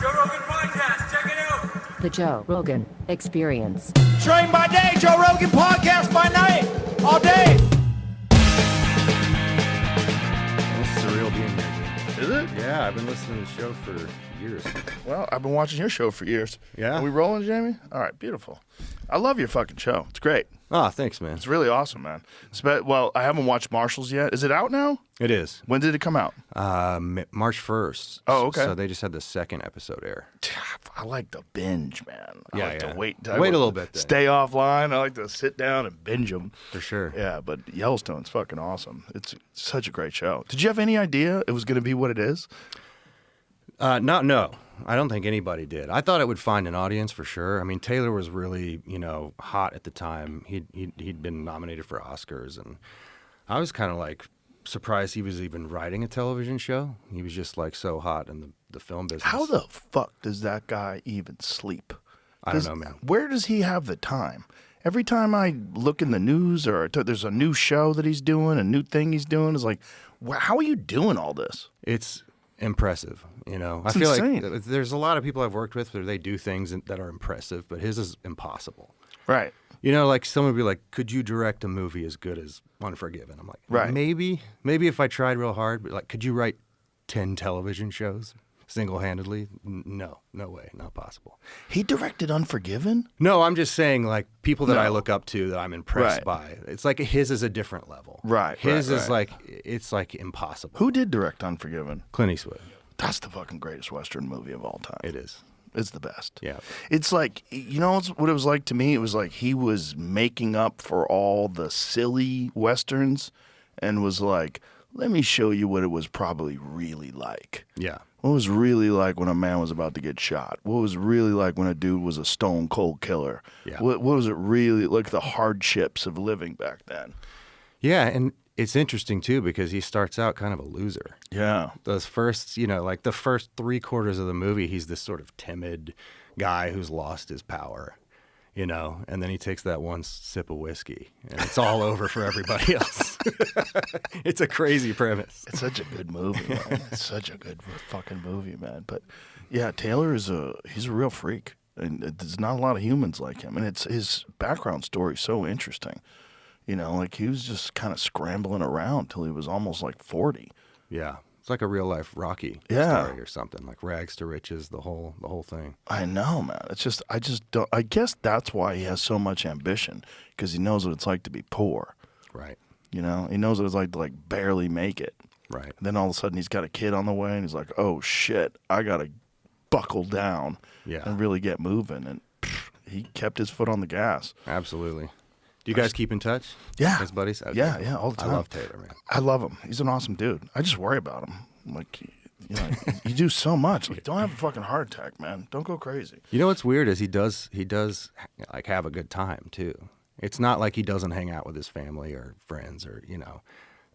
Joe Rogan Podcast. Check it out. The Joe Rogan Experience. Train by day, Joe Rogan Podcast by night, all day. It's surreal being here. Is it? Yeah, I've been listening to the show for years. Well, I've been watching your show for years. Yeah? Are we rolling, Jamie? All right, beautiful. I love your fucking show. It's great. Oh, thanks, man. It's really awesome, man. Well, I haven't watched Marshals yet. Is it out now? It is. When did it come out? March 1st. Oh, okay. So they just had the second episode air. I like to binge, man. I Yeah, like yeah. to wait. Wait a little bit then. Stay offline. I like to sit down and binge them. For sure. Yeah, but Yellowstone's fucking awesome. It's such a great show. Did you have any idea it was going to be what it is? No. I don't think anybody did. I thought it would find an audience for sure. I mean, Taylor was really, hot at the time. He'd been nominated for Oscars, and I was kind of like surprised he was even writing a television show. He was just like so hot in the film business. How the fuck does that guy even sleep? I don't know, man. Where does he have the time? Every time I look in the news or there's a new show that he's doing, a new thing he's doing, it's like, how are you doing all this? It's impressive, I feel insane. like there's a lot of people I've worked with where they do things that are impressive, but his is impossible. Right. Like someone would be like, could you direct a movie as good as Unforgiven? I'm like, Right. Maybe if I tried real hard, but like, could you write 10 television shows single-handedly? No way, not possible. He directed Unforgiven? No, I'm just saying, like, people that No. I look up to that I'm impressed by. It's like his is a different level. Right, His right, is right. like, it's like impossible. Who did direct Unforgiven? Clint Eastwood. That's the fucking greatest Western movie of all time. It is. It's the best. Yeah. It's like, what it was like to me? It was like he was making up for all the silly Westerns and was like, let me show you what it was probably really like. Yeah. What was really like when a man was about to get shot? What was really like when a dude was a stone cold killer? Yeah. What was it really like, the hardships of living back then? Yeah, and it's interesting, too, because he starts out kind of a loser. Yeah. Those first, like the first 3/4 of the movie, he's this sort of timid guy who's lost his power, and then he takes that one sip of whiskey, and it's all over for everybody else. It's a crazy premise. It's such a good movie, man. It's such a good fucking movie, man. But yeah, Taylor he's a real freak, and there's not a lot of humans like him, and his background story is so interesting. Like he was just kind of scrambling around till he was almost like 40. Yeah. It's like a real life Rocky story or something, like rags to riches, the whole thing. I know, man. It's just, I just don't, I guess that's why he has so much ambition, because he knows what it's like to be poor. Right. He knows what it's like to barely make it. Right. Then all of a sudden he's got a kid on the way and he's like, oh shit, I got to buckle down and really get moving. And he kept his foot on the gas. Absolutely. Do you guys keep in touch? Yeah. As buddies? Okay. Yeah, all the time. I love Taylor, man. I love him. He's an awesome dude. I just worry about him. Like, you do so much. Like, don't have a fucking heart attack, man. Don't go crazy. You know what's weird is he does like have a good time too. It's not like he doesn't hang out with his family or friends or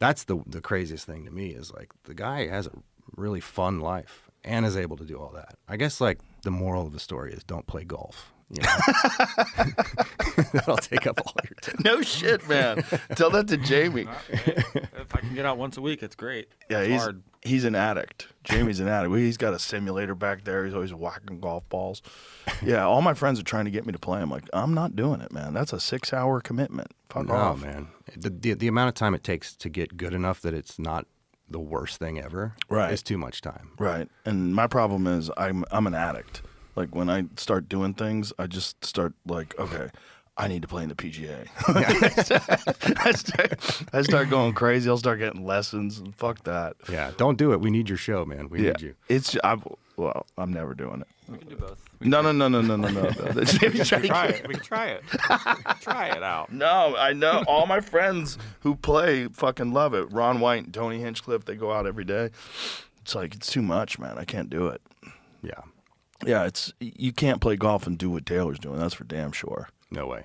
That's the craziest thing to me is like the guy has a really fun life and is able to do all that. I guess like the moral of the story is don't play golf. That'll take up all your time. No shit, man. Tell that to Jamie. If I can get out once a week, it's great. Yeah, It's hard. he's an addict. Jamie's an addict. He's got a simulator back there. He's always whacking golf balls. Yeah, all my friends are trying to get me to play. I'm like, I'm not doing it, man. That's a 6-hour commitment. Fuck off. No, man. The amount of time it takes to get good enough that it's not the worst thing ever is too much time. Right. And my problem is I'm an addict. Like when I start doing things, I just start like, okay, I need to play in the PGA. I start going crazy. I'll start getting lessons. And fuck that. Yeah, don't do it. We need your show, man. We need you. I'm never doing it. We can do both. No. We can try it. We can try it. Try it out. No, I know. All my friends who play fucking love it. Ron White and Tony Hinchcliffe, they go out every day. It's like, it's too much, man. I can't do it. Yeah. Yeah, you can't play golf and do what Taylor's doing. That's for damn sure. No way.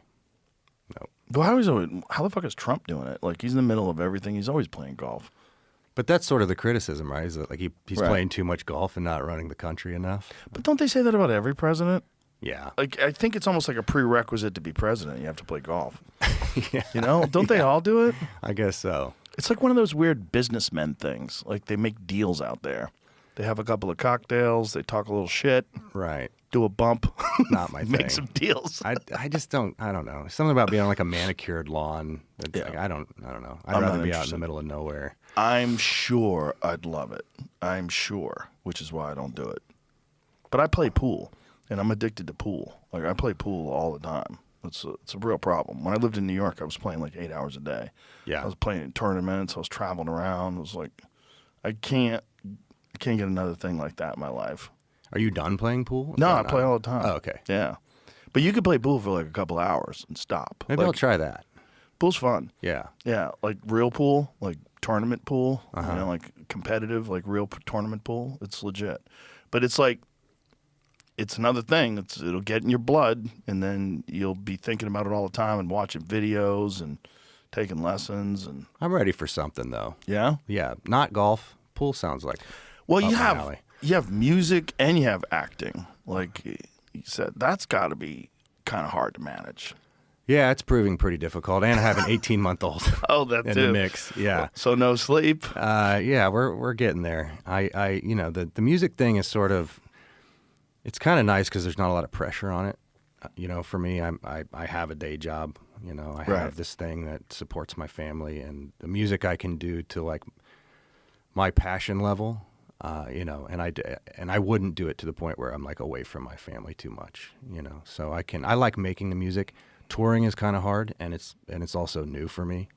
No. But how the fuck is Trump doing it? Like, he's in the middle of everything. He's always playing golf. But that's sort of the criticism, right? Is that like he's Right. playing too much golf and not running the country enough? But don't they say that about every president? Yeah. Like, I think it's almost like a prerequisite to be president. You have to play golf. Yeah. Don't they all do it? I guess so. It's like one of those weird businessmen things. Like, they make deals out there. They have a couple of cocktails. They talk a little shit. Right. Do a bump. Not my thing. Make some deals. I just don't. I don't know. Something about being on like a manicured lawn. That's Yeah. like, I don't know. I'd I'm rather not be out in interested. the middle of nowhere. I'm sure I'd love it. I'm sure, which is why I don't do it. But I play pool, and I'm addicted to pool. Like, I play pool all the time. It's a real problem. When I lived in New York, I was playing like 8 hours a day. Yeah. I was playing in tournaments. I was traveling around. It was like, I can't get another thing like that in my life. Are you done playing pool? No, Or I not? play all the time. Oh, okay. Yeah. But you could play pool for like a couple hours and stop. Maybe Like, I'll try that. Pool's fun. Yeah. Yeah, like real pool, like tournament pool, Uh-huh. you know, like competitive, like real tournament pool. It's legit. But it's like, it's another thing. It'll get in your blood, and then you'll be thinking about it all the time and watching videos and taking lessons. And I'm ready for something though. yeah. Yeah. Not golf. Pool sounds like. Well, up you my have alley. music and you have acting. Like you said, that's got to be kind of hard to manage. Yeah, it's proving pretty difficult, and I have an 18-month-old Oh, that in too. the mix. Yeah. So no sleep. Yeah, we're getting there. I you know, the music thing is sort of, it's kind of nice because there's not a lot of pressure on it. You know, for me, I have a day job. You know, I Right. have this thing that supports my family, and the music I can do to like my passion level. You know, and I wouldn't do it to the point where I'm like away from my family too much. You know, so I like making the music. Touring is kind of hard, and it's also new for me.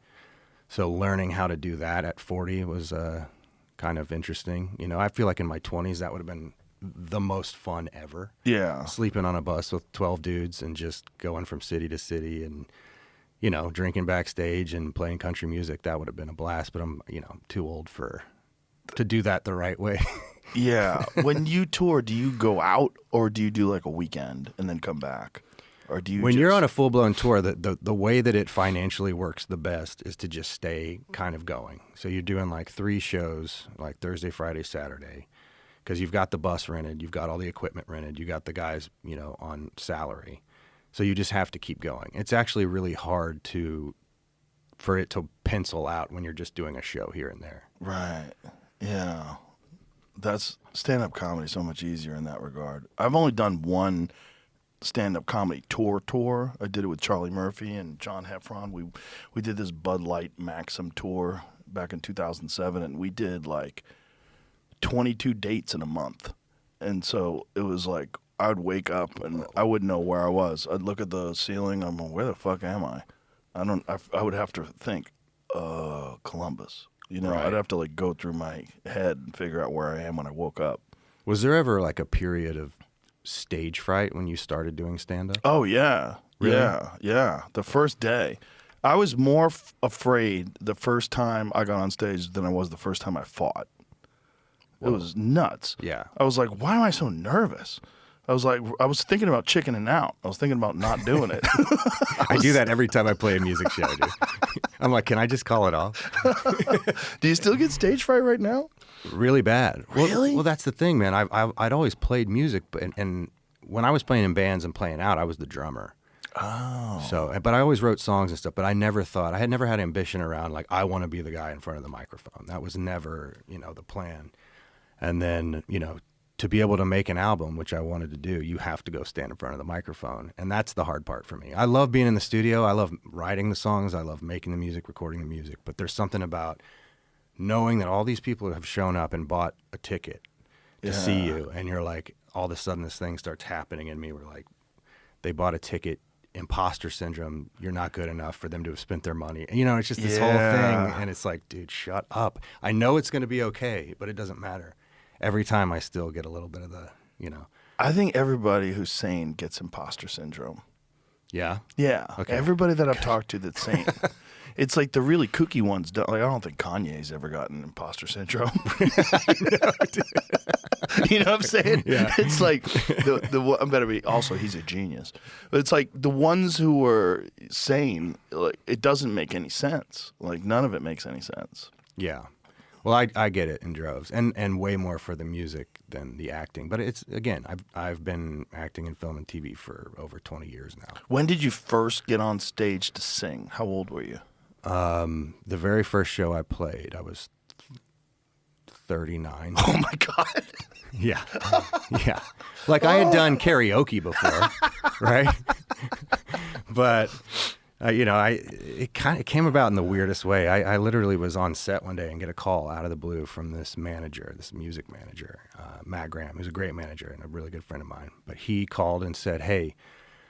So learning how to do that at 40 was kind of interesting. You know, I feel like in my 20s that would have been the most fun ever. Yeah. Sleeping on a bus with 12 dudes and just going from city to city and, you know, drinking backstage and playing country music. That would have been a blast, but I'm, you know, too old to do that the right way. Yeah. When you tour, do you go out or do you do like a weekend and then come back? Or do you When you're on a full-blown tour, the way that it financially works the best is to just stay kind of going. So you're doing like 3 shows, like Thursday, Friday, Saturday, because you've got the bus rented, you've got all the equipment rented, you got the guys, you know, on salary. So you just have to keep going. It's actually really hard for it to pencil out when you're just doing a show here and there. Right. Yeah. That's stand-up comedy so much easier in that regard. I've only done one stand-up comedy tour. I did it with Charlie Murphy and John Heffron. We did this Bud Light Maxim tour back in 2007, and we did like 22 dates in a month. And so it was like I'd wake up and I wouldn't know where I was. I'd look at the ceiling. I'm like, where the fuck am I? I would have to think, Columbus. You know, Right. I'd have to like go through my head and figure out where I am when I woke up. Was there ever like a period of stage fright when you started doing stand-up? Oh, yeah. Really? Yeah. The first day. I was more afraid the first time I got on stage than I was the first time I fought. It was nuts. Yeah. I was like, why am I so nervous? I was thinking about chickening out. I was thinking about not doing it. I do that every time I play a music show, dude. I'm like, can I just call it off? Do you still get stage fright right now? Really bad. Really? Well, that's the thing, man. I'd always played music, and when I was playing in bands and playing out, I was the drummer. Oh. So, but I always wrote songs and stuff. But I had never had ambition around like I want to be the guy in front of the microphone. That was never, you know, the plan. And then, you know, to be able to make an album, which I wanted to do, you have to go stand in front of the microphone. And that's the hard part for me. I love being in the studio. I love writing the songs. I love making the music, recording the music. But there's something about knowing that all these people have shown up and bought a ticket to see you. And you're like, all of a sudden this thing starts happening in me. We're like, they bought a ticket, imposter syndrome. You're not good enough for them to have spent their money. You know, it's just this whole thing. And it's like, dude, shut up. I know it's going to be okay, but it doesn't matter. Every time I still get a little bit of the, you know. I think everybody who's sane gets imposter syndrome. Yeah? Yeah. Okay. Everybody that I've talked to that's sane. It's like the really kooky ones don't. Like, I don't think Kanye's ever gotten imposter syndrome. You know what I'm saying? Yeah. It's like I'm better be. Also, he's a genius. But it's like the ones who are sane. Like, it doesn't make any sense. Like, none of it makes any sense. Yeah. Well, I get it in droves, and way more for the music than the acting. But it's, again, I've been acting in film and TV for over 20 years now. When did you first get on stage to sing? How old were you? The very first show I played, I was 39. Oh my God. Yeah. Yeah. Like I had done karaoke before, right? But, it kind of came about in the weirdest way. I literally was on set one day and get a call out of the blue from this manager, this music manager, Matt Graham, who's a great manager and a really good friend of mine. But he called and said, hey,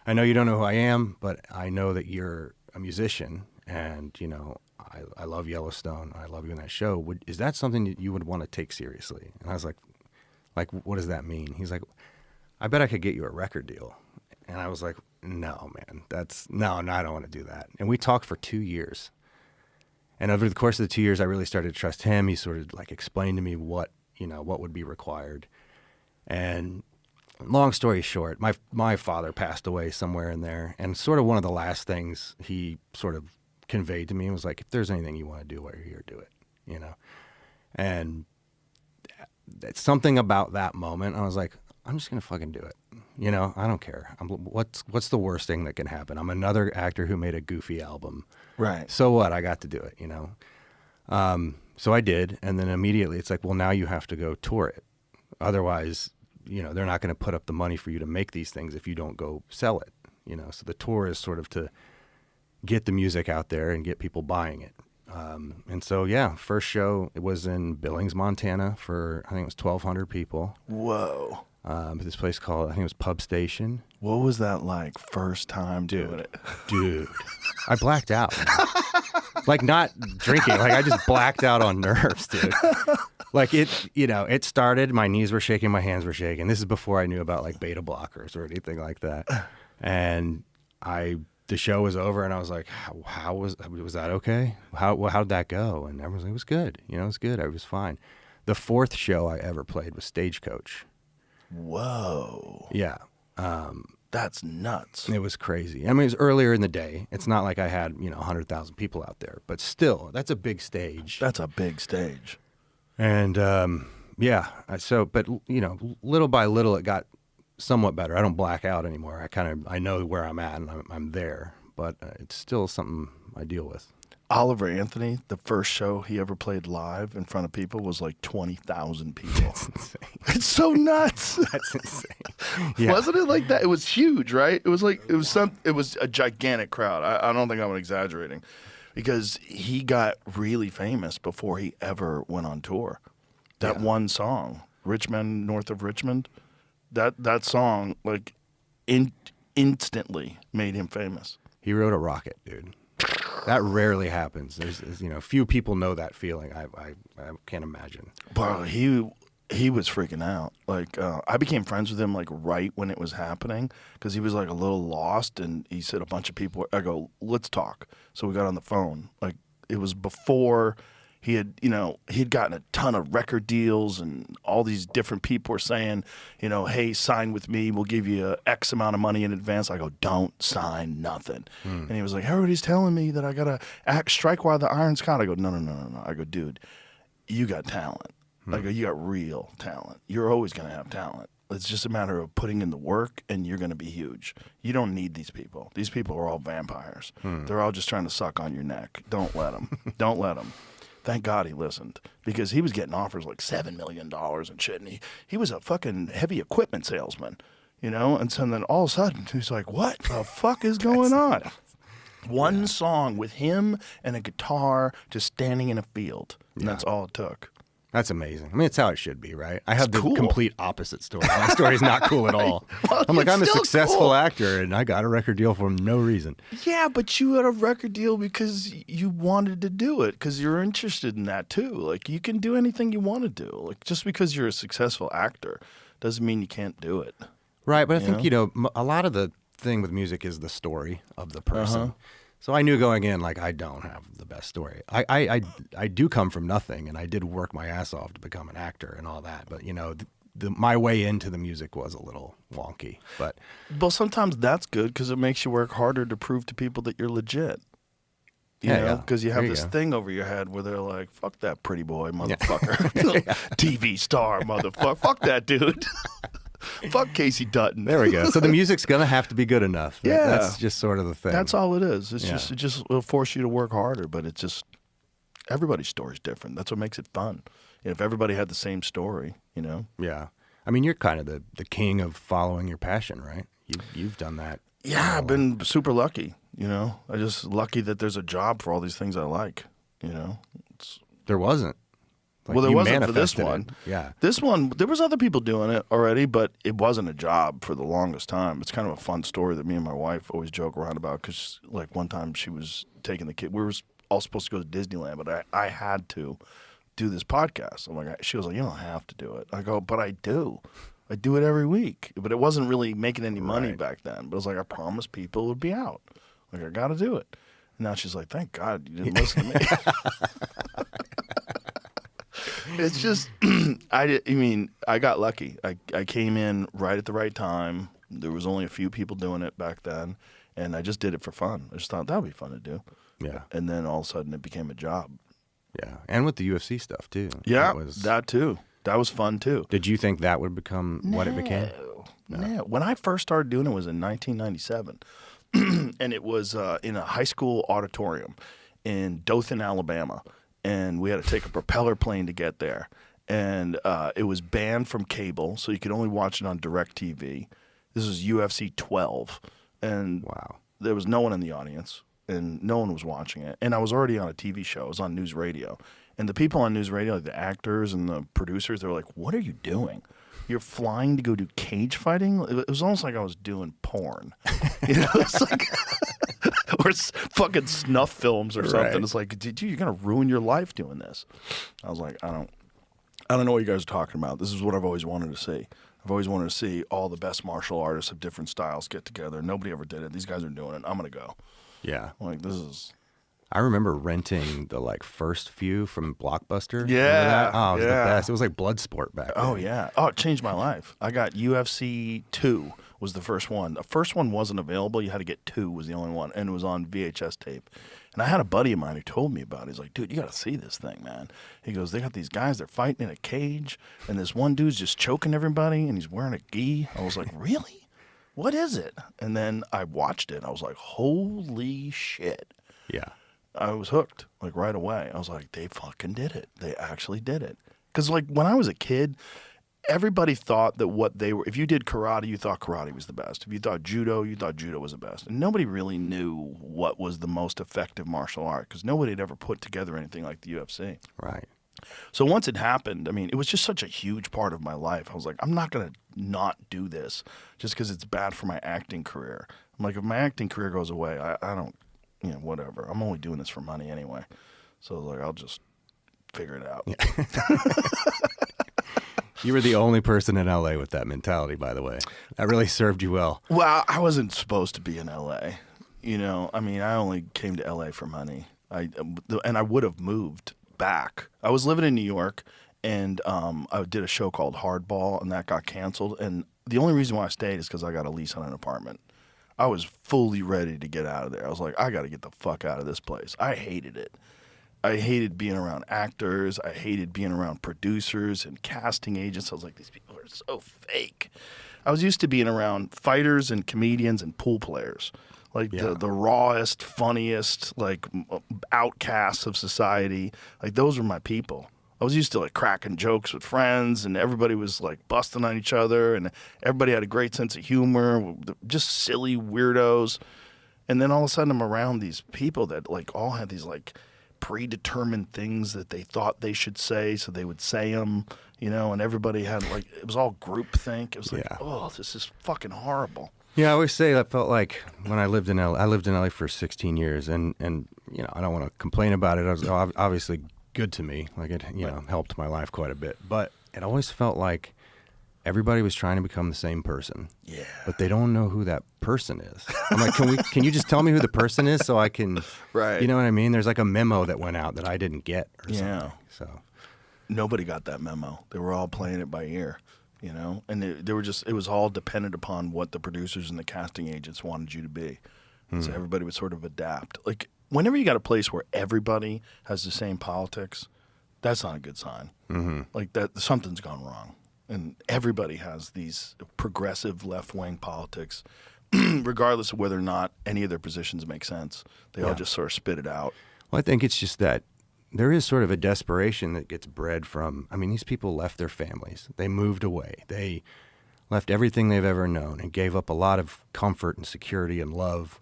I know you don't know who I am, but I know that you're a musician and, I love Yellowstone. I love you in that show. Is that something that you would want to take seriously? And I was like, what does that mean? He's like, I bet I could get you a record deal. And I was like, no, man, no, I don't want to do that. And we talked for 2 years. And over the course of the 2 years, I really started to trust him. He sort of like explained to me what would be required. And long story short, my father passed away somewhere in there. And sort of one of the last things he sort of conveyed to me was like, if there's anything you want to do while you're here, do it, And something about that moment, I was like, I'm just going to fucking do it. I don't care. What's the worst thing that can happen? I'm another actor who made a goofy album. Right. So what? I got to do it, So I did. And then immediately it's like, well, now you have to go tour it. Otherwise, they're not going to put up the money for you to make these things if you don't go sell it, So the tour is sort of to get the music out there and get people buying it. And so, first show, it was in Billings, Montana for, I think it was 1,200 people. Whoa. This place called, I think it was Pub Station. What was that like first time doing it? Dude, I blacked out. Like not drinking, like I just blacked out on nerves, dude. Like it started, my knees were shaking, my hands were shaking. This is before I knew about like beta blockers or anything like that. And the show was over and I was like, how was that okay? How'd that go? And everyone's like, it was good. It was good. I was fine. The fourth show I ever played was Stagecoach. Whoa. Yeah. That's nuts. It was crazy. I mean, it was earlier in the day. It's not like I had, 100,000 people out there, but still, that's a big stage. That's a big stage. And, but little by little, it got somewhat better. I don't black out anymore. I know where I'm at and I'm there, but it's still something I deal with. Oliver Anthony, the first show he ever played live in front of people was like 20,000 people. That's insane. It's so nuts. That's insane. Yeah. Wasn't it like that? It was huge, right? It was a gigantic crowd. I don't think I'm exaggerating because he got really famous before he ever went on tour. That one song, Richmond, North of Richmond, that song like instantly made him famous. He rode a rocket, dude. That rarely happens. There's few people know that feeling. I can't imagine. Bro, he was freaking out. Like I became friends with him like right when it was happening because he was like a little lost and he said a bunch of people. I go, let's talk. So we got on the phone. Like it was before he'd gotten a ton of record deals and all these different people were saying, hey, sign with me. We'll give you X amount of money in advance. I go, don't sign nothing. And he was like, everybody's telling me that I got to strike while the iron's hot. I go, no. I go, dude, you got talent. I go, you got real talent. You're always going to have talent. It's just a matter of putting in the work and you're going to be huge. You don't need these people. These people are all vampires. They're all just trying to suck on your neck. Don't let them. Don't let them. Thank God he listened because he was getting offers like $7 million and shit. And he was a fucking heavy equipment salesman, And so then all of a sudden he's like, what the fuck is going on? One song with him and a guitar just standing in a field. And that's all it took. That's amazing. I mean, it's how it should be, right? I have the cool. complete opposite story. My story's not cool at all. Well, I'm like, I'm a still successful cool. actor, and I got a record deal for no reason. Yeah, but you had a record deal because you wanted to do it, because you're interested in that too. Like, you can do anything you want to do. Like, just because you're a successful actor doesn't mean you can't do it. Right, but I think, a lot of the thing with music is the story of the person. Uh-huh. So I knew going in, like, I don't have the best story. I do come from nothing, and I did work my ass off to become an actor and all that. But, my way into the music was a little wonky. But Well, sometimes that's good because it makes you work harder to prove to people that you're legit. You know, because you have this thing over your head where they're like, fuck that pretty boy, motherfucker. TV star, motherfucker. Fuck that dude. Fuck Kayce Dutton. There we go. So the music's going to have to be good enough. Yeah. That's just sort of the thing. That's all it is. It's just it'll force you to work harder, but it's just everybody's story's different. That's what makes it fun. if everybody had the same story, Yeah. I mean, you're kind of the king of following your passion, right? You've done that. Yeah, I've been super lucky, I just lucky that there's a job for all these things I like, There wasn't. Like, well, there you wasn't for this manifested one. it. Yeah. This one, there was other people doing it already, but it wasn't a job for the longest time. It's kind of a fun story that me and my wife always joke around about because, like, one time she was taking the kid. We were all supposed to go to Disneyland, but I had to do this podcast. I'm like, she was like, you don't have to do it. I go, but I do. I do it every week. But it wasn't really making any money back then. But it was like, I promised people it would be out. Like, I got to do it. And now she's like, thank God you didn't listen to me. It's just, I mean, I got lucky. I came in right at the right time. There was only a few people doing it back then, and I just did it for fun. I just thought that would be fun to do. Yeah. And then all of a sudden it became a job. Yeah. And with the UFC stuff, too. Yeah, that too. That was fun, too. Did you think that would become what it became? No. When I first started doing it was in 1997, and it was in a high school auditorium in Dothan, Alabama. And we had to take a propeller plane to get there. And it was banned from cable, so you could only watch it on DirecTV. This was UFC 12. And Wow. there was no one in the audience, and no one was watching it. And I was already on a TV show. I was on news radio. And the people on news radio, like the actors and the producers, they were like, what are you doing? You're flying to go do cage fighting? It was almost like I was doing porn. It's like... or fucking snuff films or something. Right. It's like, dude, you're gonna ruin your life doing this. I was like, I don't know what you guys are talking about. This is what I've always wanted to see. I've always wanted to see all the best martial artists of different styles get together. Nobody ever did it. These guys are doing it. I'm gonna go. Yeah. I'm like, this is. I remember renting the first few from Blockbuster. Remember Yeah, that? Oh, it was yeah. the best. It was like Bloodsport back then. Oh yeah. Oh, it changed my life. I got UFC 2 was the first one. The first one wasn't available. You had to get 2 was the only one, and it was on VHS tape. And I had a buddy of mine who told me about it. He's like, dude, you got to see this thing, man. He goes, they got these guys, they're fighting in a cage, and this one dude's just choking everybody, and he's wearing a gi. I was like, really? What is it? And then I watched it. I was like, holy shit. Yeah. I was hooked, like, right away. I was like, they fucking did it. They actually did it. Because, like, when I was a kid, everybody thought that what they were, if you did karate, you thought karate was the best. If you thought judo, you thought judo was the best. And nobody really knew what was the most effective martial art because nobody had ever put together anything like the UFC. Right. So once it happened, I mean, it was just such a huge part of my life. I was like, I'm not going to not do this just because it's bad for my acting career. I'm like, if my acting career goes away, I don't, whatever. I'm only doing this for money anyway. So like, I'll just figure it out. Yeah. You were the only person in LA with that mentality, by the way. That really served you well. Well, I wasn't supposed to be in LA. I mean, I only came to LA for money. And I would have moved back. I was living in New York, and I did a show called Hardball, and that got canceled. And the only reason why I stayed is because I got a lease on an apartment. I was fully ready to get out of there. I was like, I got to get the fuck out of this place. I hated it. I hated being around actors. I hated being around producers and casting agents. I was like, these people are so fake. I was used to being around fighters and comedians and pool players, like the rawest, funniest, like outcasts of society. Like those were my people. I was used to like cracking jokes with friends, and everybody was like busting on each other, and everybody had a great sense of humor, just silly weirdos. And then all of a sudden I'm around these people that like all had these like predetermined things that they thought they should say, so they would say them, and everybody had like, it was all groupthink. It was like, oh, this is fucking horrible. Yeah, I always say that felt like when I lived in LA. I lived in LA for 16 years, and I don't want to complain about it. It was obviously good to me. Like it, helped my life quite a bit. But it always felt like everybody was trying to become the same person. Yeah. But they don't know who that person is. I'm like, can you just tell me who the person is so I can, right? You know what I mean? There's like a memo that went out that I didn't get or something. So nobody got that memo. They were all playing it by ear, and it was all dependent upon what the producers and the casting agents wanted you to be. So everybody would sort of adapt. Like whenever you got a place where everybody has the same politics, that's not a good sign. Mm-hmm. Like that, something's gone wrong. And everybody has these progressive left-wing politics, regardless of whether or not any of their positions make sense. They all just sort of spit it out. Well, I think it's just that there is sort of a desperation that gets bred from, I mean, these people left their families. They moved away. They left everything they've ever known and gave up a lot of comfort and security and love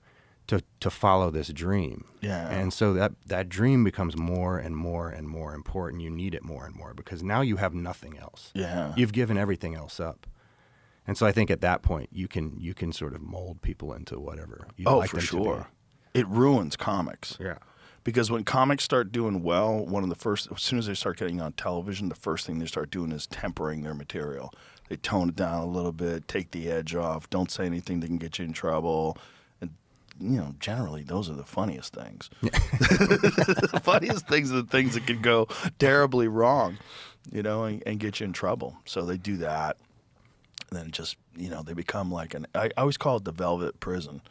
to follow this dream. Yeah. And so that dream becomes more and more and more important. You need it more and more because now you have nothing else. Yeah. You've given everything else up. And so I think at that point you can sort of mold people into whatever you like for them sure. to It ruins comics. be. Yeah. Because when comics start doing well, as soon as they start getting on television, the first thing they start doing is tempering their material. They tone it down a little bit, take the edge off, don't say anything that can get you in trouble. And, generally, those are the funniest things. The funniest things are the things that can go terribly wrong, and get you in trouble. So they do that. And then just, they become like I always call it the velvet prison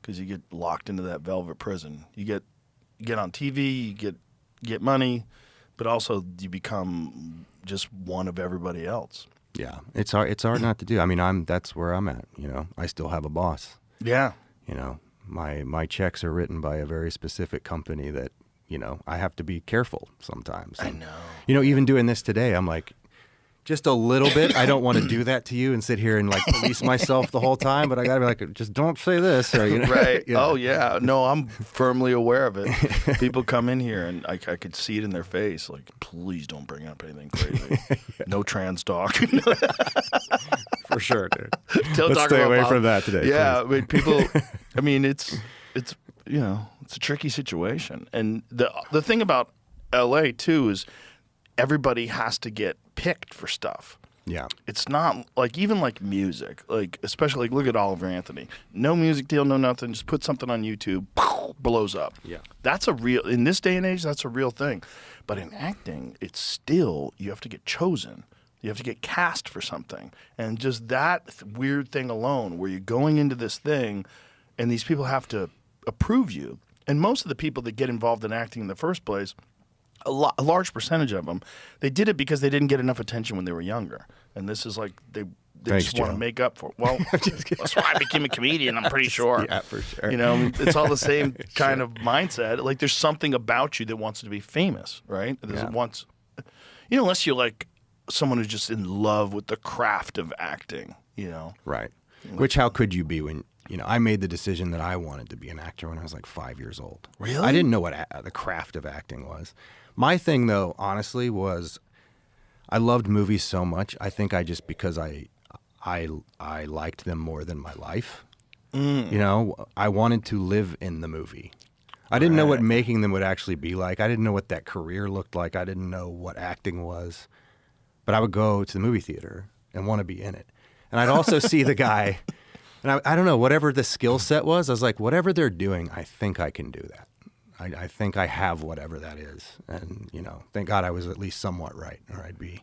because you get locked into that velvet prison. You get on TV, you get money, but also you become just one of everybody else. Yeah, it's hard not to do. I mean, that's where I'm at. I still have a boss. Yeah. My checks are written by a very specific company that I have to be careful sometimes. I And, know. even doing this today, I'm like, just a little bit. I don't want to do that to you and sit here and like police myself the whole time. But I gotta be like, just don't say this. Or, Right. Yeah. Oh, yeah. No, I'm firmly aware of it. People come in here and I could see it in their face. Like, please don't bring up anything crazy. No trans talk. For sure, dude. Don't Let's talk stay about away Bob. from that today. Yeah. please. I mean, people, it's it's a tricky situation. And the thing about LA too is everybody has to get picked for stuff. Yeah. It's not like even like music, like especially like look at Oliver Anthony. No music deal, no nothing. Just put something on YouTube, blows up. Yeah. That's in this day and age, that's a real thing. But in acting, it's still, you have to get chosen. You have to get cast for something. And just that weird thing alone where you're going into this thing and these people have to approve you. And most of the people that get involved in acting in the first place, a large percentage of them, they did it because they didn't get enough attention when they were younger. And this is like, they Thanks, just want to Joe. make up for it. Well, that's why I became a comedian, I'm pretty sure. Yeah, for sure. It's all the same kind of mindset. Like there's something about you that wants to be famous, right? It wants, unless you're like someone who's just in love with the craft of acting, Right. Which, how could you be when, I made the decision that I wanted to be an actor when I was like 5 years old. Really? I didn't know what the craft of acting was. My thing, though, honestly, was I loved movies so much. I think because I liked them more than my life. I wanted to live in the movie. I didn't know what making them would actually be like. I didn't know what that career looked like. I didn't know what acting was. But I would go to the movie theater and want to be in it. And I'd also see the guy, and I don't know, whatever the skill set was, I was like, whatever they're doing, I think I can do that. I think I have whatever that is. And, thank God I was at least somewhat right, or I'd be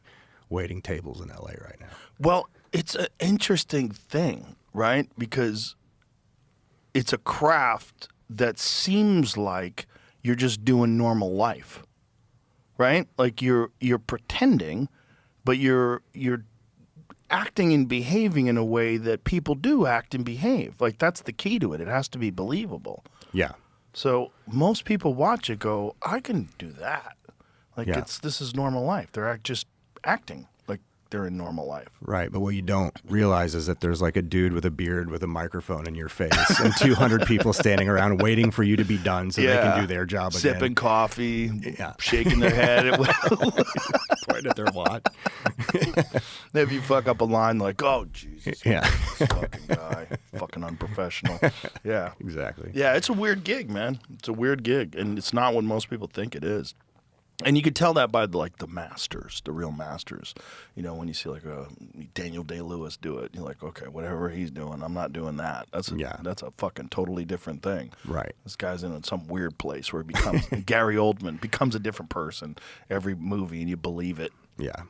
waiting tables in LA right now. Well, it's an interesting thing, right? Because it's a craft that seems like you're just doing normal life, right? Like you're pretending, but you're acting and behaving in a way that people do act and behave. Like that's the key to it. It has to be believable. Yeah. So most people watch it go, I can do that. Like Yeah. this is normal life. They're just acting like they're in normal life. Right, but what you don't realize is that there's like a dude with a beard with a microphone in your face and 200 people standing around waiting for you to be done so they can do their job again. Sipping coffee, Yeah. shaking their head. Point at their watch. If you fuck up a line, like, oh, Jesus, Yeah. this fucking guy, fucking unprofessional. Yeah. Exactly. Yeah, it's a weird gig, man. It's a weird gig, and it's not what most people think it is. And you could tell that by the masters, the real masters. When you see like a Daniel Day-Lewis do it, you're like, okay, whatever he's doing, I'm not doing that. That's a fucking totally different thing. Right. This guy's in some weird place where he becomes Gary Oldman becomes a different person every movie, and you believe it. Yeah.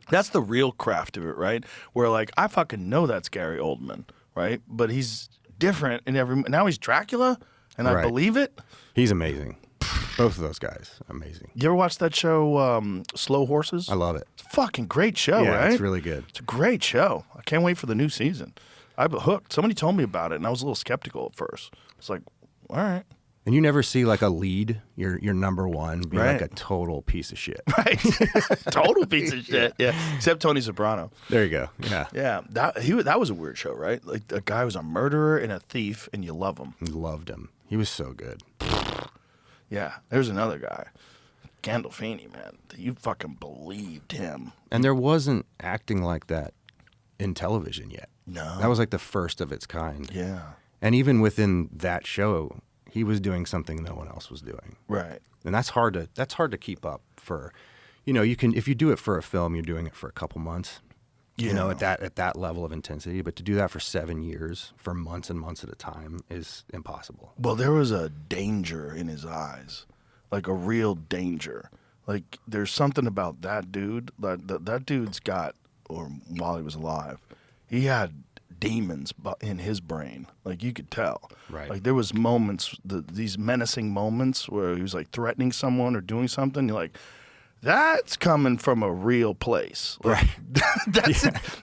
That's the real craft of it, right? Where like I fucking know that's Gary Oldman, right? But he's different in every. Now he's Dracula, and I Right. believe it. He's amazing. Both of those guys, amazing. You ever watch that show, Slow Horses? I love it. It's a fucking great show, Yeah, right? it's really good. It's a great show. I can't wait for the new season. I'm hooked. Somebody told me about it, and I was a little skeptical at first. It's like, all right. And you never see like a lead, your number one, be Right. like a total piece of shit. Right. Total piece of shit. Yeah. Except Tony Soprano. There you go. Yeah. Yeah. That was a weird show, right? Like the guy was a murderer and a thief, and you love him. Loved him. He was so good. Yeah. There's another guy, Gandolfini, man. You fucking believed him. And there wasn't acting like that in television yet. No. That was like the first of its kind. Yeah. And even that show, he was doing something no one else was doing. Right. And that's hard to keep up for, you can, if you do it for a film, you're doing it for a couple months, Yeah. at that level of intensity, but to do that for 7 years, for months and months at a time is impossible. Well, there was a danger in his eyes, like a real danger. Like there's something about that dude. That dude's got, or while he was alive, he had demons in his brain. Like you could tell. Right. Like there was moments, these menacing moments where he was like threatening someone or doing something. You're like, that's coming from a real place. Like, Right.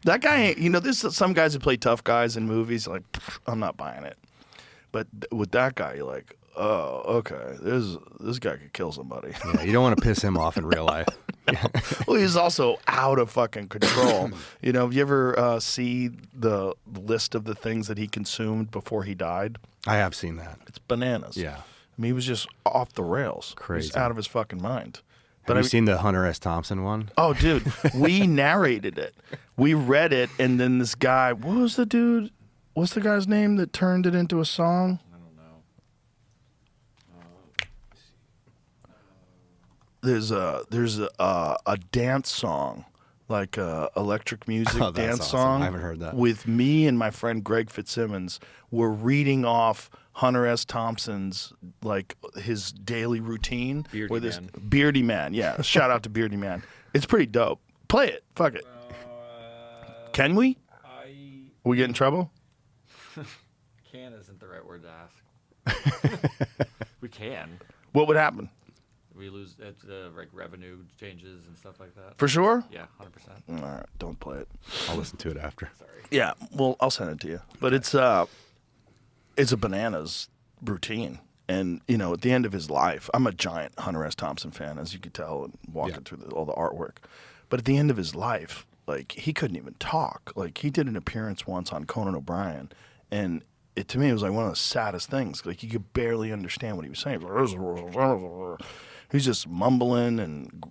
That guy ain't, there's some guys who play tough guys in movies, like, I'm not buying it. But with that guy, you're like, oh, okay, this guy could kill somebody. Yeah, you don't want to piss him off in real life. Well, he's also out of fucking control. Have you ever see the list of the things that he consumed before he died? I have seen that. It's bananas. Yeah. I mean, he was just off the rails. Crazy. He's out of his fucking mind. Have you seen the Hunter S. Thompson one? Oh, dude, we narrated it. We read it, and then this guy, what was the dude? What's the guy's name that turned it into a song? I don't know. There's a dance song, like electric music Oh, that's dance awesome. song. I haven't heard that. With me and my friend Greg Fitzsimmons, we're reading off Hunter S. Thompson's, like, his daily routine. Beardy Man. Beardy Man, yeah. Shout out to Beardy Man. It's pretty dope. Play it. Fuck it. Can we? We get in trouble? Can isn't the right word to ask. We can. What would happen? We lose like revenue changes and stuff like that. For sure? Yeah, 100%. All right, don't play it. I'll listen to it after. Sorry. Yeah, well, I'll send it to you. But it's a bananas routine. And, at the end of his life, I'm a giant Hunter S. Thompson fan, as you could tell, and walking through all the artwork. But at the end of his life, like, he couldn't even talk. Like, he did an appearance once on Conan O'Brien, and to me, it was like one of the saddest things. Like, you could barely understand what he was saying. He was just mumbling, and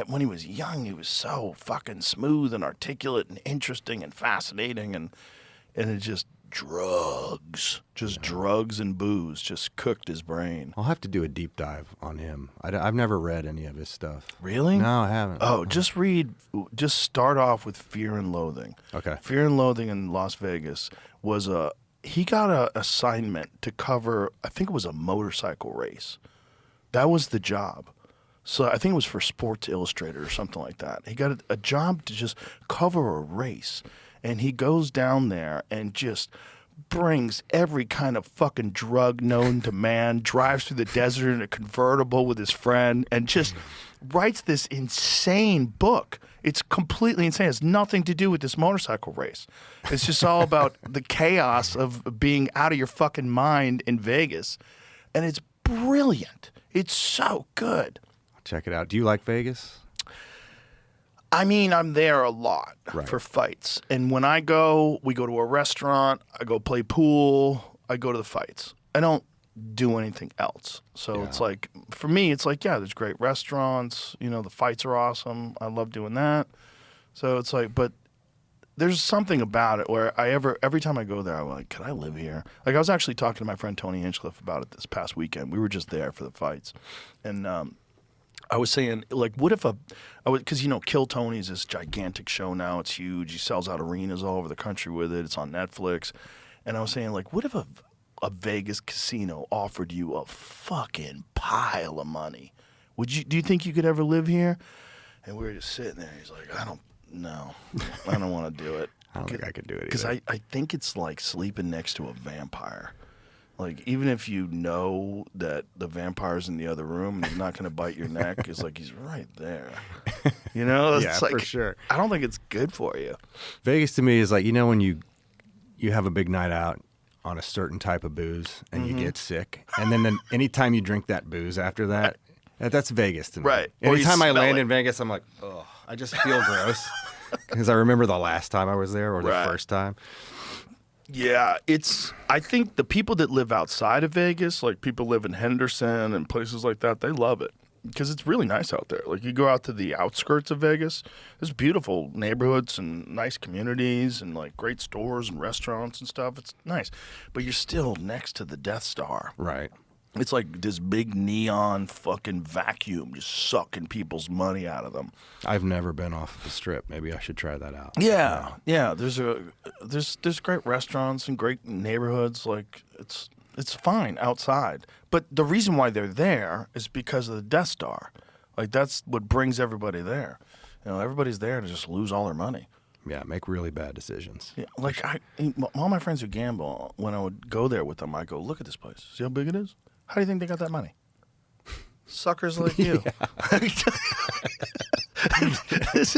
when he was young, he was so fucking smooth and articulate and interesting and fascinating, and it just drugs and booze just cooked his brain. I'll have to do a deep dive on him. I've never read any of his stuff. Really? No, I haven't. Oh, just start off with Fear and Loathing. Okay. Fear and Loathing in Las Vegas was he got an assignment to cover, I think it was a motorcycle race. That was the job. So I think it was for Sports Illustrated or something like that. He got a job to just cover a race. And he goes down there and just brings every kind of fucking drug known to man, drives through the desert in a convertible with his friend, and just writes this insane book. It's completely insane. It has nothing to do with this motorcycle race. It's just all about the chaos of being out of your fucking mind in Vegas. And it's brilliant. It's so good. I'll check it out. Do you like Vegas? I mean, I'm there a lot Right. for fights. And when I go, we go to a restaurant, I go play pool, I go to the fights. I don't do anything else. So it's like, for me, it's like, yeah, there's great restaurants, the fights are awesome. I love doing that. So it's like, but there's something about it where every time I go there, I'm like, can I live here? Like, I was actually talking to my friend Tony Hinchcliffe about it this past weekend. We were just there for the fights. And, I was saying, like, what if because, Kill Tony is this gigantic show now. It's huge. He sells out arenas all over the country with it. It's on Netflix. And I was saying, like, what if a Vegas casino offered you a fucking pile of money? Do you think you could ever live here? And we were just sitting there. He's like, I don't want to do it. I don't think I could do it Because either. I think it's like sleeping next to a vampire. Like, even if you know that the vampire's in the other room and he's not going to bite your neck, it's like he's right there. It's Yeah, like, for sure. I don't think it's good for you. Vegas to me is like, when you have a big night out on a certain type of booze and you get sick, and then anytime you drink that booze after that, that's Vegas to me. Right. Or you Anytime I smell land it. in Vegas, I'm like, oh, I just feel gross because I remember the last time I was there or the Right. first time. Yeah, I think the people that live outside of Vegas, like people live in Henderson and places like that, they love it because it's really nice out there. Like you go out to the outskirts of Vegas, there's beautiful neighborhoods and nice communities and like great stores and restaurants and stuff. It's nice, but you're still next to the Death Star. Right. It's like this big neon fucking vacuum just sucking people's money out of them. I've never been off the Strip. Maybe I should try that out. Yeah. There's great restaurants and great neighborhoods. Like it's fine outside, but the reason why they're there is because of the Death Star. Like that's what brings everybody there. You know, everybody's there to just lose all their money. Yeah, make really bad decisions. Yeah, like all my friends who gamble, when I would go there with them, I go, look at this place. See how big it is? How do you think they got that money? Suckers like you. This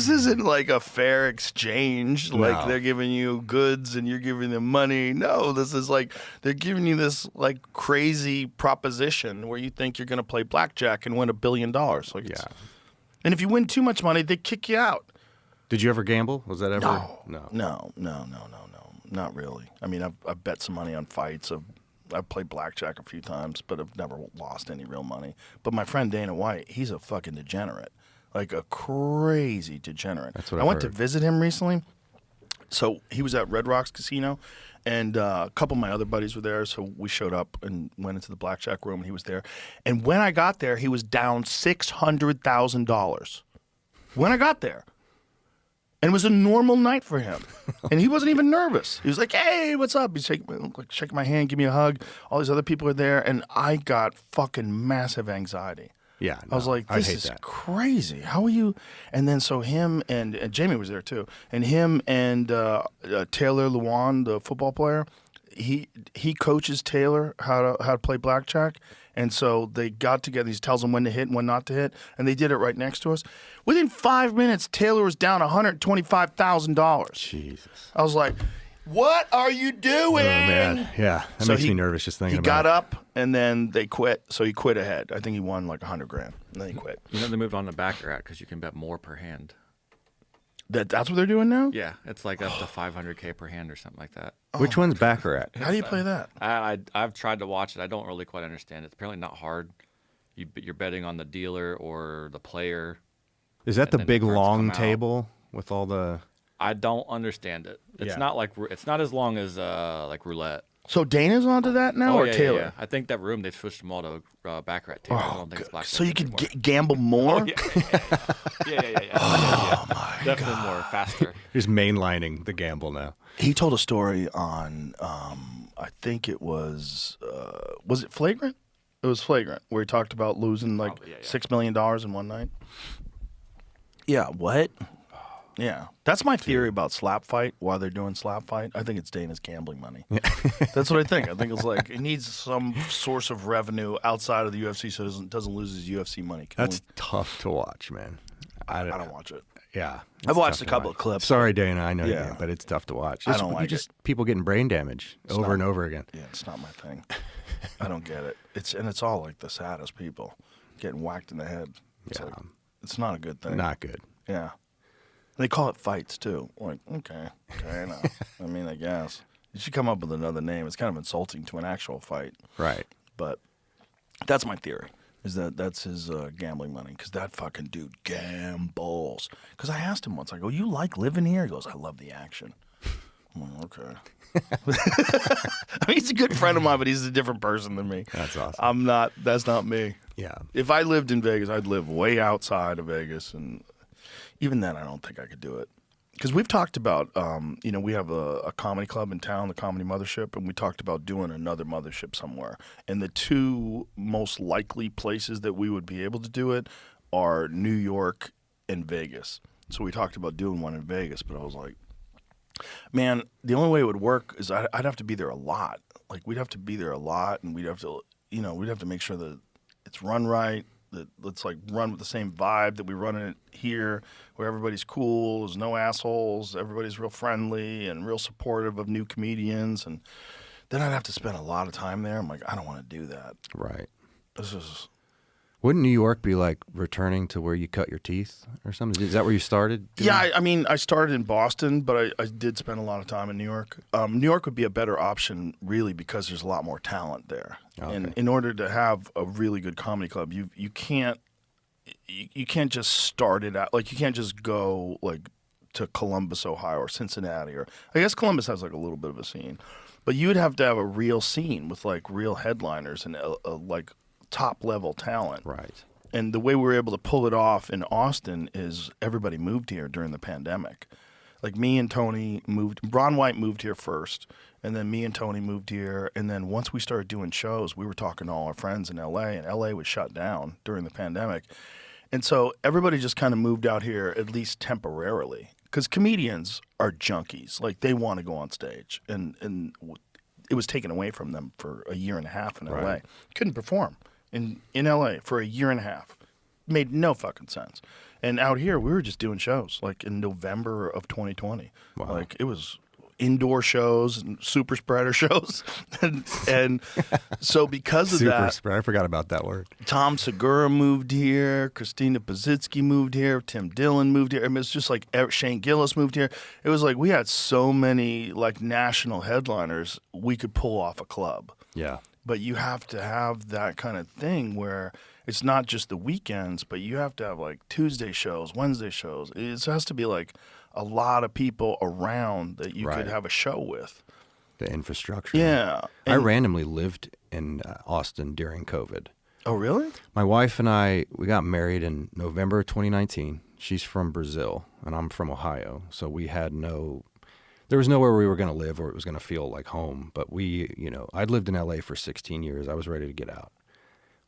isn't like a fair exchange. Like No. they're giving you goods and you're giving them money. No, this is like they're giving you this like crazy proposition where you think you're going to play blackjack and win $1 billion. Like Yeah. and if you win too much money, they kick you out. Did you ever gamble? Was that ever? No, not really. I mean, I've bet some money on fights. I've played blackjack a few times, but I've never lost any real money. But my friend Dana White, he's a fucking degenerate, like a crazy degenerate. That's what I I've went to heard. visit him recently. So he was at Red Rocks Casino, and a couple of my other buddies were there. So we showed up and went into the blackjack room, and he was there. And when I got there, he was down $600,000. When I got there. And it was a normal night for him. And he wasn't even nervous. He was like, hey, what's up? He's shaking my hand, give me a hug. All these other people are there. And I got fucking massive anxiety. Yeah. I was like, I'd this hate is that. crazy. How are you? And then so him and Jamie was there too. And him and Taylor Lewan, the football player, he coaches Taylor how to play blackjack. And so they got together. He tells them when to hit and when not to hit. And they did it right next to us. Within 5 minutes, Taylor was down $125,000. Jesus. I was like, what are you doing? Oh, man. Yeah. That So makes me nervous just thinking He about got it. up and then they quit. So he quit ahead. I think he won like $100,000. And then he quit. You know they moved on to baccarat because you can bet more per hand. That's what they're doing now? Yeah, it's like up to 500K per hand or something like that. Which one's Baccarat? How do you play that? I've tried to watch it. I don't really quite understand it. It's apparently not hard. You're betting on the dealer or the player. Is that And the then big the cards long come out. table with all the? I don't understand it. It's Yeah. not like it's not as long as like roulette. So Dana's onto that now, or yeah, Taylor? yeah. I think that room they switched them all to baccarat table. I don't think it's black. So you could gamble more? Yeah. Oh my Definitely more faster. Just mainlining the gamble now. He told a story on, I think it was it Flagrant? It was Flagrant, where he talked about losing like Probably, yeah. $6 million in one night. Yeah, what? Yeah, that's my theory about slap fight. Why they're doing slap fight? I think it's Dana's gambling money. That's what I think. I think it's like he needs some source of revenue outside of the UFC, so he doesn't lose his UFC money. That's tough to watch, man. I don't watch it. Yeah. I've it's watched tough a to couple watch. of clips. Sorry, Dana. I know you Yeah. did, but it's tough to watch. I don't like it. People getting brain damage over not- and over again. Yeah, it's not my thing. I don't get it. It's all like the saddest people getting whacked in the head. It's Yeah. like, it's not a good thing. Not good. Yeah. They call it fights too. Like, okay, no. I mean, I guess you should come up with another name. It's kind of insulting to an actual fight. Right. But that's my theory. Is that's his gambling money? Because that fucking dude gambles. Because I asked him once. I go, "You like living here?" He goes, "I love the action." I'm like, okay. I mean, he's a good friend of mine, but he's a different person than me. That's awesome. I'm not. That's not me. Yeah. If I lived in Vegas, I'd live way outside of Vegas, and even then, I don't think I could do it. Because we've talked about, we have a comedy club in town, the Comedy Mothership, and we talked about doing another mothership somewhere. And the two most likely places that we would be able to do it are New York and Vegas. So we talked about doing one in Vegas, but I was like, man, the only way it would work is I'd have to be there a lot. Like, we'd have to be there a lot, and we'd have to make sure that it's run right, let's like run with the same vibe that we run in it here, where everybody's cool, there's no assholes, everybody's real friendly and real supportive of new comedians. And then I'd have to spend a lot of time there. I'm like, I don't want to do that. Right. This is. Wouldn't New York be like returning to where you cut your teeth or something? Is that where you started? Yeah, I mean, I started in Boston, but I did spend a lot of time in New York. New York would be a better option, really, because there's a lot more talent there. Okay. And in order to have a really good comedy club, you can't just start it out. Like, you can't just go like to Columbus, Ohio, or Cincinnati, or I guess Columbus has like a little bit of a scene, but you would have to have a real scene with like real headliners and like top level talent. Right. And the way we were able to pull it off in Austin is everybody moved here during the pandemic. Like me and Tony moved, Ron White moved here first, and then me and Tony moved here. And then once we started doing shows, we were talking to all our friends in LA, and LA was shut down during the pandemic. And so everybody just kind of moved out here, at least temporarily, because comedians are junkies. Like, they want to go on stage. And it was taken away from them for a year and a half in LA. Right. Couldn't perform in LA for a year and a half. Made no fucking sense. And out here, we were just doing shows like in November of 2020. Wow. Like, it was indoor shows and super spreader shows. and so because of Super that, spread. I forgot about that word. Tom Segura moved here, Christina Pazitsky moved here, Tim Dillon moved here. I mean, it's just like Shane Gillis moved here. It was like we had so many like national headliners, we could pull off a club. Yeah. But you have to have that kind of thing where it's not just the weekends, but you have to have like Tuesday shows, Wednesday shows. It has to be like a lot of people around that you Right. could have a show with. The infrastructure. Yeah. I And- randomly lived in Austin during COVID. Oh, really? My wife and I, we got married in November 2019. She's from Brazil, and I'm from Ohio. So we had there was nowhere we were going to live or it was going to feel like home. But I'd lived in LA for 16 years. I was ready to get out.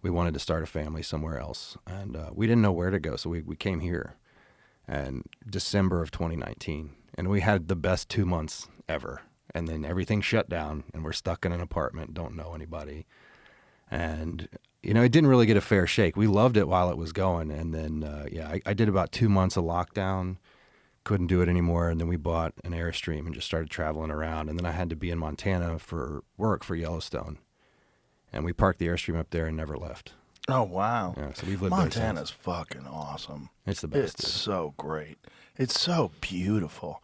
We wanted to start a family somewhere else, and we didn't know where to go. So we came here in December of 2019, and we had the best 2 months ever. And then everything shut down, and we're stuck in an apartment, don't know anybody. And, it didn't really get a fair shake. We loved it while it was going. And then, I did about 2 months of lockdown, couldn't do it anymore. And then we bought an Airstream and just started traveling around. And then I had to be in Montana for work for Yellowstone. And we parked the Airstream up there and never left. Oh, wow. Yeah, so we've lived there Montana's since. fucking awesome. It's the best. It's dude. so great. It's so beautiful.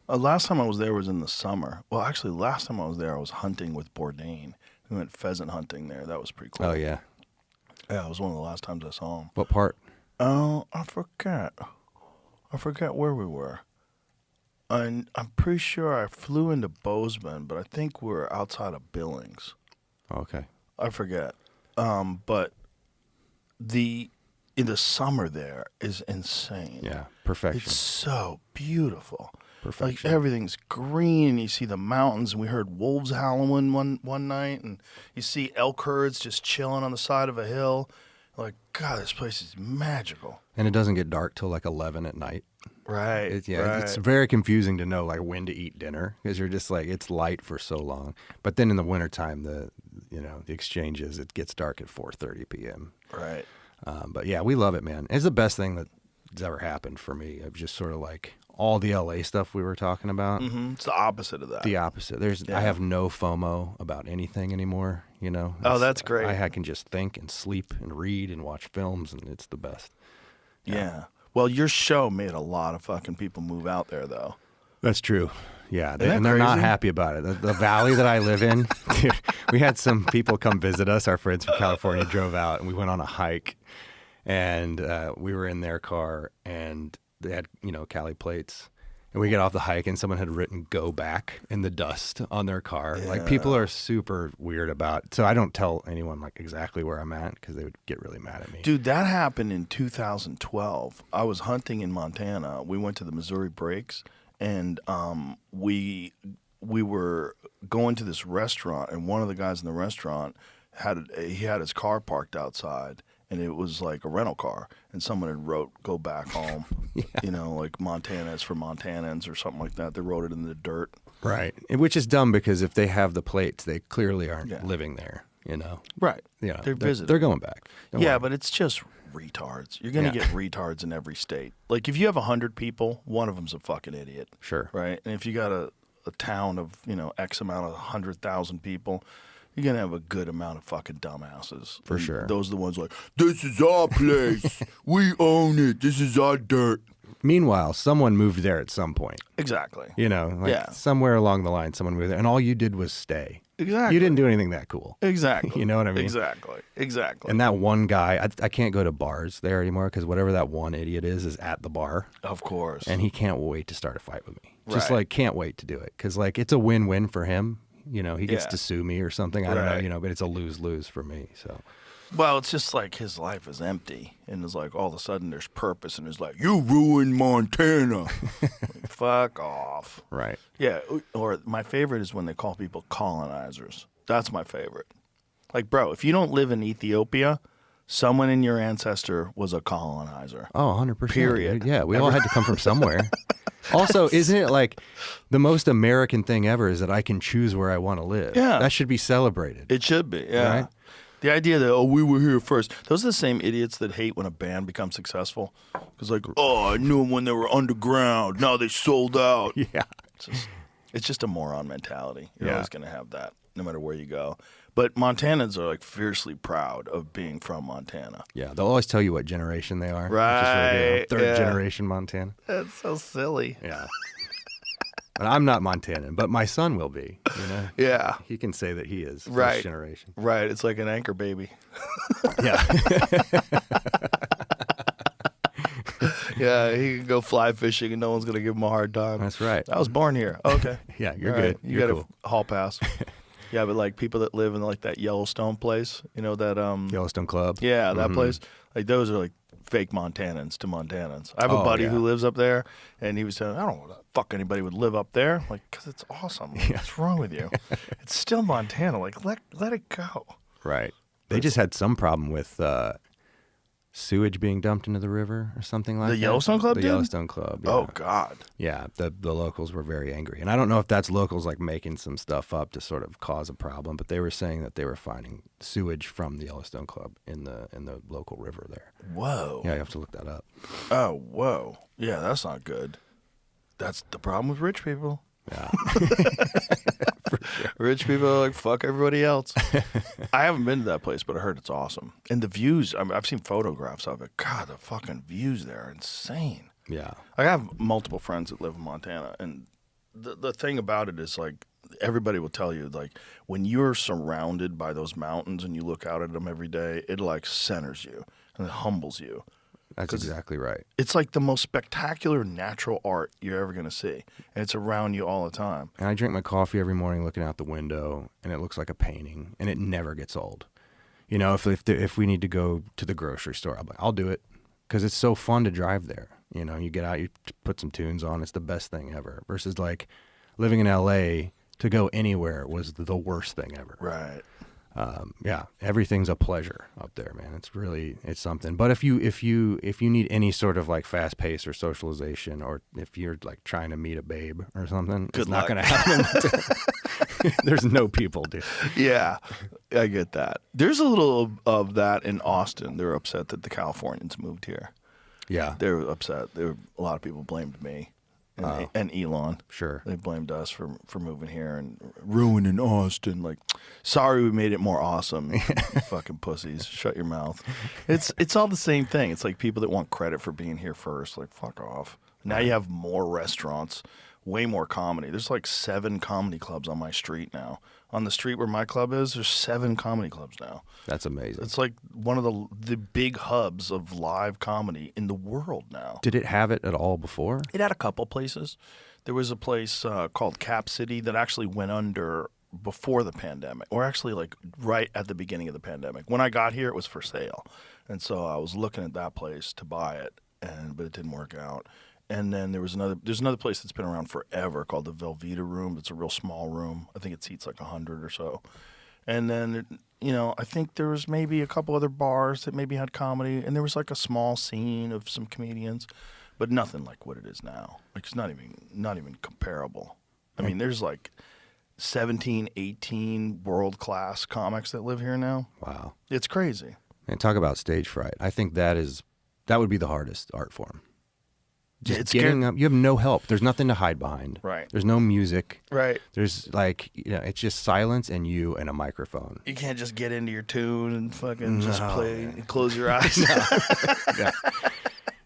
Last time I was there was in the summer. Well, actually, last time I was there, I was hunting with Bourdain. We went pheasant hunting there. That was pretty cool. Oh, yeah. Yeah, it was one of the last times I saw him. What part? Oh, I forget where we were. I'm pretty sure I flew into Bozeman, but I think we were outside of Billings. Okay. I forget. But in the summer there is insane. Yeah, perfection. It's so beautiful. Perfection. Like, everything's green, and you see the mountains, and we heard wolves howling one night, and you see elk herds just chilling on the side of a hill. Like, God, this place is magical. And it doesn't get dark till like 11 at night. Right. It's very confusing to know like when to eat dinner because you're just like, it's light for so long. But then in the wintertime, the exchanges, it gets dark at 4:30 p.m. Right. But yeah, we love it, man. It's the best thing that's ever happened for me. I've just sort of like all the LA stuff we were talking about. Mm-hmm. It's the opposite of that. The opposite. I have no FOMO about anything anymore. Oh, that's great. I can just think and sleep and read and watch films, and it's the best. Yeah. Well, your show made a lot of fucking people move out there, though. That's true. Yeah, that and they're not crazy? happy about it. The valley that I live in, we had some people come visit us. Our friends from California drove out, and we went on a hike, and we were in their car, and they had, Cali plates. And we get off the hike, and someone had written "Go Back" in the dust on their car. Yeah. Like, people are super weird about it. So I don't tell anyone like exactly where I'm at because they would get really mad at me. Dude, that happened in 2012. I was hunting in Montana. We went to the Missouri Breaks, and we were going to this restaurant, and one of the guys in the restaurant had his car parked outside, and it was like a rental car, and someone had wrote "Go Back Home," like Montana is for Montanans or something like that. They wrote it in the dirt. Right. Which is dumb because if they have the plates, they clearly aren't Yeah. living there, Right. Yeah, They're visiting. They're going back. Don't Yeah, worry. but it's just retards. You're gonna Yeah. get retards in every state. Like if you have 100 people, one of them's a fucking idiot. Sure. Right. And if you got a town of X amount of 100,000 people, you're gonna have a good amount of fucking dumbasses. For And sure. Those are the ones like, this is our place. We own it. This is our dirt. Meanwhile, someone moved there at some point. Exactly. Like somewhere along the line, someone moved there, and all you did was stay. Exactly. You didn't do anything that cool. Exactly. You know what I mean? Exactly. Exactly. And that one guy, I can't go to bars there anymore because whatever that one idiot is at the bar. Of course. And he can't wait to start a fight with me. Just Right. like can't wait to do it because like it's a win-win for him. He gets Yeah. to sue me or something. I don't Right. know. But it's a lose-lose for me. So Well, it's just like his life is empty, and it's like all of a sudden there's purpose, and it's like you ruined Montana. Like, fuck off. right. Yeah. Or my favorite is when they call people colonizers. That's my favorite. Like, bro, if you don't live in Ethiopia, someone in your ancestor was a colonizer. Oh, 100%. Period. dude. Yeah, we all had to come from somewhere. Also, isn't it like the most American thing ever is that I can choose where I want to live? Yeah. That should be celebrated. It should be, yeah. Right? The idea that, we were here first. Those are the same idiots that hate when a band becomes successful. Because like, I knew them when they were underground. Now they sold out. Yeah. It's just a moron mentality. You're Yeah. always going to have that no matter where you go. But Montanans are like fiercely proud of being from Montana. Yeah. They'll always tell you what generation they are. Right, Which is really good. Third yeah. generation Montana. That's so silly. Yeah. But I'm not Montanan, but my son will be. Yeah. He can say that he is first Right. generation. Right. It's like an anchor baby. Yeah. Yeah, he can go fly fishing and no one's going to give him a hard time. That's right. I was born here. Okay. Yeah, you're All good. You You're got cool. a hall pass. Yeah, but like people that live in like that Yellowstone place, that Yellowstone Club. yeah, that Mhm. place. Like those are like fake Montanans to Montanans. I have a Oh, buddy yeah. who lives up there, and he was telling me, I don't know what the fuck anybody would live up there. Like, because it's awesome. Like, what's wrong with you? It's still Montana. Like, let it go. Right. They just had some problem with sewage being dumped into the river or something like that. The Yellowstone Club The did? Yellowstone Club. Yeah. Oh God. Yeah, the locals were very angry. And I don't know if that's locals like making some stuff up to sort of cause a problem, but they were saying that they were finding sewage from the Yellowstone Club in the local river there. Whoa. Yeah, you have to look that up. Oh, whoa. Yeah, that's not good. That's the problem with rich people. Yeah. Rich people are like, fuck everybody else. I haven't been to that place, but I heard it's awesome. And the views, I've seen photographs of it. God, the fucking views there are insane. Yeah. I have multiple friends that live in Montana, and the thing about it is like everybody will tell you like when you're surrounded by those mountains and you look out at them every day, it like centers you and it humbles you. That's 'Cause exactly right. It's like the most spectacular natural art you're ever going to see, and it's around you all the time. And I drink my coffee every morning looking out the window, and it looks like a painting, and it never gets old. You know, if we need to go to the grocery store, I'll do it because it's so fun to drive there. You know, you get out, you put some tunes on. It's the best thing ever. Versus like living in L.A., to go anywhere was the worst thing ever. Right. Yeah, everything's a pleasure up there, man. It's something. But if you need any sort of like fast pace or socialization, or if you're like trying to meet a babe or something, Good it's not luck. going to happen. There's no people, dude. Yeah, I get that. There's a little of that in Austin. They're upset that the Californians moved here. Yeah, They were upset. A lot of people blamed me and Elon. sure. They blamed us for moving here and ruining Austin. Like, sorry we made it more awesome. You fucking pussies. Shut your mouth. It's all the same thing. It's like people that want credit for being here first. Like, fuck off. Now you have more restaurants, way more comedy. There's like 7 comedy clubs on my street now. On the street where my club is, there's 7 comedy clubs now. That's amazing. It's like one of the big hubs of live comedy in the world now. Did it have it at all before? It had a couple places. There was a place called Cap City that actually went under before the pandemic, or actually like right at the beginning of the pandemic. When I got here, it was for sale. And so I was looking at that place to buy it, but it didn't work out. And then there's another place that's been around forever called the Velveeta Room. It's a real small room. I think it seats like 100 or so. And then, I think there was maybe a couple other bars that maybe had comedy, and there was like a small scene of some comedians, but nothing like what it is now. Like it's not even comparable. I mean, there's like 17, 18 world-class comics that live here now. Wow. It's crazy. And talk about stage fright. I think that would be the hardest art form. Just it's getting scary. up. You have no help. There's nothing to hide behind. Right. There's no music. Right. There's like, it's just silence and you and a microphone. You can't just get into your tune and fucking just No, play man. and close your eyes. Yeah.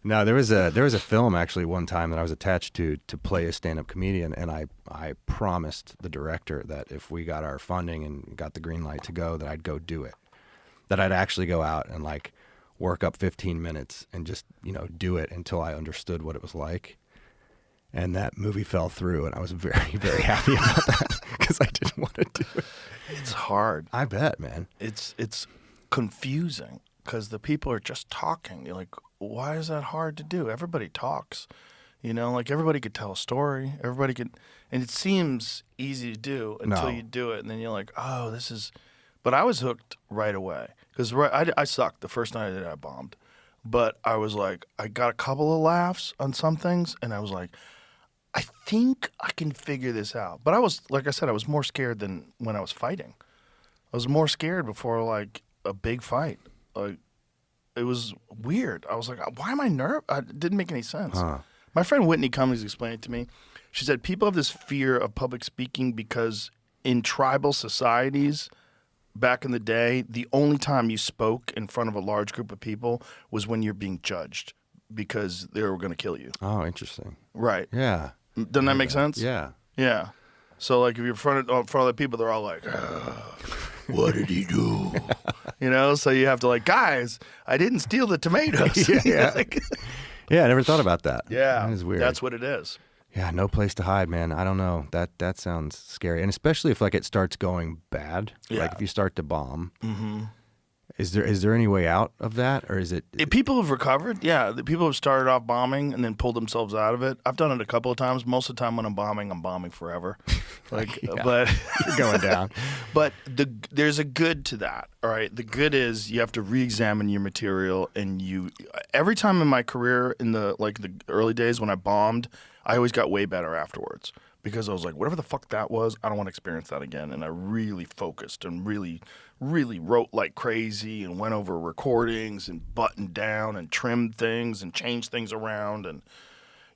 No, there was a film actually one time that I was attached to play a stand-up comedian, and I promised the director that if we got our funding and got the green light to go, that I'd go do it. That I'd actually go out and like work up 15 minutes and just, do it until I understood what it was like. And that movie fell through, and I was very, very happy about that because I didn't want to do it. It's hard. I bet, man. It's confusing because the people are just talking. You're like, why is that hard to do? Everybody talks. Like everybody could tell a story. Everybody could, and it seems easy to do until you do it, and then you're like, oh, this is. But I was hooked right away because I sucked the first night I did it. I bombed, but I was like, I got a couple of laughs on some things, and I was like, I think I can figure this out. But I was, like I said, I was more scared than when I was fighting. I was more scared before like a big fight. Like it was weird. I was like, why am I nervous? It didn't make any sense. My friend Whitney Cummings explained it to me. She said people have this fear of public speaking because in tribal societies back in the day, the only time you spoke in front of a large group of people was when you're being judged because they were going to kill you. Oh, interesting. Right. Yeah. Doesn't that make sense? Yeah. Yeah. So like if you're in front of the people, they're all like, what did he do? So you have to like, guys, I didn't steal the tomatoes. Yeah. Yeah, I never thought about that. Yeah. That is weird. That's what it is. Yeah, no place to hide, man. I don't know. That sounds scary. And especially if like it starts going bad. Yeah. Like if you start to bomb. Mm-hmm. Is there any way out of that? Or is it If people have recovered, yeah. The people have started off bombing and then pulled themselves out of it. I've done it a couple of times. Most of the time when I'm bombing forever. Like but you're going down? But there's a good to that. All right. The good is you have to re-examine your material, and every time in my career in the early days when I bombed, I always got way better afterwards because I was like, whatever the fuck that was, I don't want to experience that again. And I really focused and really, really wrote like crazy and went over recordings and buttoned down and trimmed things and changed things around. And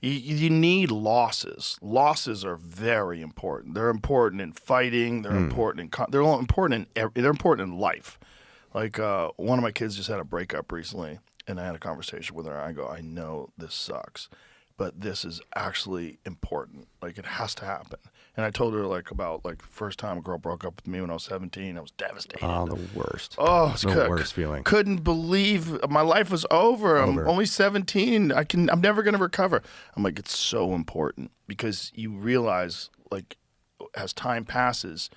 you need losses. Losses are very important. They're important in fighting. They're important they're important in life. Like one of my kids just had a breakup recently, and I had a conversation with her. I go, I know this sucks, but this is actually important. Like it has to happen. And I told her about the first time a girl broke up with me when I was 17. I was devastated. Oh, the worst. Oh, it's the worst feeling. Couldn't believe my life was over. I'm only 17. I'm never going to recover. I'm like, it's so important because you realize, like, as time passes,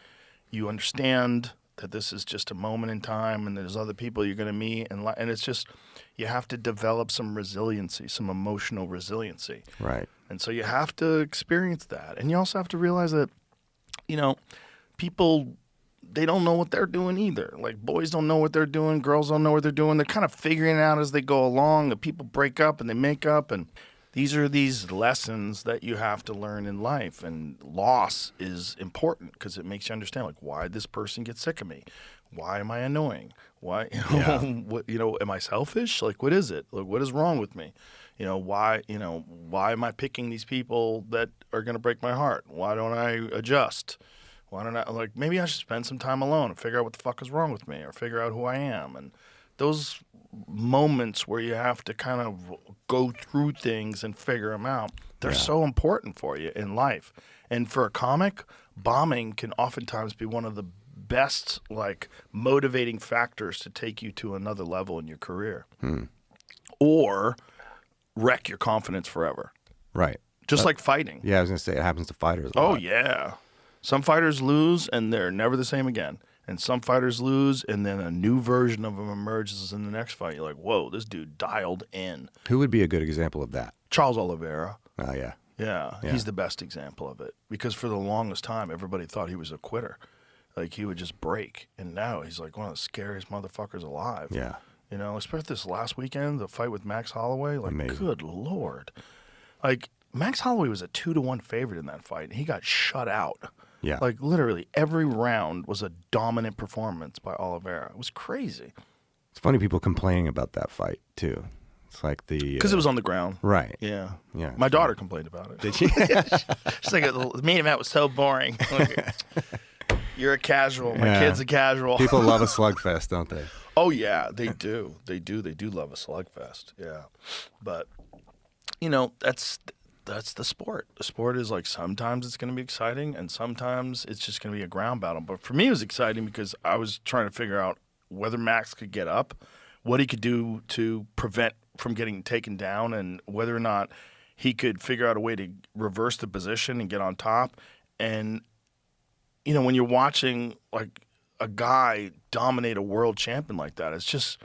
you understand that this is just a moment in time, and there's other people you're going to meet, and it's just you have to develop some resiliency, some emotional resiliency. Right. And so you have to experience that. And you also have to realize that, people, they don't know what they're doing either. Like, boys don't know what they're doing. Girls don't know what they're doing. They're kind of figuring it out as they go along. The people break up and they make up. And these are these lessons that you have to learn in life. And loss is important because it makes you understand, like, why this person gets sick of me? Why am I annoying? Why, am I selfish? Like, what is it? Like, what is wrong with me? Why am I picking these people that are going to break my heart? Why don't I adjust? Why don't I, maybe I should spend some time alone and figure out what the fuck is wrong with me or figure out who I am. And those moments where you have to kind of go through things and figure them out, they're so important for you in life. And for a comic, bombing can oftentimes be one of the best, motivating factors to take you to another level in your career. Or wreck your confidence forever. Right. Just like fighting. Yeah, I was going to say it happens to fighters a Oh, lot. yeah. Some fighters lose and they're never the same again. And some fighters lose and then a new version of them emerges in the next fight. You're like, whoa, this dude dialed in. Who would be a good example of that? Charles Oliveira. Oh, yeah. Yeah, he's the best example of it. Because for the longest time, everybody thought he was a quitter. Like, he would just break. And now he's like one of the scariest motherfuckers alive. Yeah. Especially this last weekend, the fight with Max Holloway. Like, Amazing. Good Lord. Like, Max Holloway was a 2-1 favorite in that fight. He got shut out. Yeah. Like, literally, every round was a dominant performance by Oliveira. It was crazy. It's funny people complaining about that fight too. It's like because it was on the ground. right. Yeah. Yeah. My daughter complained about it. Did she? She's like, the main event was so boring. You're a casual. My Yeah. kid's a casual. People love a slugfest, don't they? Oh yeah, they do. They do love a slugfest. Yeah, but that's the sport. The sport is like sometimes it's going to be exciting, and sometimes it's just going to be a ground battle. But for me, it was exciting because I was trying to figure out whether Max could get up, what he could do to prevent from getting taken down, and whether or not he could figure out a way to reverse the position and get on top. And when you're watching like a guy dominate a world champion like that, it's just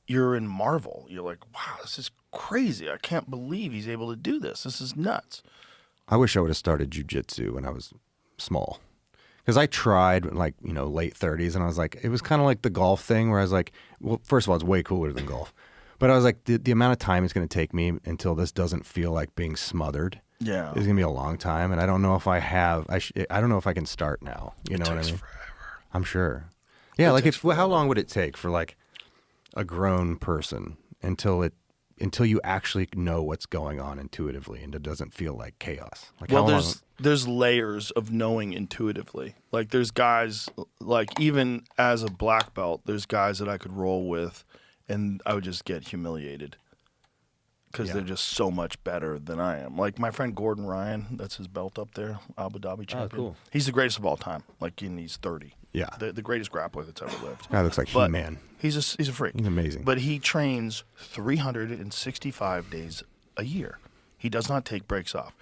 you're in marvel. You're like, wow, this is crazy. I can't believe he's able to do this. This is nuts. I wish I would have started jiu-jitsu when I was small. Because I tried, like, late 30s, and I was like, it was kind of like the golf thing where I was like, well, first of all, it's way cooler than golf. But I was like, the amount of time it's going to take me until this doesn't feel like being smothered Yeah. is going to be a long time. And I don't know if I have, I don't know if I can start now. You know what I mean? Forever. I'm sure. Yeah, like takes how long would it take for like a grown person until you actually know what's going on intuitively and it doesn't feel like chaos? Like Well, how long? there's layers of knowing intuitively. Like there's guys, like even as a black belt, there's guys that I could roll with and I would just get humiliated because they're just so much better than I am. Like my friend Gordon Ryan, that's his belt up there, Abu Dhabi champion. cool. He's the greatest of all time. Like he's 30. Yeah. The greatest grappler that's ever lived. Guy looks like But He-Man. he's a freak. He's amazing. But he trains 365 days a year. He does not take breaks off.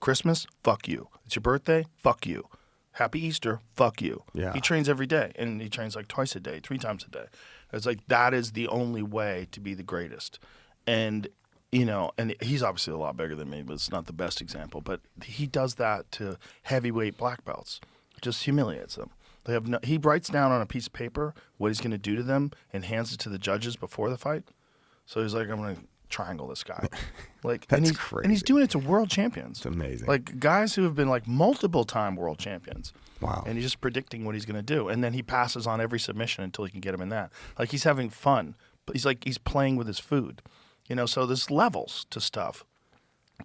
Christmas, fuck you. It's your birthday, fuck you. Happy Easter, fuck you. Yeah. He trains every day, and he trains like twice a day, 3 times a day. It's like that is the only way to be the greatest. And and he's obviously a lot bigger than me, but it's not the best example. But he does that to heavyweight black belts, just humiliates them. He writes down on a piece of paper what he's going to do to them and hands it to the judges before the fight. So he's like, I'm going to triangle this guy. Like, That's and he's crazy. doing it to world champions. It's amazing. Like guys who have been like multiple time world champions. Wow. And he's just predicting what he's going to do. And then he passes on every submission until he can get him in that. Like he's having fun. But he's playing with his food. So there's levels to stuff.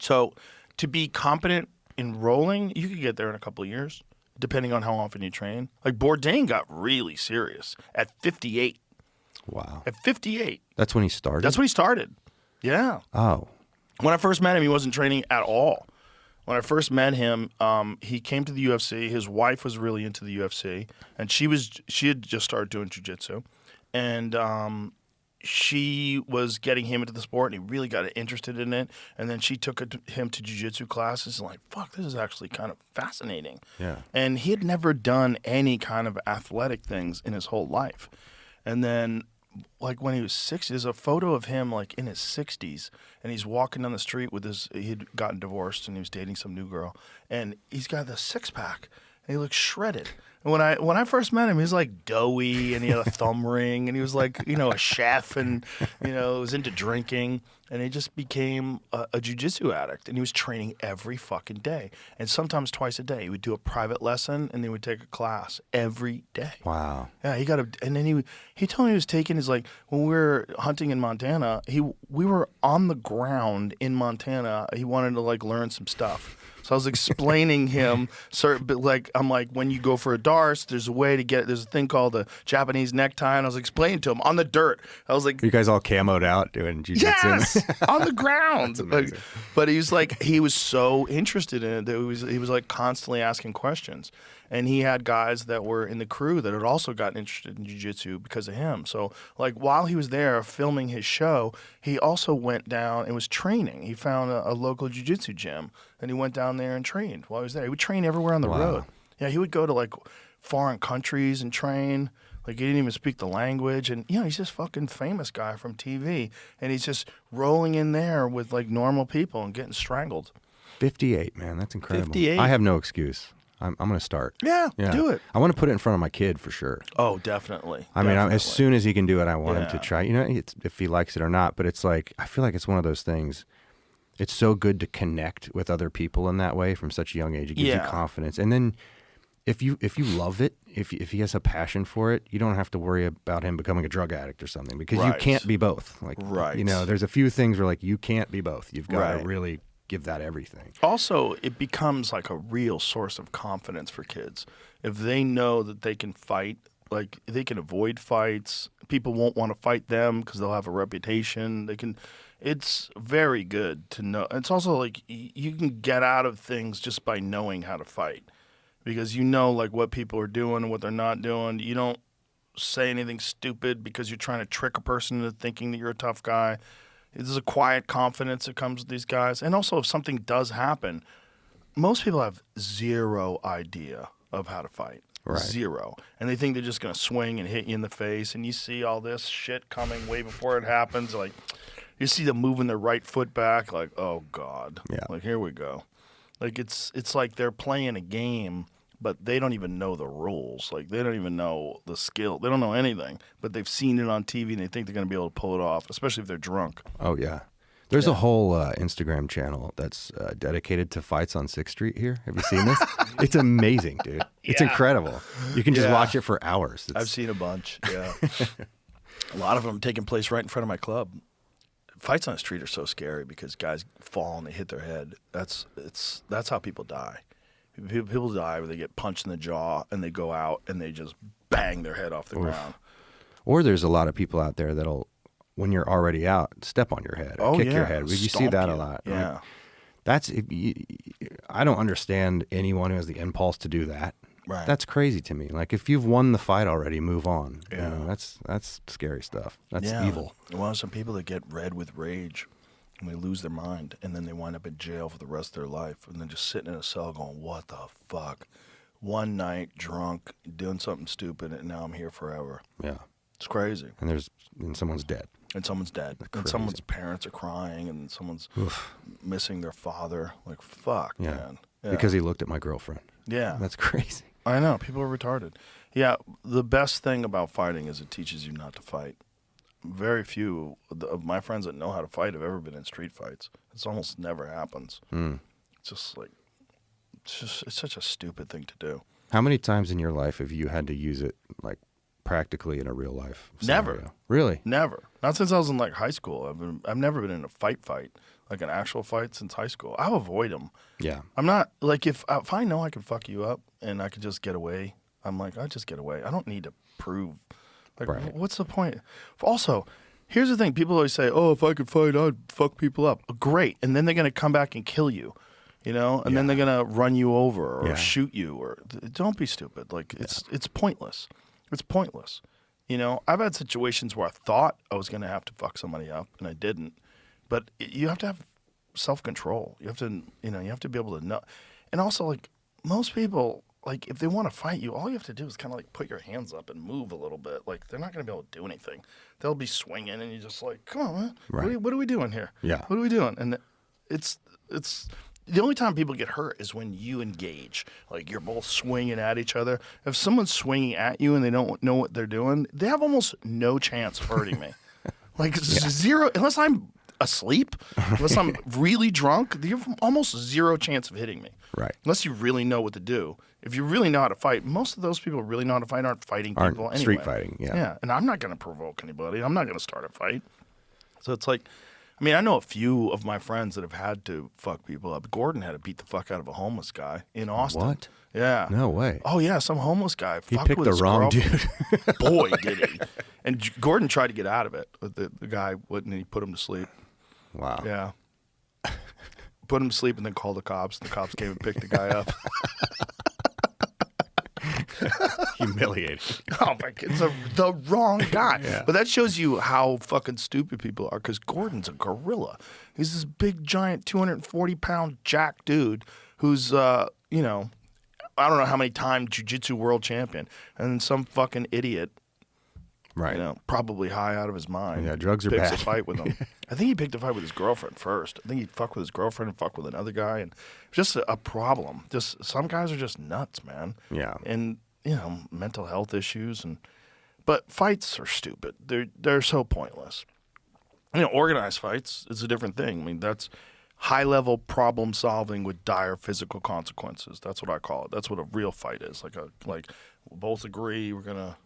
So to be competent in rolling, you could get there in a couple of years, depending on how often you train. Like Bourdain got really serious at 58. Wow. At 58. That's when he started? That's when he started. Yeah. Oh. When I first met him, he wasn't training at all. When I first met him, he came to the UFC. His wife was really into the UFC, and she had just started doing jiu-jitsu. And she was getting him into the sport, and he really got interested in it. And then she took him to jiu-jitsu classes, and like, fuck, this is actually kind of fascinating. Yeah. And he had never done any kind of athletic things in his whole life. And then, like when he was 60, there's a photo of him like in his 60s, and he's walking down the street with he'd gotten divorced, and he was dating some new girl, and he's got the 6-pack, and he looks shredded. And when I first met him, he was like doughy, and he had a thumb ring, and he was like, a chef, and, was into drinking. And he just became a jiu-jitsu addict, and he was training every fucking day. And sometimes twice a day. He would do a private lesson, and then he would take a class every day. Wow. Yeah, and then he told me he was taking his, like, when we were hunting in Montana, we were on the ground in Montana. He wanted to, like, learn some stuff. So I was explaining him, but like I'm like, when you go for a darce, there's a thing called a Japanese necktie, and I was explaining to him on the dirt. I was like, Are you guys all camoed out doing jiu-jitsu? yes, on the ground. That's amazing. But he was so interested in it that he was like constantly asking questions. And he had guys that were in the crew that had also gotten interested in jiu-jitsu because of him. So, like, while he was there filming his show, he also went down and was training. He found a local jiu-jitsu gym, and he went down there and trained while he was there. He would train everywhere on the road. Yeah, he would go to, like, foreign countries and train. Like, he didn't even speak the language. And, he's just fucking famous guy from TV. And he's just rolling in there with, like, normal people and getting strangled. 58, man. That's incredible. 58. I have no excuse. I'm going to start. Yeah, do it. I want to put it in front of my kid for sure. Oh, definitely. I mean, as soon as he can do it, I want him to Yeah. try. If he likes it or not. But it's like, I feel like it's one of those things. It's so good to connect with other people in that way from such a young age. It gives you confidence. And then if you love it, if he has a passion for it, you don't have to worry about him becoming a drug addict or something, because you can't be both. Like, you know, there's a few things where like you can't be both. You've got to really give that everything. Also, it becomes like a real source of confidence for kids. If they know that they can fight, like they can avoid fights, people won't want to fight them because they'll have a reputation. They can. It's very good to know. It's also like you can get out of things just by knowing how to fight, because you know like what people are doing and what they're not doing. You don't say anything stupid because you're trying to trick a person into thinking that you're a tough guy. There's a quiet confidence that comes with these guys. And also, if something does happen, most people have zero idea of how to fight. Right. Zero. And they think they're just going to swing and hit you in the face. And you see all this shit coming way before it happens. Like, you see them moving their right foot back. Like, oh, God. Yeah. Like, here we go. Like, it's like they're playing a game, but they don't even know the rules. Like, they don't even know the skill. They don't know anything, but they've seen it on TV and they think they're going to be able to pull it off, especially if they're drunk. Oh, yeah. There's a whole Instagram channel that's dedicated to fights on 6th Street here. Have you seen this? It's amazing, dude. It's incredible. You can just watch it for hours. I've seen a bunch, yeah. A lot of them taking place right in front of my club. Fights on the street are so scary because guys fall and they hit their head. That's how people die. People die when they get punched in the jaw and they go out and they just bang their head off the ground. Or there's a lot of people out there that'll, when you're already out, step on your head, or kick your head. You see that a lot. Yeah. Like, that's I don't understand anyone who has the impulse to do that. Right. That's crazy to me. Like, if you've won the fight already, move on. Yeah. You know, that's scary stuff. That's evil. Well, some people that get red with rage and they lose their mind, and then they wind up in jail for the rest of their life, and then just sitting in a cell going, what the fuck? One night, drunk, doing something stupid, and now I'm here forever. Yeah. It's crazy. And someone's dead. And someone's dead. And someone's parents are crying, and someone's missing their father. Like, fuck, man. Yeah. Because he looked at my girlfriend. Yeah. That's crazy. I know. People are retarded. Yeah. The best thing about fighting is it teaches you not to fight. Very few of my friends that know how to fight have ever been in street fights. It's almost never happens. It's just like, it's such a stupid thing to do. How many times in your life have you had to use it, like, practically in a real life scenario? Never. Really? Never. Not since I was in like high school. I've never been in a fight, like an actual fight since high school. I'll avoid them. Yeah. I'm not like if I know I can fuck you up and I can just get away. I'm like, I just get away. I don't need to prove. Like, what's the point? Also, here's the thing. People always say, "Oh, if I could fight, I'd fuck people up." Great, and then they're gonna come back and kill you. You know, and then they're gonna run you over or shoot you, or don't be stupid. Like it's pointless. It's pointless. You know, I've had situations where I thought I was gonna have to fuck somebody up and I didn't. But you have to have self-control. You have to, you have to be able to know. And also, like most people, like if they want to fight you, all you have to do is kind of like put your hands up and move a little bit. Like they're not gonna be able to do anything. They'll be swinging, and you're just like, come on, man. Right. What are we doing here? Yeah. What are we doing? And it's. The only time people get hurt is when you engage. Like, you're both swinging at each other. If someone's swinging at you and they don't know what they're doing, they have almost no chance of hurting me. Like, zero, unless I'm asleep, unless I'm really drunk, you have almost zero chance of hitting me. Right. Unless you really know what to do. If you really know how to fight, most of those people who really know how to fight aren't fighting people anyway. Street fighting, yeah. Yeah, and I'm not going to provoke anybody. I'm not going to start a fight. So it's like, I mean, I know a few of my friends that have had to fuck people up. Gordon had to beat the fuck out of a homeless guy in Austin. What? Yeah. No way. Oh, yeah, some homeless guy. He fucked picked with the his wrong girlfriend. dude. Boy, did he. And Gordon tried to get out of it. But the guy wouldn't, and he put him to sleep. Wow. Yeah. Put him to sleep and then called the cops. The cops came and picked the guy up. Humiliating. Oh my God, it's the wrong guy. Yeah. But that shows you how fucking stupid people are, because Gordon's a gorilla. He's this big, giant, 240-pound jack dude who's, I don't know how many time jiu-jitsu world champion, and some fucking idiot, Right. probably high out of his mind. Yeah, drugs are picks bad. a fight with him. I think he picked a fight with his girlfriend first. I think he fucked with his girlfriend and fucked with another guy, and just a problem. Just some guys are just nuts, man. Yeah. And mental health issues, but fights are stupid. They're so pointless. Organized fights is a different thing. I mean, high-level problem solving with dire physical consequences. That's what I call it. That's what a real fight is. Like we'll both agree we're gonna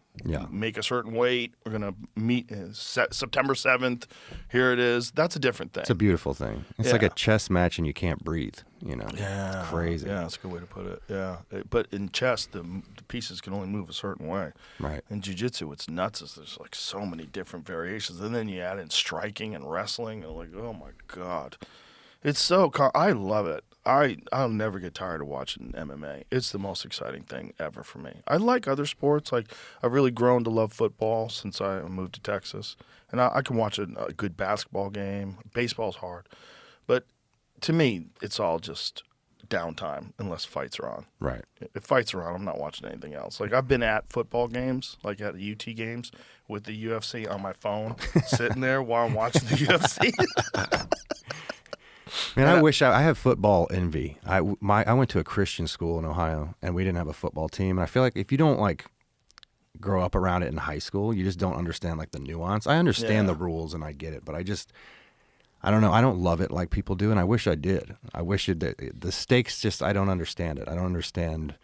make a certain weight. We're gonna meet September 7th. Here it is. That's a different thing. It's a beautiful thing. It's like a chess match and you can't breathe. Yeah, it's crazy. Yeah, that's a good way to put it. Yeah, but in chess, the pieces can only move a certain way. Right. In jiu-jitsu, what's nuts is there's like so many different variations, and then you add in striking and wrestling, and like, oh my god, it's so. I love it. I'll never get tired of watching MMA. It's the most exciting thing ever for me. I like other sports. Like I've really grown to love football since I moved to Texas, and I can watch a good basketball game. Baseball's hard, but to me, it's all just downtime unless fights are on. Right. If fights are on, I'm not watching anything else. Like I've been at football games, like at the UT games with the UFC on my phone, sitting there while I'm watching the UFC. Man, I wish I have football envy. I went to a Christian school in Ohio, and we didn't have a football team. And I feel like if you don't like grow up around it in high school, you just don't understand like the nuance. I understand the rules and I get it, but I don't know. I don't love it like people do, and I wish I did. I wish the stakes just, I don't understand it. I don't understand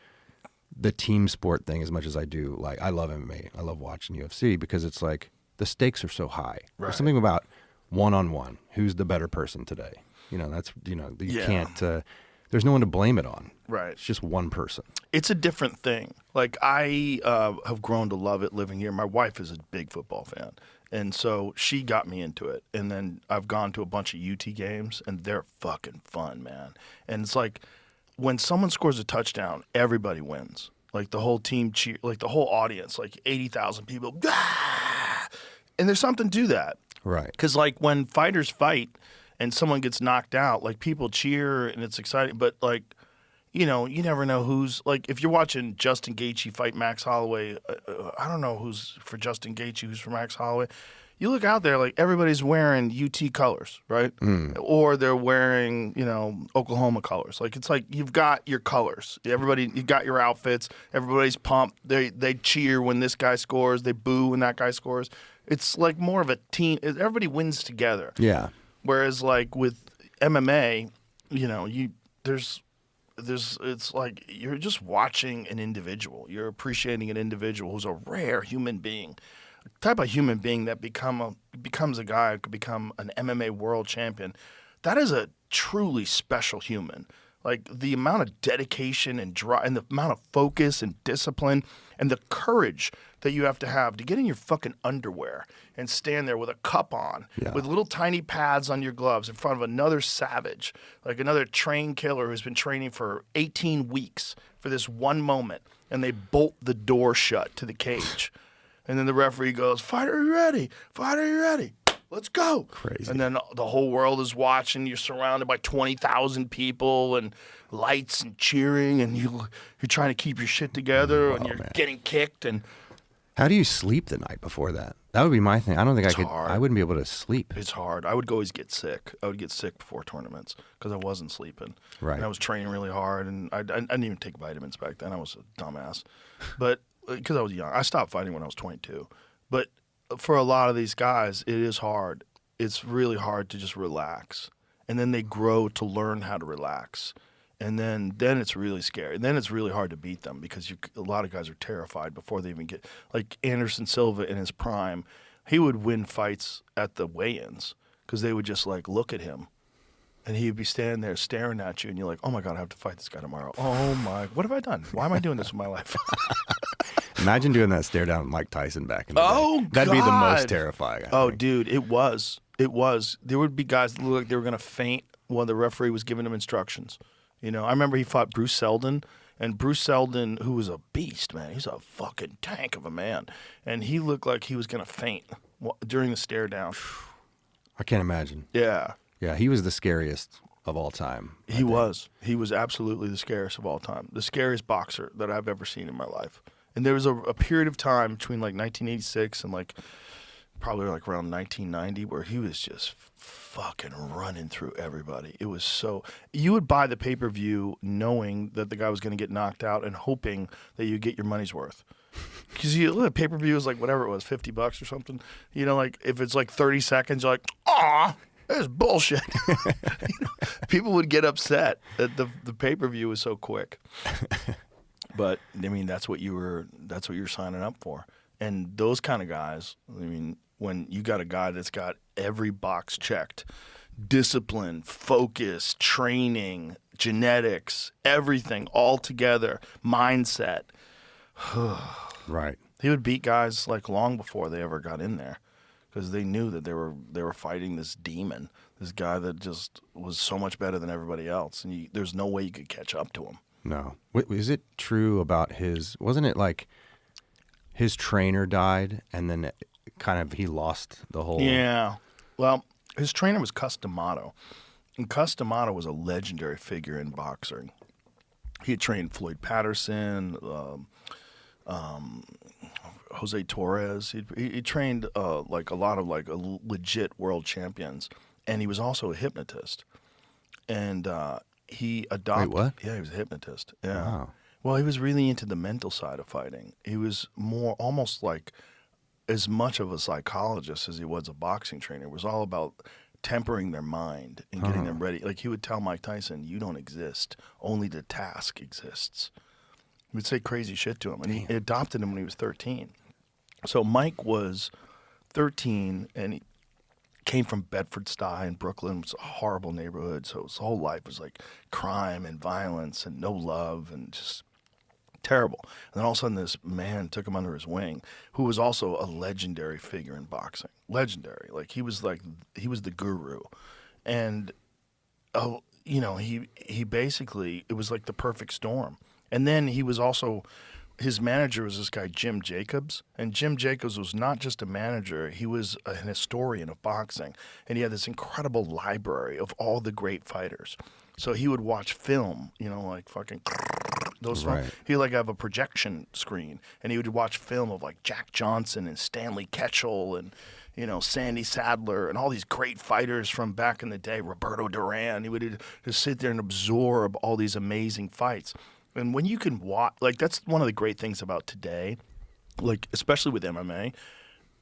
the team sport thing as much as I do. Like, I love MMA. I love watching UFC because it's like the stakes are so high. Right. There's something about one-on-one. Who's the better person today? You can't, there's no one to blame it on. Right. It's just one person. It's a different thing. Like I have grown to love it living here. My wife is a big football fan. And so she got me into it. And then I've gone to a bunch of UT games, and they're fucking fun, man. And it's like when someone scores a touchdown, everybody wins. Like the whole team cheer, like the whole audience, like 80,000 people. Ah! And there's something to that. Right. Because like when fighters fight and someone gets knocked out, like people cheer and it's exciting. But like, you never know who's, like, if you're watching Justin Gaethje fight Max Holloway, I don't know who's for Justin Gaethje, who's for Max Holloway. You look out there, like, everybody's wearing UT colors, right? Or they're wearing, Oklahoma colors. Like, it's like you've got your colors. You've got your outfits. Everybody's pumped. They cheer when this guy scores. They boo when that guy scores. It's like more of a team. Everybody wins together. Yeah. Whereas, like, with MMA, it's like you're just watching an individual. You're appreciating an individual who's a rare human being, a type of human being that becomes a guy who could become an MMA world champion. That is a truly special human. Like the amount of dedication and drive and the amount of focus and discipline and the courage that you have to get in your fucking underwear and stand there with a cup on, with little tiny pads on your gloves in front of another savage, like another trained killer who's been training for 18 weeks for this one moment, and they bolt the door shut to the cage. And then the referee goes, "Fighter, are you ready? Fighter, are you ready? Let's go." Crazy. And then the whole world is watching. You're surrounded by 20,000 people and lights and cheering, and you're trying to keep your shit together, and you're getting kicked. And how do you sleep the night before that? That would be my thing. I don't think hard. I wouldn't be able to sleep. It's hard. I would always get sick. I would get sick before tournaments because I wasn't sleeping. Right. And I was training really hard, and I didn't even take vitamins back then. I was a dumbass. But because I was young. I stopped fighting when I was 22. But for a lot of these guys, it is hard. It's really hard to just relax. And then they grow to learn how to relax. And then it's really scary. And then it's really hard to beat them because a lot of guys are terrified before they even get – like Anderson Silva in his prime, he would win fights at the weigh-ins because they would just like look at him. And he'd be standing there staring at you, and you're like, "Oh my God, I have to fight this guy tomorrow. Oh my, what have I done? Why am I doing this with my life?" Imagine doing that stare down at Mike Tyson back in the day. Oh, that'd be the most God. terrifying. I Oh, think. dude, it was. There would be guys that looked like they were gonna faint while the referee was giving them instructions. I remember he fought Bruce Seldon, and Bruce Seldon, who was a beast, man, he's a fucking tank of a man, and he looked like he was gonna faint during the stare down. I can't imagine. Yeah. Yeah, he was the scariest of all time. He was. He was absolutely the scariest of all time. The scariest boxer that I've ever seen in my life. And there was a period of time between like 1986 and like probably like around 1990 where he was just fucking running through everybody. It was so – you would buy the pay-per-view knowing that the guy was going to get knocked out and hoping that you get your money's worth. Because the pay-per-view is like whatever it was, $50 or something. Like if it's like 30 seconds, you're like, "Aw." There's bullshit. People would get upset that the pay-per-view was so quick. But I mean, that's what you're signing up for. And those kind of guys, I mean, when you got a guy that's got every box checked, discipline, focus, training, genetics, everything all together, mindset. Right. He would beat guys like long before they ever got in there, because they knew that they were fighting this demon, this guy that just was so much better than everybody else, and there's no way you could catch up to him. No. Is it true about wasn't it like his trainer died and then kind of he lost the whole... Yeah. Well, his trainer was Cus D'Amato, and Cus D'Amato was a legendary figure in boxing. He had trained Floyd Patterson, Jose Torres. He trained like a lot of like legit world champions, and he was also a hypnotist. And he adopted. Wait, what? Yeah, he was a hypnotist. Yeah. Wow. Well, he was really into the mental side of fighting. He was more almost like as much of a psychologist as he was a boxing trainer. It was all about tempering their mind and getting them ready. Like he would tell Mike Tyson, "You don't exist. Only the task exists." He would say crazy shit to him, and he adopted him when he was 13. So Mike was 13, and he came from Bedford-Stuy in Brooklyn. It was a horrible neighborhood, so his whole life was like crime and violence and no love and just terrible. And then all of a sudden this man took him under his wing, who was also a legendary figure in boxing. Legendary. Like he was the guru. And he basically, it was like the perfect storm. And then he was also, his manager was this guy, Jim Jacobs. And Jim Jacobs was not just a manager, he was an historian of boxing. And he had this incredible library of all the great fighters. So he would watch film, like fucking those. Right. He'd like have a projection screen, and he would watch film of like Jack Johnson and Stanley Ketchel and, Sandy Sadler and all these great fighters from back in the day, Roberto Duran. He would just sit there and absorb all these amazing fights. And when you can watch, like that's one of the great things about today, like especially with MMA.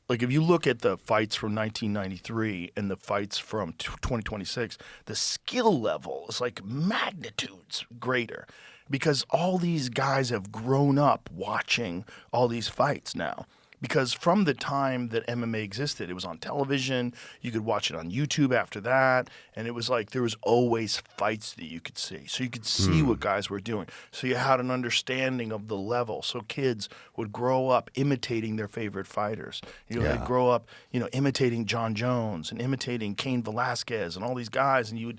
Like if you look at the fights from 1993 and the fights from 2026, the skill level is like magnitudes greater, because all these guys have grown up watching all these fights now. Because from the time that MMA existed, it was on television, you could watch it on YouTube after that, and it was like there was always fights that you could see. So you could see what guys were doing. So you had an understanding of the level. So kids would grow up imitating their favorite fighters. They'd grow up, imitating John Jones and imitating Cain Velasquez and all these guys, and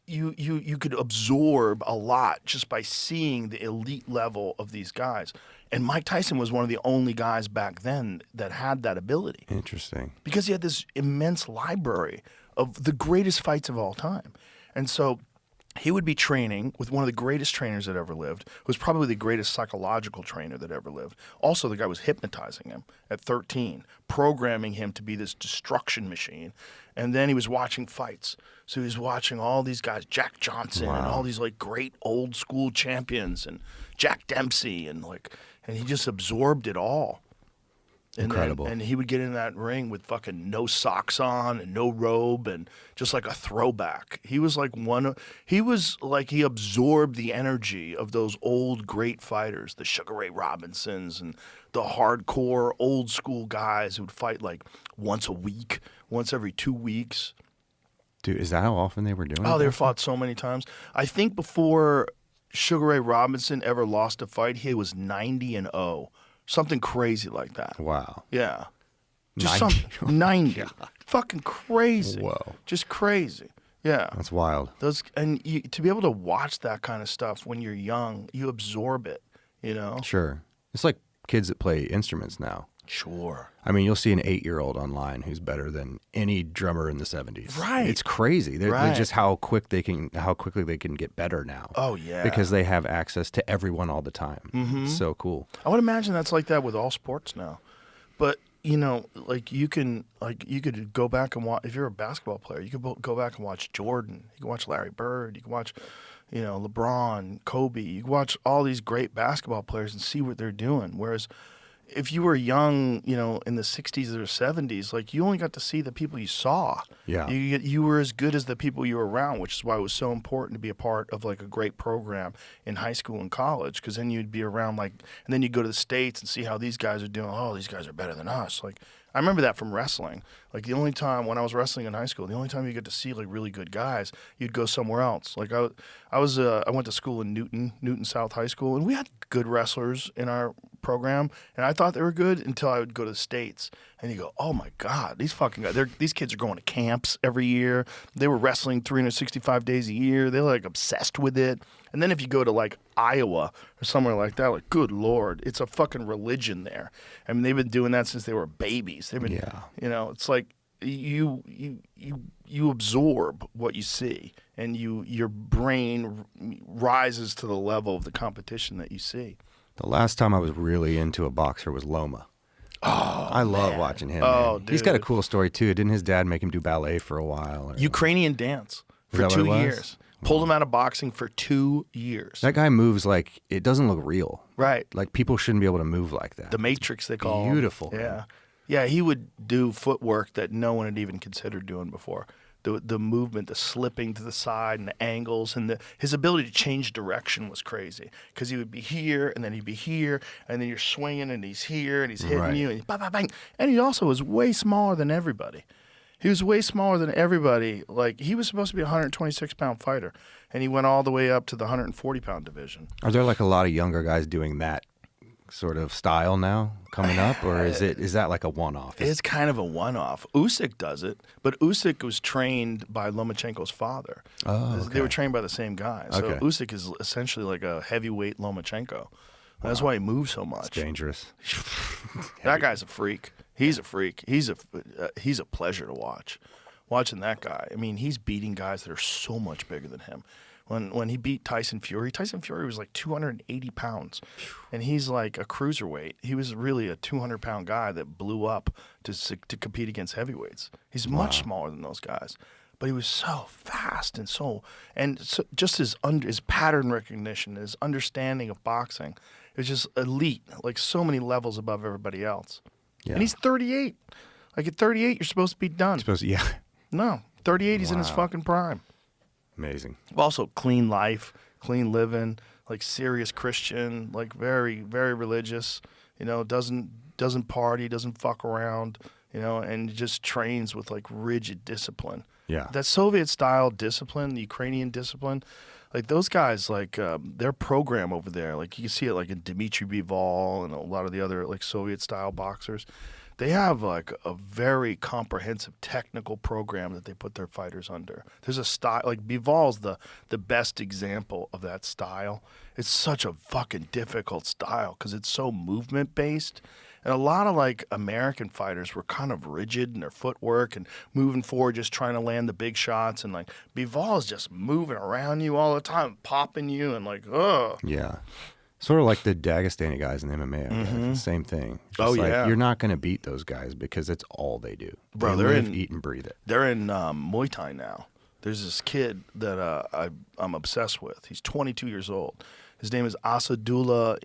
you could absorb a lot just by seeing the elite level of these guys. And Mike Tyson was one of the only guys back then that had that ability. Interesting. Because he had this immense library of the greatest fights of all time. And so he would be training with one of the greatest trainers that ever lived, who was probably the greatest psychological trainer that ever lived. Also, the guy was hypnotizing him at 13, programming him to be this destruction machine. And then he was watching fights. So he was watching all these guys, Jack Johnson and all these like great old school champions and Jack Dempsey and he just absorbed it all. Incredible. And he would get in that ring with fucking no socks on and no robe and just like a throwback. He was like he absorbed the energy of those old great fighters, the Sugar Ray Robinsons and the hardcore old school guys who would fight like once a week, once every 2 weeks. Dude, is that how often they were doing it? Oh, they fought so many times. I think before Sugar Ray Robinson ever lost a fight, he was 90-0. Something crazy like that. Wow. Yeah. Just 90. something 90. Fucking crazy. Whoa. Just crazy. Yeah. That's wild. To be able to watch that kind of stuff when you're young, you absorb it, Sure. It's like kids that play instruments now. Sure. I mean, you'll see an 8-year-old online who's better than any drummer in the 70s. Right. It's crazy. They're just how quickly they can get better now. Oh, yeah. Because they have access to everyone all the time. Mm-hmm. It's so cool. I would imagine that's like that with all sports now. But, you could go back and watch, if you're a basketball player, you could go back and watch Jordan. You can watch Larry Bird. You can watch, LeBron, Kobe. You can watch all these great basketball players and see what they're doing. Whereas if you were young, in the 60s or 70s, like you only got to see the people you saw. Yeah. You were as good as the people you were around, which is why it was so important to be a part of like a great program in high school and college, because then you'd be around and then you'd go to the States and see how these guys are doing. Oh, these guys are better than us. Like I remember that from wrestling. Like the only time when I was wrestling in high school, the only time you get to see like really good guys, you'd go somewhere else. Like I went to school in Newton South High School, and we had good wrestlers in our program, and I thought they were good until I would go to the States, and you go, oh my God, these fucking guys, these kids are going to camps every year. They were wrestling 365 days a year. They're like obsessed with it. And then if you go to like Iowa or somewhere like that, like good Lord, it's a fucking religion there. I mean, they've been doing that since they were babies. They've been, it's like you absorb what you see, and your brain rises to the level of the competition that you see. The last time I was really into a boxer was Loma. Oh, I love watching him. Oh, man. He's got a dude. cool story too. Didn't his dad make him do ballet for a while? Ukrainian dance Is for that what 2 it was? years. Pulled him out of boxing for 2 years. That guy moves like it doesn't look real. Right. Like people shouldn't be able to move like that. The Matrix, they call him. Beautiful. Yeah. Man. Yeah, he would do footwork that no one had even considered doing before. The movement, the slipping to the side, and the angles, and his ability to change direction was crazy. Because he would be here, and then he'd be here, and then you're swinging, and he's here, and he's hitting Right. you, and bang, bang, bang. And he also was way smaller than everybody. He was way smaller than everybody. Like, he was supposed to be a 126-pound fighter, and he went all the way up to the 140-pound division. Are there like a lot of younger guys doing that sort of style now coming up, or is that like a one-off? It's kind of a one-off. Usyk does it, but Usyk was trained by Lomachenko's father. Oh, They okay. were trained by the same guy. So Okay. Usyk is essentially like a heavyweight Lomachenko. That's why he moves so much. dangerous. That guy's a freak. He's a freak. He's a pleasure to watch. Watching that guy. I mean, he's beating guys that are so much bigger than him. When he beat Tyson Fury was like 280 pounds, and he's like a cruiserweight. He was really a 200-pound guy that blew up to compete against heavyweights. He's much smaller than those guys, but he was so fast and so just his pattern recognition, his understanding of boxing, it was just elite, like so many levels above everybody else. Yeah. And he's 38. Like at 38, you're supposed to be done. Yeah. No, 38, he's in his Wow. fucking prime. Amazing. Also, clean life, clean living, like serious Christian, like very, very religious. Doesn't party, doesn't fuck around. And just trains with like rigid discipline. Yeah. That Soviet style discipline, the Ukrainian discipline, like those guys, like their program over there, like you can see it like in Dmitry Bivol and a lot of the other like Soviet style boxers. They have like a very comprehensive technical program that they put their fighters under. There's a style, like Bivol's the best example of that style. It's such a fucking difficult style because it's so movement based. And a lot of like American fighters were kind of rigid in their footwork and moving forward, just trying to land the big shots. And like Bivol's just moving around you all the time, popping you and like, ugh. Yeah. Sort of like the Dagestani guys in MMA. I guess. Same thing. Just Oh, like, yeah. You're not going to beat those guys because it's all they do. Bro, they they're live, in- eat, and breathe it. They're in Muay Thai now. There's this kid that I'm obsessed with. He's 22 years old. His name is Asadullah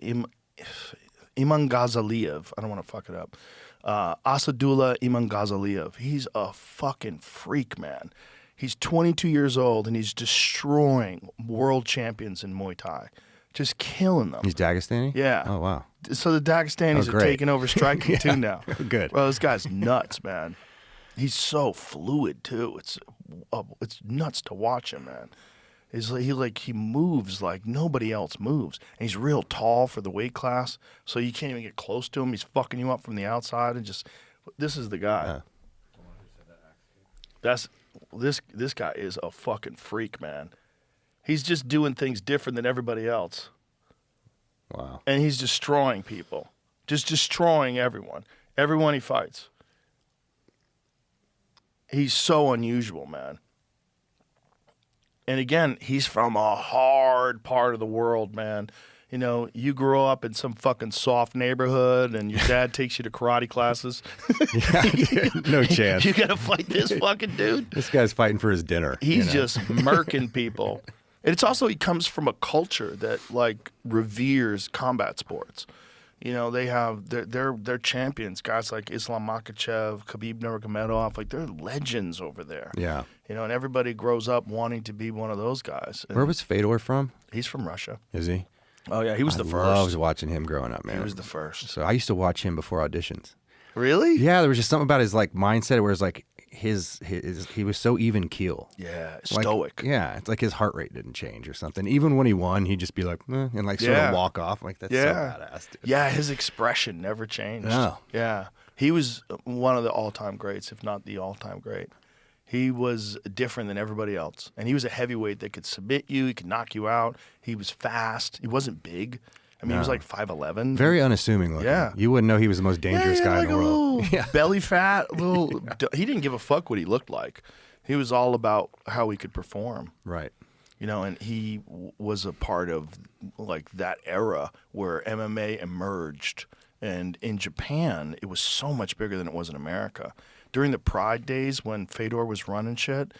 Imangazaliev. I don't want to fuck it up. Asadullah Imangazaliev. He's a fucking freak, man. He's 22 years old, and he's destroying world champions in Muay Thai. Just killing them. He's Dagestani? Yeah. Oh, wow. So the Dagestanis Oh, are great. taking over striking too now. Good. Well, this guy's nuts, man. He's so fluid too. It's nuts to watch him, man. He moves like nobody else moves. And he's real tall for the weight class, so you can't even get close to him. He's fucking you up from the outside and just. This is the guy. This guy is a fucking freak, man. He's just doing things different than everybody else. Wow. And he's destroying people. Just destroying everyone. Everyone he fights. He's so unusual, man. And again, he's from a hard part of the world, man. You grow up in some fucking soft neighborhood and your dad takes you to karate classes. No chance. You gotta fight this fucking dude. This guy's fighting for his dinner. He's just murking people. And it's also, he comes from a culture that like reveres combat sports. You know, they have they're champions, guys like Islam Makhachev, Khabib Nurmagomedov, like they're legends over there. Yeah. You know, and everybody grows up wanting to be one of those guys. And Where was Fedor from? he's from Russia. Is he? Oh yeah, he was the I first. loved watching him growing up, man. He was the first. So I used to watch him before auditions. Really? Yeah, there was just something about his like mindset where it's like he was so even keel. Yeah, Like, stoic. yeah, it's like his heart rate didn't change or something. Even when he won, he'd just be like, and like sort Yeah. of walk off. Like, that's so badass, dude. Yeah, his expression never changed. No. Yeah. He was one of the all-time greats, if not the all-time great. He was different than everybody else. And he was a heavyweight that could submit you, he could knock you out. He was fast. He wasn't big. I mean, he was like 5'11". Very unassuming looking. Yeah. You wouldn't know he was the most dangerous guy like in the a world. little belly fat, he didn't give a fuck what he looked like. He was all about how he could perform. Right. You know, and he was a part of like that era where MMA emerged. And in Japan, it was so much bigger than it was in America. During the Pride days when Fedor was running shit,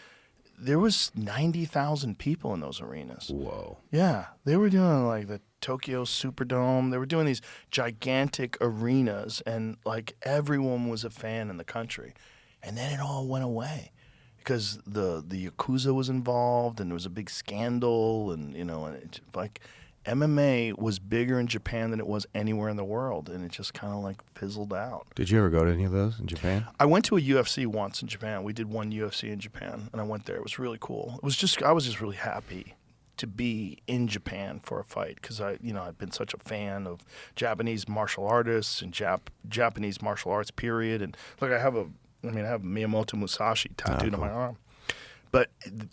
there was 90,000 people in those arenas. Whoa. Yeah, they were doing like the Tokyo Superdome. They were doing these gigantic arenas, and like everyone was a fan in the country. And then it all went away because the Yakuza was involved, and there was a big scandal, and you know, and it, like MMA was bigger in Japan than it was anywhere in the world, and it just kind of like fizzled out. Did you ever go to any of those in Japan? I went to a UFC once in Japan. We did one UFC in Japan, and I went there. It was really cool. I was just really happy to be in Japan for a fight because I've been such a fan of Japanese martial artists and Japanese martial arts period. And look, I have Miyamoto Musashi tattooed on my arm. But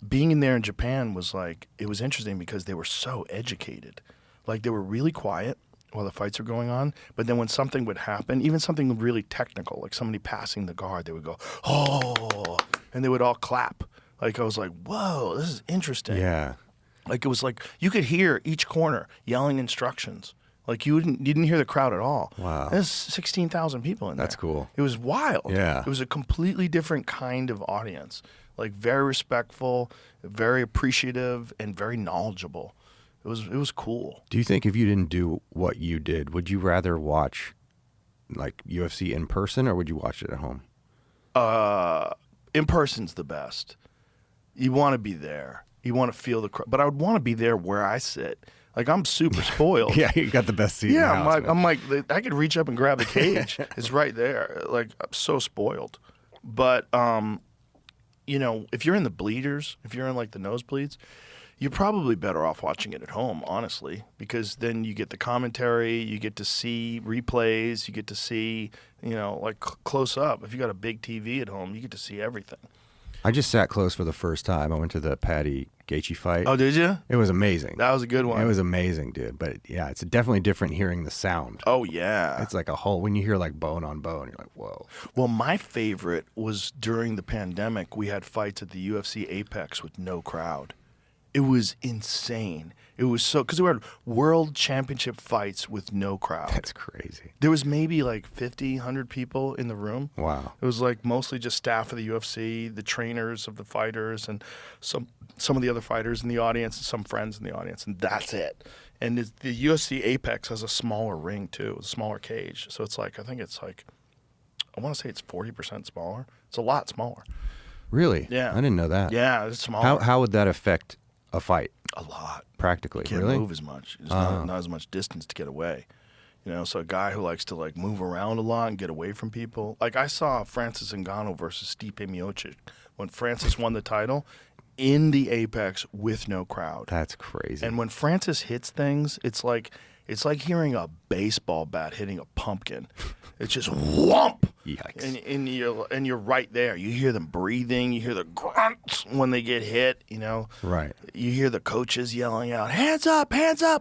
being in there in Japan was like, it was interesting because they were so educated. Like they were really quiet while the fights were going on. But then when something would happen, even something really technical, like somebody passing the guard, they would go, oh, and they would all clap. Like I was like, whoa, this is interesting. Yeah. Like it was like you could hear each corner yelling instructions. Like you didn't hear the crowd at all. Wow. There's 16,000 people in there. That's cool. It was wild. Yeah. It was a completely different kind of audience. Like very respectful, very appreciative, and very knowledgeable. It was cool. Do you think if you didn't do what you did, would you rather watch like UFC in person or would you watch it at home? In person's the best. You want to be there. You want to feel the crowd. But I would want to be there where I sit. Like I'm super spoiled. Yeah, you got the best seat in the Yeah, house, man. I'm like I could reach up and grab the cage. It's right there. Like I'm so spoiled. But you know, if you're in the bleeders, if you're in like the nosebleeds, you're probably better off watching it at home, honestly, because then you get the commentary, you get to see replays, you get to see, you know, like close up. If you got a big TV at home, you get to see everything. I just sat close for the first time. I went to the Patty Gaethje fight. Oh, did you? It was amazing. That was a good one. It was amazing, dude. But yeah, it's definitely different hearing the sound. Oh, yeah. It's like a whole, when you hear like bone on bone, you're like, whoa. Well, my favorite was during the pandemic, we had fights at the UFC Apex with no crowd. It was insane. It was so, because we had world championship fights with no crowd. That's crazy. There was maybe like 50, 100 people in the room. Wow. It was like mostly just staff of the UFC, the trainers of the fighters, and some of the other fighters in the audience, and some friends in the audience, and that's it. And the UFC Apex has a smaller ring too, a smaller cage. So it's like, I think it's like, I want to say it's 40% smaller. It's a lot smaller. Really? Yeah. I didn't know that. Yeah, it's smaller. How would that affect a fight? A lot. Practically, Can't really? move as much. There's not as much distance to get away. You know, so a guy who likes to like move around a lot and get away from people. Like I saw Francis Ngannou versus Stipe Miocic when Francis won the title in the Apex with no crowd. That's crazy. And when Francis hits things, it's like hearing a baseball bat hitting a pumpkin. It's just whomp. Yikes. And you're right there. You hear them breathing. You hear the grunts when they get hit. You know. Right. You hear the coaches yelling out, hands up,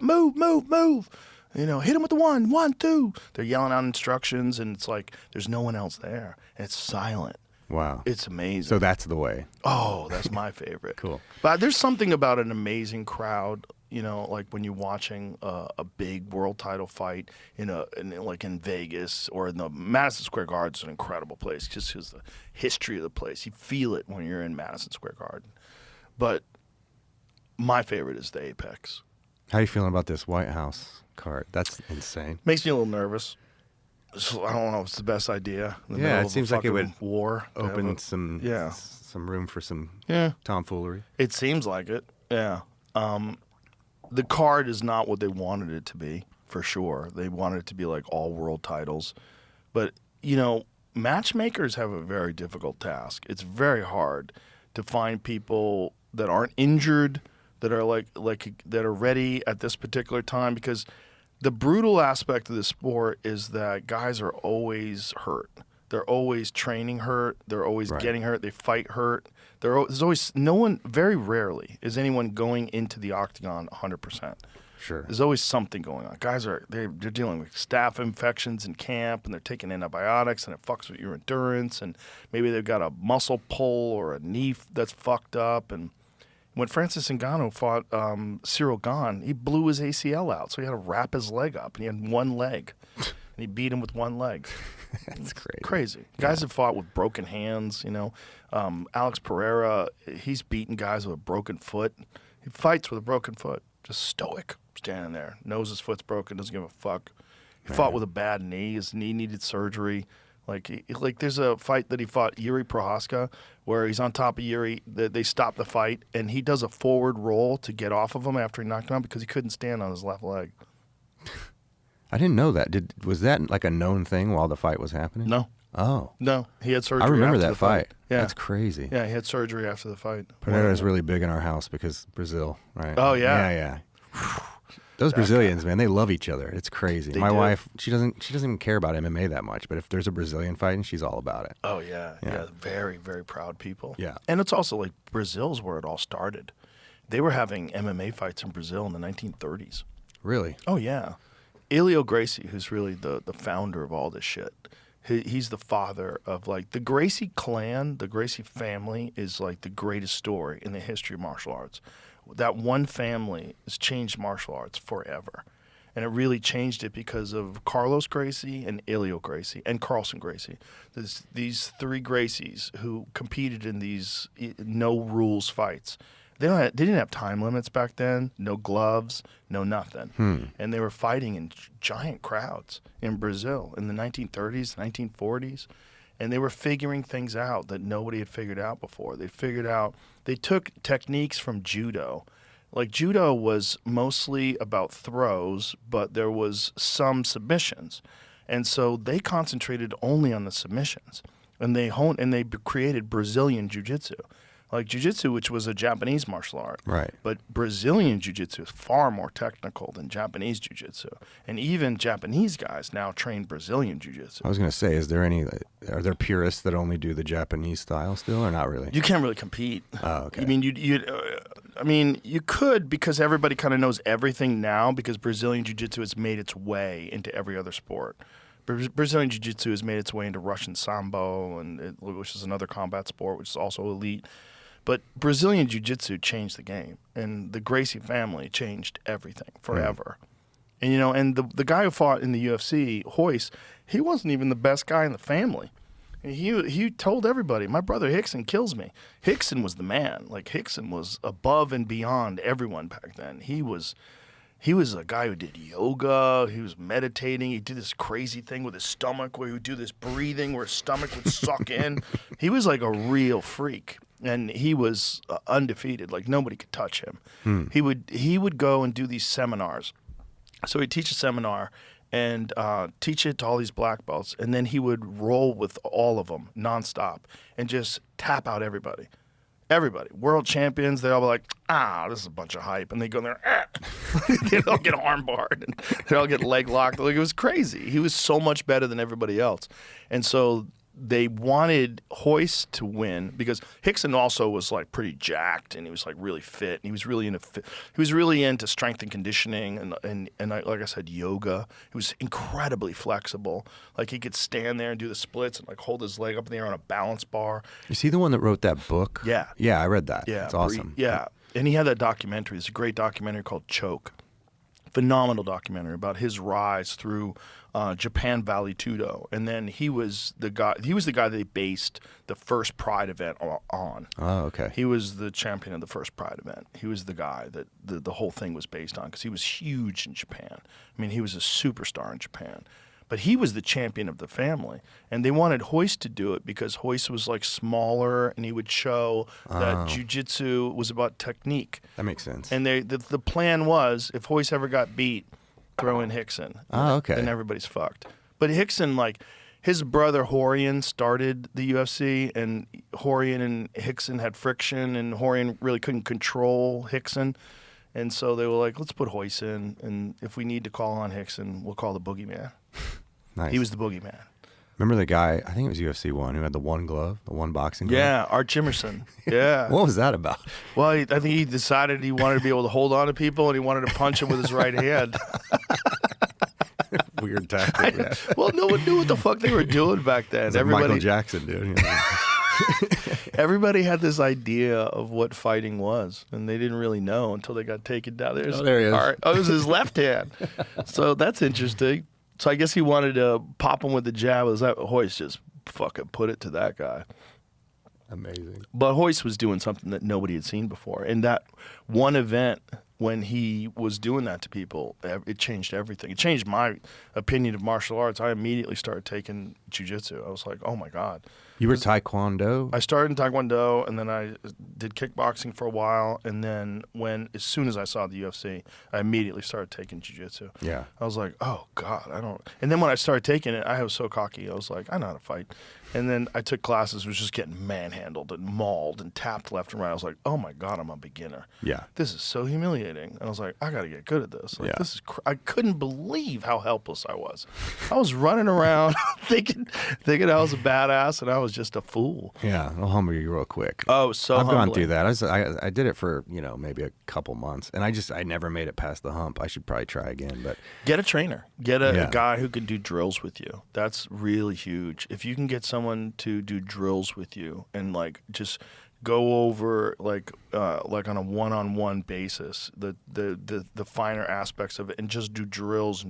move, move, move. You know, hit him with the 1, 2. They're yelling out instructions, and it's like there's no one else there. And it's silent. Wow. It's amazing. So that's the way. Oh, that's my favorite. Cool. But there's something about an amazing crowd, you know, like when you're watching a big world title fight like in Vegas or in the Madison Square Garden. It's an incredible place just because the history of the place. You feel it when you're in Madison Square Garden. But my favorite is the Apex. How you feeling about this White House card? That's insane. Makes me a little nervous. So I don't know if it's the best idea. In the Yeah, middle it of a seems like it fucking would war to have Open a- some Yeah. some room for some Yeah. tomfoolery. It seems like it. Yeah. The card is not what they wanted it to be, for sure. They wanted it to be like all world titles. But, you know, matchmakers have a very difficult task. It's very hard to find people that aren't injured, that are like that are ready at this particular time, because the brutal aspect of the sport is that guys are always hurt. They're always training hurt. They're always Right. getting hurt. They fight hurt. There's always no one. Very rarely is anyone going into the octagon 100%. Sure. There's always something going on. Guys they're dealing with staph infections in camp, and they're taking antibiotics, and it fucks with your endurance. And maybe they've got a muscle pull or a knee that's fucked up. And when Francis Ngannou fought Cyril Gane, he blew his ACL out, so he had to wrap his leg up, and he had one leg, and he beat him with one leg. That's crazy. Crazy. Guys have fought with broken hands, you know. Alex Pereira, he's beaten guys with a broken foot. He fights with a broken foot, just stoic, standing there. Knows his foot's broken, doesn't give a fuck. He fought with a bad knee. His knee needed surgery. Like there's a fight that he fought Yuri Prohaska where he's on top of Yuri. They stop the fight, and he does a forward roll to get off of him after he knocked him out because he couldn't stand on his left leg. I didn't know that. Was that like a known thing while the fight was happening? No. Oh. No, he had surgery. I remember after that the fight. Yeah, That's crazy. Yeah, he had surgery after the fight. Pereira's really big in our house because Brazil, right? Oh, yeah. Yeah. Those Brazilians, man, they love each other. It's crazy. They My do. wife, she doesn't even care about MMA that much, but if there's a Brazilian fighting, she's all about it. Oh yeah, Yeah. yeah. Very, very proud people. Yeah. And it's also like Brazil's where it all started. They were having MMA fights in Brazil in the 1930s. Really? Oh yeah. Elio Gracie, who's really the founder of all this shit. He's the father of like the Gracie clan, the Gracie family is like the greatest story in the history of martial arts. That one family has changed martial arts forever. And it really changed it because of Carlos Gracie and Elio Gracie and Carlson Gracie. There's these three Gracies who competed in these no rules fights. They didn't have time limits back then, no gloves, no nothing. And they were fighting in giant crowds in Brazil in the 1930s, 1940s. And they were figuring things out that nobody had figured out before. They took techniques from judo. Like judo was mostly about throws, but there was some submissions. And so they concentrated only on the submissions. And they created Brazilian jiu-jitsu. Like jiu-jitsu, which was a Japanese martial art. Right. But Brazilian jiu-jitsu is far more technical than Japanese jiu-jitsu. And even Japanese guys now train Brazilian jiu-jitsu. I was going to say, are there purists that only do the Japanese style still, or not really? You can't really compete. Oh, okay. I mean, you could, because everybody kind of knows everything now, because Brazilian jiu-jitsu has made its way into every other sport. Brazilian jiu-jitsu has made its way into Russian sambo, which is another combat sport, which is also elite. But Brazilian jiu-jitsu changed the game, and the Gracie family changed everything forever. And and the guy who fought in the UFC, Royce, he wasn't even the best guy in the family. And he told everybody, my brother Hickson kills me. Hickson was the man. Like Hickson was above and beyond everyone back then. He was a guy who did yoga. He was meditating. He did this crazy thing with his stomach where he would do this breathing where his stomach would suck in. He was like a real freak. And he was undefeated. Like nobody could touch him. He would go and do these seminars. So he'd teach a seminar and teach it to all these black belts. And then he would roll with all of them nonstop and just tap out everybody. Everybody. World champions, they'd all be like, this is a bunch of hype. And they go in there, they'd all get armbarred. And they'd all get leg locked. Like, it was crazy. He was so much better than everybody else. And so they wanted Royce to win because Hickson also was like pretty jacked and he was like really fit. And he was really into strength and conditioning and like I said, yoga. He was incredibly flexible. Like he could stand there and do the splits and like hold his leg up in the air on a balance bar. Is he the one that wrote that book? Yeah. Yeah, I read that. Yeah. It's awesome. Yeah. And he had that documentary. It's a great documentary called Choke. Phenomenal documentary about his rise through Japan Valley Tudo, and then he was the guy. He was the guy they based the first Pride event on. Oh, okay. He was the champion of the first Pride event. He was the guy that the whole thing was based on because he was huge in Japan. I mean, he was a superstar in Japan. But he was the champion of the family. And they wanted Hoist to do it because Hoist was like smaller and he would show that jiu-jitsu was about technique. That makes sense. And the plan was if Hoist ever got beat, throw in Hickson. Oh, okay. And everybody's fucked. But Hickson, like, his brother Horian started the UFC, and Horian and Hickson had friction, and Horian really couldn't control Hickson. And so they were like, let's put Hoist in, and if we need to call on Hickson, we'll call the boogeyman. Nice. He was the boogeyman. Remember the guy, I think it was UFC 1, who had the one glove, the one boxing glove? Yeah, Art Jimerson. Yeah. What was that about? Well, I think he decided he wanted to be able to hold on to people, and he wanted to punch them with his right hand. Weird tactic. Yeah. Well, no one knew what the fuck they were doing back then. It's like Michael Jackson, dude. You know? Everybody had this idea of what fighting was, and they didn't really know until they got taken down. Oh, there he is. All right. Oh, it was his left hand. So that's interesting. So I guess he wanted to pop him with the jab. Was that Hoist just fucking put it to that guy? Amazing. But Hoist was doing something that nobody had seen before. And that one event, when he was doing that to people, it changed everything. It changed my opinion of martial arts. I immediately started taking jiu-jitsu. I was like, oh, my God. You were Taekwondo? I started in Taekwondo, and then I did kickboxing for a while. And then as soon as I saw the UFC, I immediately started taking jiu-jitsu. Yeah. I was like, oh, God, I don't. And then when I started taking it, I was so cocky. I was like, I know how to fight. And then I took classes, was just getting manhandled and mauled and tapped left and right. I was like, oh, my God, I'm a beginner. Yeah. This is so humiliating. And I was like, I got to get good at this. Like, Yeah. This is I couldn't believe how helpless I was. I was running around thinking I was a badass, and I was just a fool. Yeah. I'll humble you real quick. Oh, so I've gone humbling. through that. I did it for, maybe a couple months, and I never made it past the hump. I should probably try again, but Get a trainer. Get a Yeah. guy who can do drills with you. That's really huge. If you can get someone to do drills with you and like just go over like on a one-on-one basis the finer aspects of it and just do drills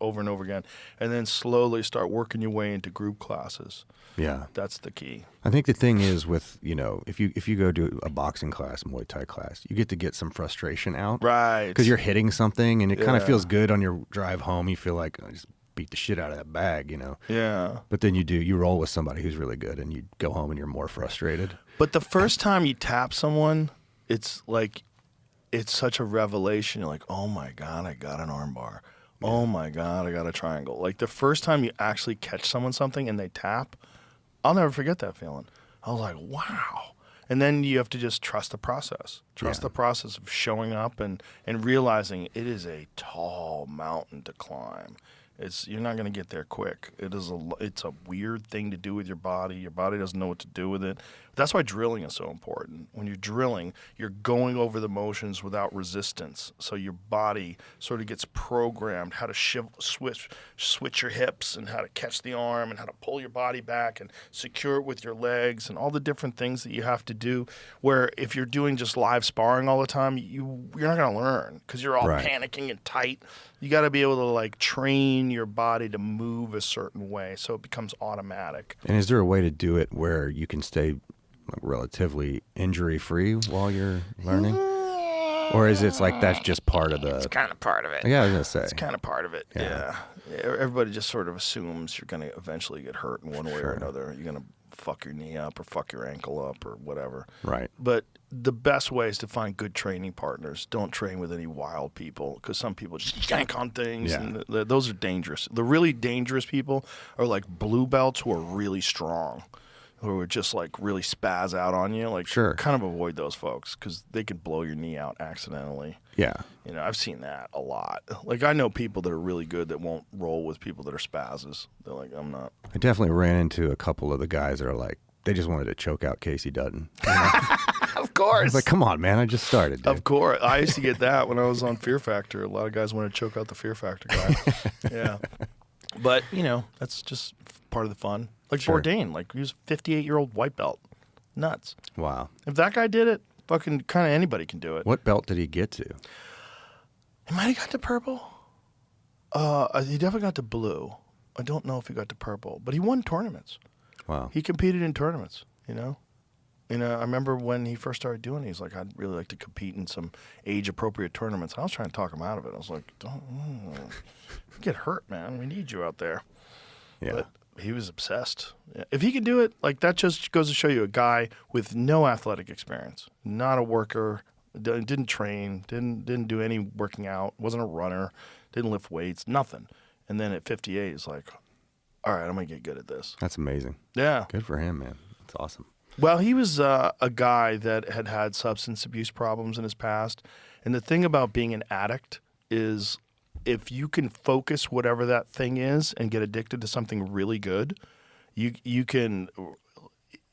over and over again, and then slowly start working your way into group classes. yeah. That's the key. I think the thing is with, if you go do a boxing class, Muay Thai class, you get some frustration out. Right. Because you're hitting something, and it kind of Yeah. feels good on your drive home. You feel like, I just beat the shit out of that bag, Yeah. But then you roll with somebody who's really good, and you go home and you're more frustrated. But the first time you tap someone, it's such a revelation. You're like, oh my God, I got an armbar. Oh my God, I got a triangle. Like the first time you actually catch something and they tap, I'll never forget that feeling. I was like, wow. And then you have to just trust the process. Trust Yeah. the process of showing up and realizing it is a tall mountain to climb. You're not going to get there quick. It's a weird thing to do with your body. Your body doesn't know what to do with it. That's why drilling is so important. When you're drilling, you're going over the motions without resistance. So your body sort of gets programmed how to switch your hips and how to catch the arm and how to pull your body back and secure it with your legs and all the different things that you have to do. Where if you're doing just live sparring all the time, you're not going to learn because you're all Right. panicking and tight. You got to be able to like train your body to move a certain way so it becomes automatic. And is there a way to do it where you can stay relatively injury-free while you're learning? Or is it like that's just part of the... It's kind of part of it. Yeah, I was going to say. It's kind of part of it. Yeah. Yeah. Everybody just sort of assumes you're going to eventually get hurt in one way or another. You're going to fuck your knee up or fuck your ankle up or whatever. Right. But the best way is to find good training partners. Don't train with any wild people because some people just yank on things. Yeah. And those are dangerous. The really dangerous people are like blue belts who are really strong, who would just like really spaz out on you. Like, Sure. kind of avoid those folks because they could blow your knee out accidentally. Yeah. I've seen that a lot. Like, I know people that are really good that won't roll with people that are spazzes. They're like, I'm not. I definitely ran into a couple of the guys that are like, they just wanted to choke out Kayce Dutton. Of course. I was like, come on, man, I just started, dude. Of course. I used to get that when I was on Fear Factor. A lot of guys want to choke out the Fear Factor guy. Yeah. But, that's just part of the fun. Like Sure. Bourdain, like he was a 58-year-old white belt. Nuts. Wow. If that guy did it, fucking kind of anybody can do it. What belt did he get to? He might have got to purple. He definitely got to blue. I don't know if he got to purple, but he won tournaments. Wow. He competed in tournaments, you know? I remember when he first started doing it, he's like, I'd really like to compete in some age-appropriate tournaments. I was trying to talk him out of it. I was like, don't get hurt, man. We need you out there. Yeah. But he was obsessed. Yeah. If he can do it, like that just goes to show you a guy with no athletic experience, not a worker, didn't train, didn't do any working out, wasn't a runner, didn't lift weights, nothing. And then at 58, he's like, all right, I'm going to get good at this. That's amazing. Yeah. Good for him, man. That's awesome. Well, he was a guy that had substance abuse problems in his past. And the thing about being an addict is if you can focus whatever that thing is and get addicted to something really good, you can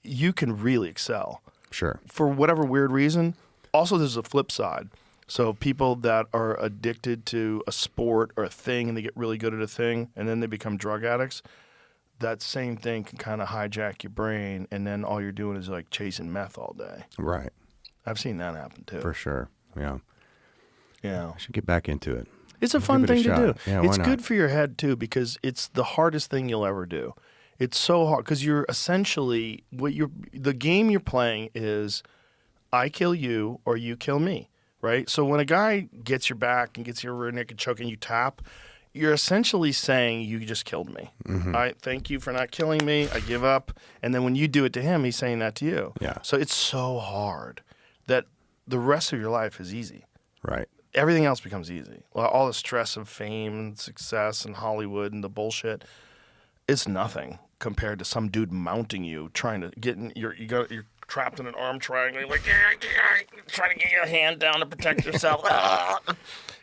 really excel. Sure. For whatever weird reason. Also, there's a flip side. So people that are addicted to a sport or a thing and they get really good at a thing and then they become drug addicts, that same thing can kind of hijack your brain, and then all you're doing is like chasing meth all day. Right. I've seen that happen too. For sure. Yeah. Yeah. I should get back into it. It's a Give fun it a thing to shot. do. Yeah, why It's not? good for your head too because it's the hardest thing you'll ever do. It's so hard because you're essentially the game you're playing is I kill you or you kill me, right? So when a guy gets your back and gets your rear naked choke and you tap, you're essentially saying you just killed me. I thank you for not killing me. I give up. And then when you do it to him, he's saying that to you. Yeah. So it's so hard that the rest of your life is easy. Right. Everything else becomes easy. All the stress of fame and success and Hollywood and the bullshit, it's nothing compared to some dude mounting you, trying to get in. You're trapped in an arm triangle. You're like trying to get your hand down to protect yourself.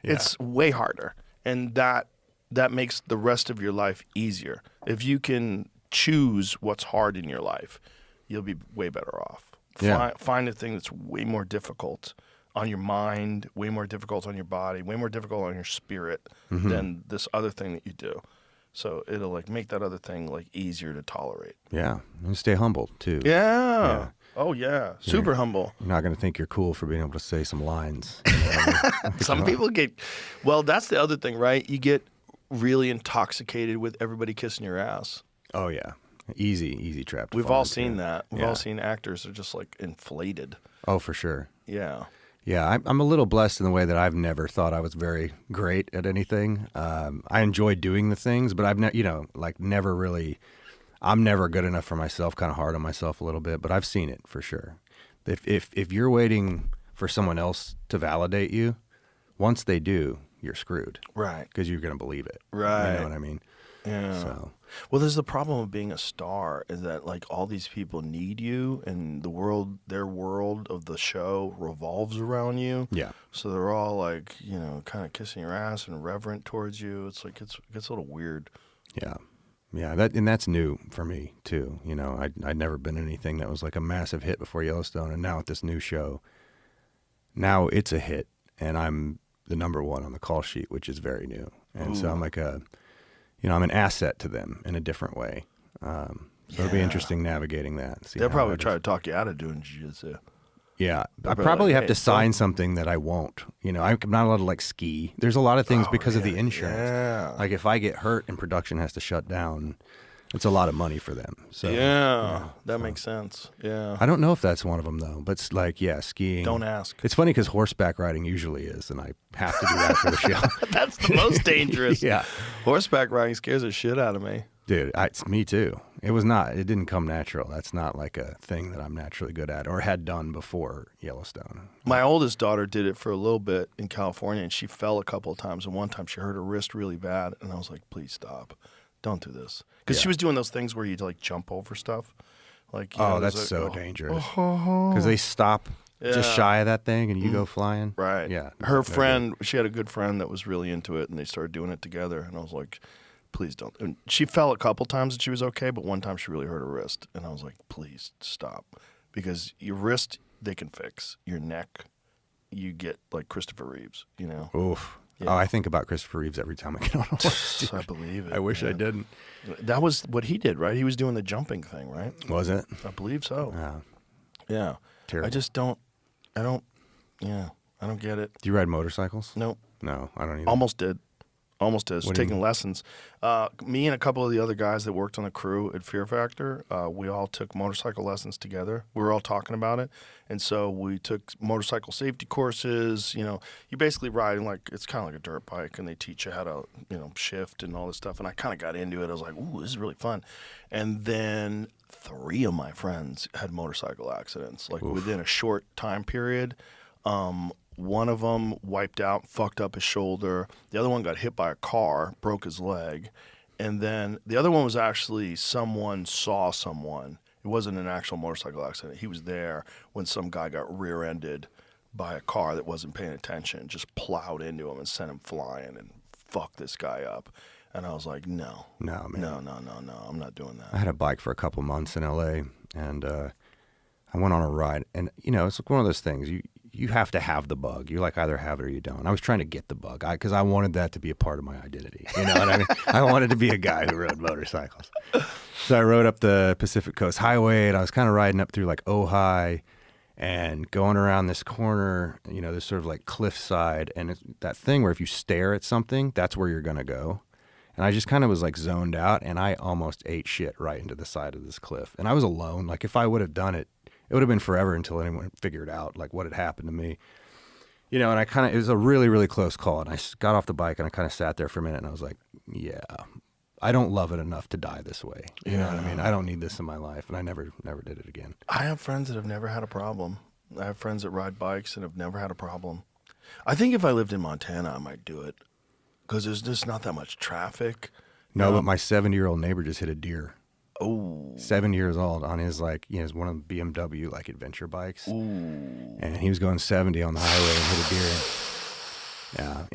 It's way harder, and that makes the rest of your life easier. If you can choose what's hard in your life, you'll be way better off. Yeah. Find a thing that's way more difficult on your mind, way more difficult on your body, way more difficult on your spirit than this other thing that you do. So it'll like make that other thing like easier to tolerate. Yeah. And stay humble too. Yeah. Oh yeah. Super humble. You're not going to think you're cool for being able to say some lines. You know what I mean? Some people get, well, that's the other thing, right? You get really intoxicated with everybody kissing your ass. Oh yeah. Easy trap. to We've fall all into. seen that. We've Yeah. all seen actors that are just like inflated. Oh, for sure. Yeah. Yeah, I'm a little blessed in the way that I've never thought I was very great at anything. I enjoy doing the things, but I've never really. I'm never good enough for myself. Kind of hard on myself a little bit, but I've seen it for sure. If you're waiting for someone else to validate you, once they do, you're screwed. Right. Because you're gonna believe it. Right. You know what I mean? Yeah. So Well, there's the problem of being a star is that like all these people need you, and their world of the show revolves around you. yeah, So they're all like, kind of kissing your ass and reverent towards you. It's like it gets a little weird. yeah. That's new for me too. You know, I'd never been in anything that was like a massive hit before Yellowstone, and now with this new show, now it's a hit, and I'm the number one on the call sheet, which is very new, and so I'm like I'm an asset to them in a different way. So it'll be interesting navigating that. See They'll how probably that try is. to talk you out of doing jiu-jitsu. Yeah, I probably probably like, have "Hey, to sign don't-" something that I won't. You know, I'm not allowed to like ski. There's a lot of things because of the insurance. Yeah. Like if I get hurt and production has to shut down, it's a lot of money for them. So That makes sense. Yeah. I don't know if that's one of them though. But it's like skiing. Don't ask. It's funny because horseback riding usually is, and I have to do that for the show. That's the most dangerous. Yeah. Horseback riding scares the shit out of me. Dude, it's me too. It didn't come natural. That's not like a thing that I'm naturally good at or had done before Yellowstone. My oldest daughter did it for a little bit in California, and she fell a couple of times. And one time she hurt her wrist really bad, and I was like, please stop. Don't do this. Because she was doing those things where you like jump over stuff. Like, That's so dangerous. Because they stop just shy of that thing and you go flying. Right. Yeah. Her friend, she had a good friend that was really into it, and they started doing it together. And I was like, please don't. And she fell a couple times and she was okay, but one time she really hurt her wrist. And I was like, please stop. Because your wrist, they can fix. Your neck, you get Christopher Reeves, Oof. Yeah. Oh, I think about Christopher Reeves every time I get on a horse. dude. I believe it. I wish I man. didn't. That was what he did, right? He was doing the jumping thing, right? Was it? I believe so. Yeah. Terrible. I don't get it. Do you ride motorcycles? Nope. No, I don't either. Almost did. Almost did. What do you Taking mean? lessons. Me and a couple of the other guys that worked on the crew at Fear Factor, we all took motorcycle lessons together. We were all talking about it. And so we took motorcycle safety courses. You know, you basically ride like, it's kind of like a dirt bike, and they teach you how to, shift and all this stuff. And I kind of got into it. I was like, ooh, this is really fun. And then 3 of my friends had motorcycle accidents, like within a short time period. One of them wiped out, fucked up his shoulder. The other one got hit by a car, broke his leg. And then the other one was actually someone saw someone. It wasn't an actual motorcycle accident. He was there when some guy got rear-ended by a car that wasn't paying attention, just plowed into him and sent him flying and fucked this guy up. And I was like, no, No, man. no, I'm not doing that. I had a bike for a couple months in LA, and I went on a ride. And, it's like one of those things. You have to have the bug. You either have it or you don't. I was trying to get the bug because I wanted that to be a part of my identity. You know what I mean? I wanted to be a guy who rode motorcycles. So I rode up the Pacific Coast Highway, and I was kind of riding up through like Ojai and going around this corner, this sort of like cliffside. And it's that thing where if you stare at something, that's where you're going to go. And I just kind of was like zoned out, and I almost ate shit right into the side of this cliff. And I was alone. Like if I would have done it, it would have been forever until anyone figured out like what had happened to me. And it was a really, really close call. And I got off the bike and I kind of sat there for a minute and I was like, yeah, I don't love it enough to die this way. You know what I mean? I don't need this in my life. And I never did it again. I have friends that have never had a problem. I have friends that ride bikes and have never had a problem. I think if I lived in Montana, I might do it because there's just not that much traffic. No, but my 70-year-old neighbor just hit a deer. Oh, 7 years old on his one of the BMW adventure bikes. Ooh. And he was going 70 on the highway and hit a deer.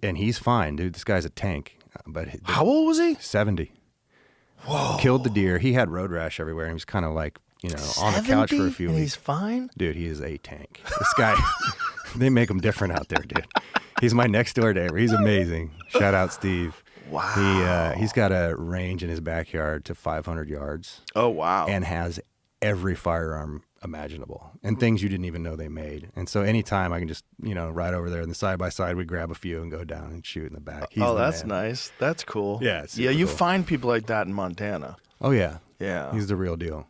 Yeah, he's fine, dude. This guy's a tank. But how old was he? 70. Whoa. Killed the deer. He had road rash everywhere. And he was kind of like, on the couch for a few and weeks. He's fine? Dude, he is a tank. This guy, they make him different out there, dude. He's my next door neighbor. He's amazing. Shout out, Steve. Wow. He's got a range in his backyard to 500 yards. Oh, wow. And has every firearm imaginable and things you didn't even know they made. And so anytime I can just, ride over there in the side-by-side, we grab a few and go down and shoot in the back. That's nice. That's cool. Yeah, it's super you cool. find people like that in Montana. Oh, yeah. Yeah. He's the real deal.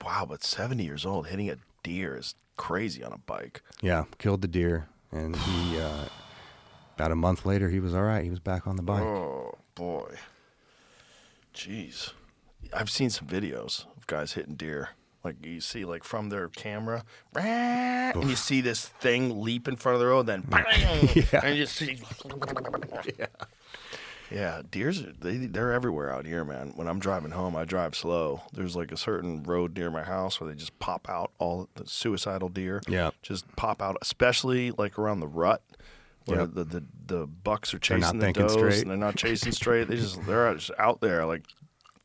Wow, but 70 years old, hitting a deer is crazy on a bike. Yeah, killed the deer. And he, about a month later, he was all right. He was back on the bike. Oh, boy. Jeez. I've seen some videos of guys hitting deer. Like you see from their camera, and you see this thing leap in front of the road, then bang, and you just see. Yeah, deers, they're everywhere out here, man. When I'm driving home, I drive slow. There's like a certain road near my house where they just pop out, all the suicidal deer. Yeah. Just pop out, especially like around the rut. Where Yep. the bucks are They're not chasing the thinking does, straight. and they're not chasing straight. They're just out there like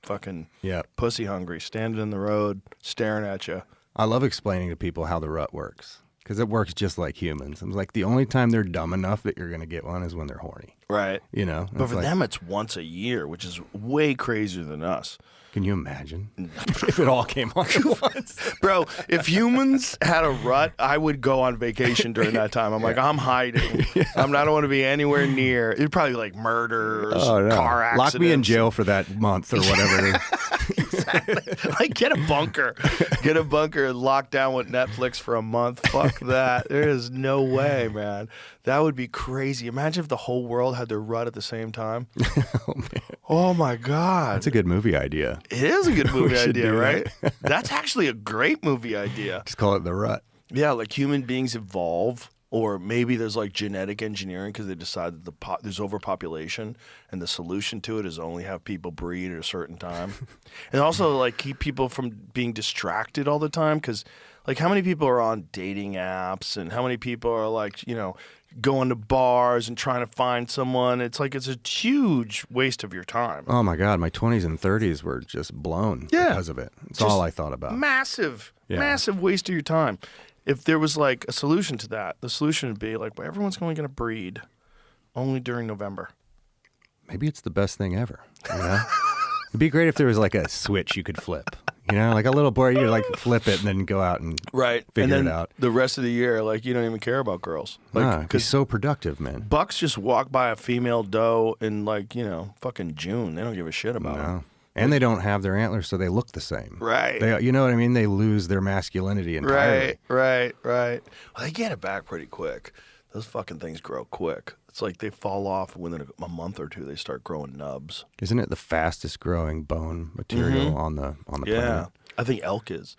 fucking pussy hungry, standing in the road, staring at you. I love explaining to people how the rut works because it works just like humans. I'm like, the only time they're dumb enough that you're going to get one is when they're horny. Right. But for them, it's once a year, which is way crazier than us. Can you imagine if it all came on at once? Bro, if humans had a rut, I would go on vacation during that time. I'm like, I'm hiding. I don't want to be anywhere near. It'd probably be like murders, car accidents. Lock me in jail for that month or whatever. Exactly. Like, get a bunker. Get a bunker and lock down with Netflix for a month. Fuck that. There is no way, man. That would be crazy. Imagine if the whole world had their rut at the same time. Oh, man. Oh, my God. That's a good movie idea. It is a good movie should idea, do right? That's actually a great movie idea. Just call it The Rut. Yeah, like human beings evolve, or maybe there's like genetic engineering because they decide that there's overpopulation, and the solution to it is only have people breed at a certain time, and also like keep people from being distracted all the time. Because like, how many people are on dating apps, and how many people are like, going to bars and trying to find someone? It's like it's a huge waste of your time. Oh my God, my 20s and 30s were just blown because of it. It's all I thought about. Massive waste of your time. If there was like a solution to that, the solution would be like, well, everyone's only going to breed only during November. Maybe it's the best thing ever. It'd be great if there was like a switch you could flip. You know, like a little boy, you like flip it and then go out and Right. figure and then it out. the rest of the year, like, you don't even care about girls. Like, Nah, he's so productive, man. bucks just walk by a female doe in, like, you know, fucking June. They don't give a shit about her. No. And they don't have their antlers, so they look the same. Right. You know what I mean? They lose their masculinity entirely. Right. Well, they get it back pretty quick. Those fucking things grow quick. It's like they fall off within a month or two. They start growing nubs. Isn't it the fastest growing bone material on the Yeah, planet? I think elk is.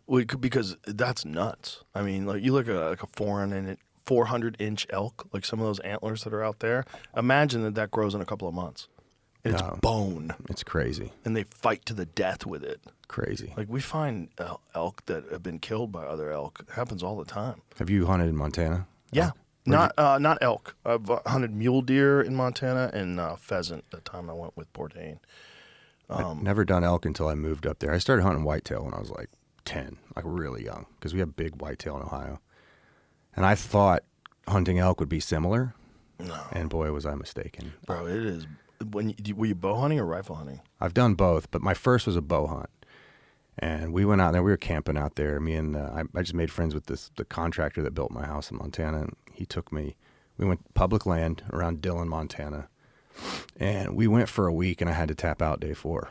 Because that's nuts. I mean, like, you look at like a 400-inch elk, like some of those antlers that are out there. Imagine that grows in a couple of months. And it's No. bone, It's crazy. and they fight to the death with it. Crazy. Like, we find elk that have been killed by other elk. It happens all the time. Have you hunted in Montana? Yeah. Not elk. I've hunted mule deer in Montana and pheasant the time I went with Bourdain. I've never done elk until I moved up there. I started hunting whitetail when I was like 10, like really young, because we have big whitetail in Ohio. And I thought hunting elk would be similar. No. And boy, was I mistaken. Bro, it is. Were you bow hunting or rifle hunting? I've done both, but my first was a bow hunt. And we went out there. We were camping out there. Me and I just made friends with the contractor that built my house in Montana. And he took me. We went public land around Dillon, Montana. And we went for a week, and I had to tap out day 4.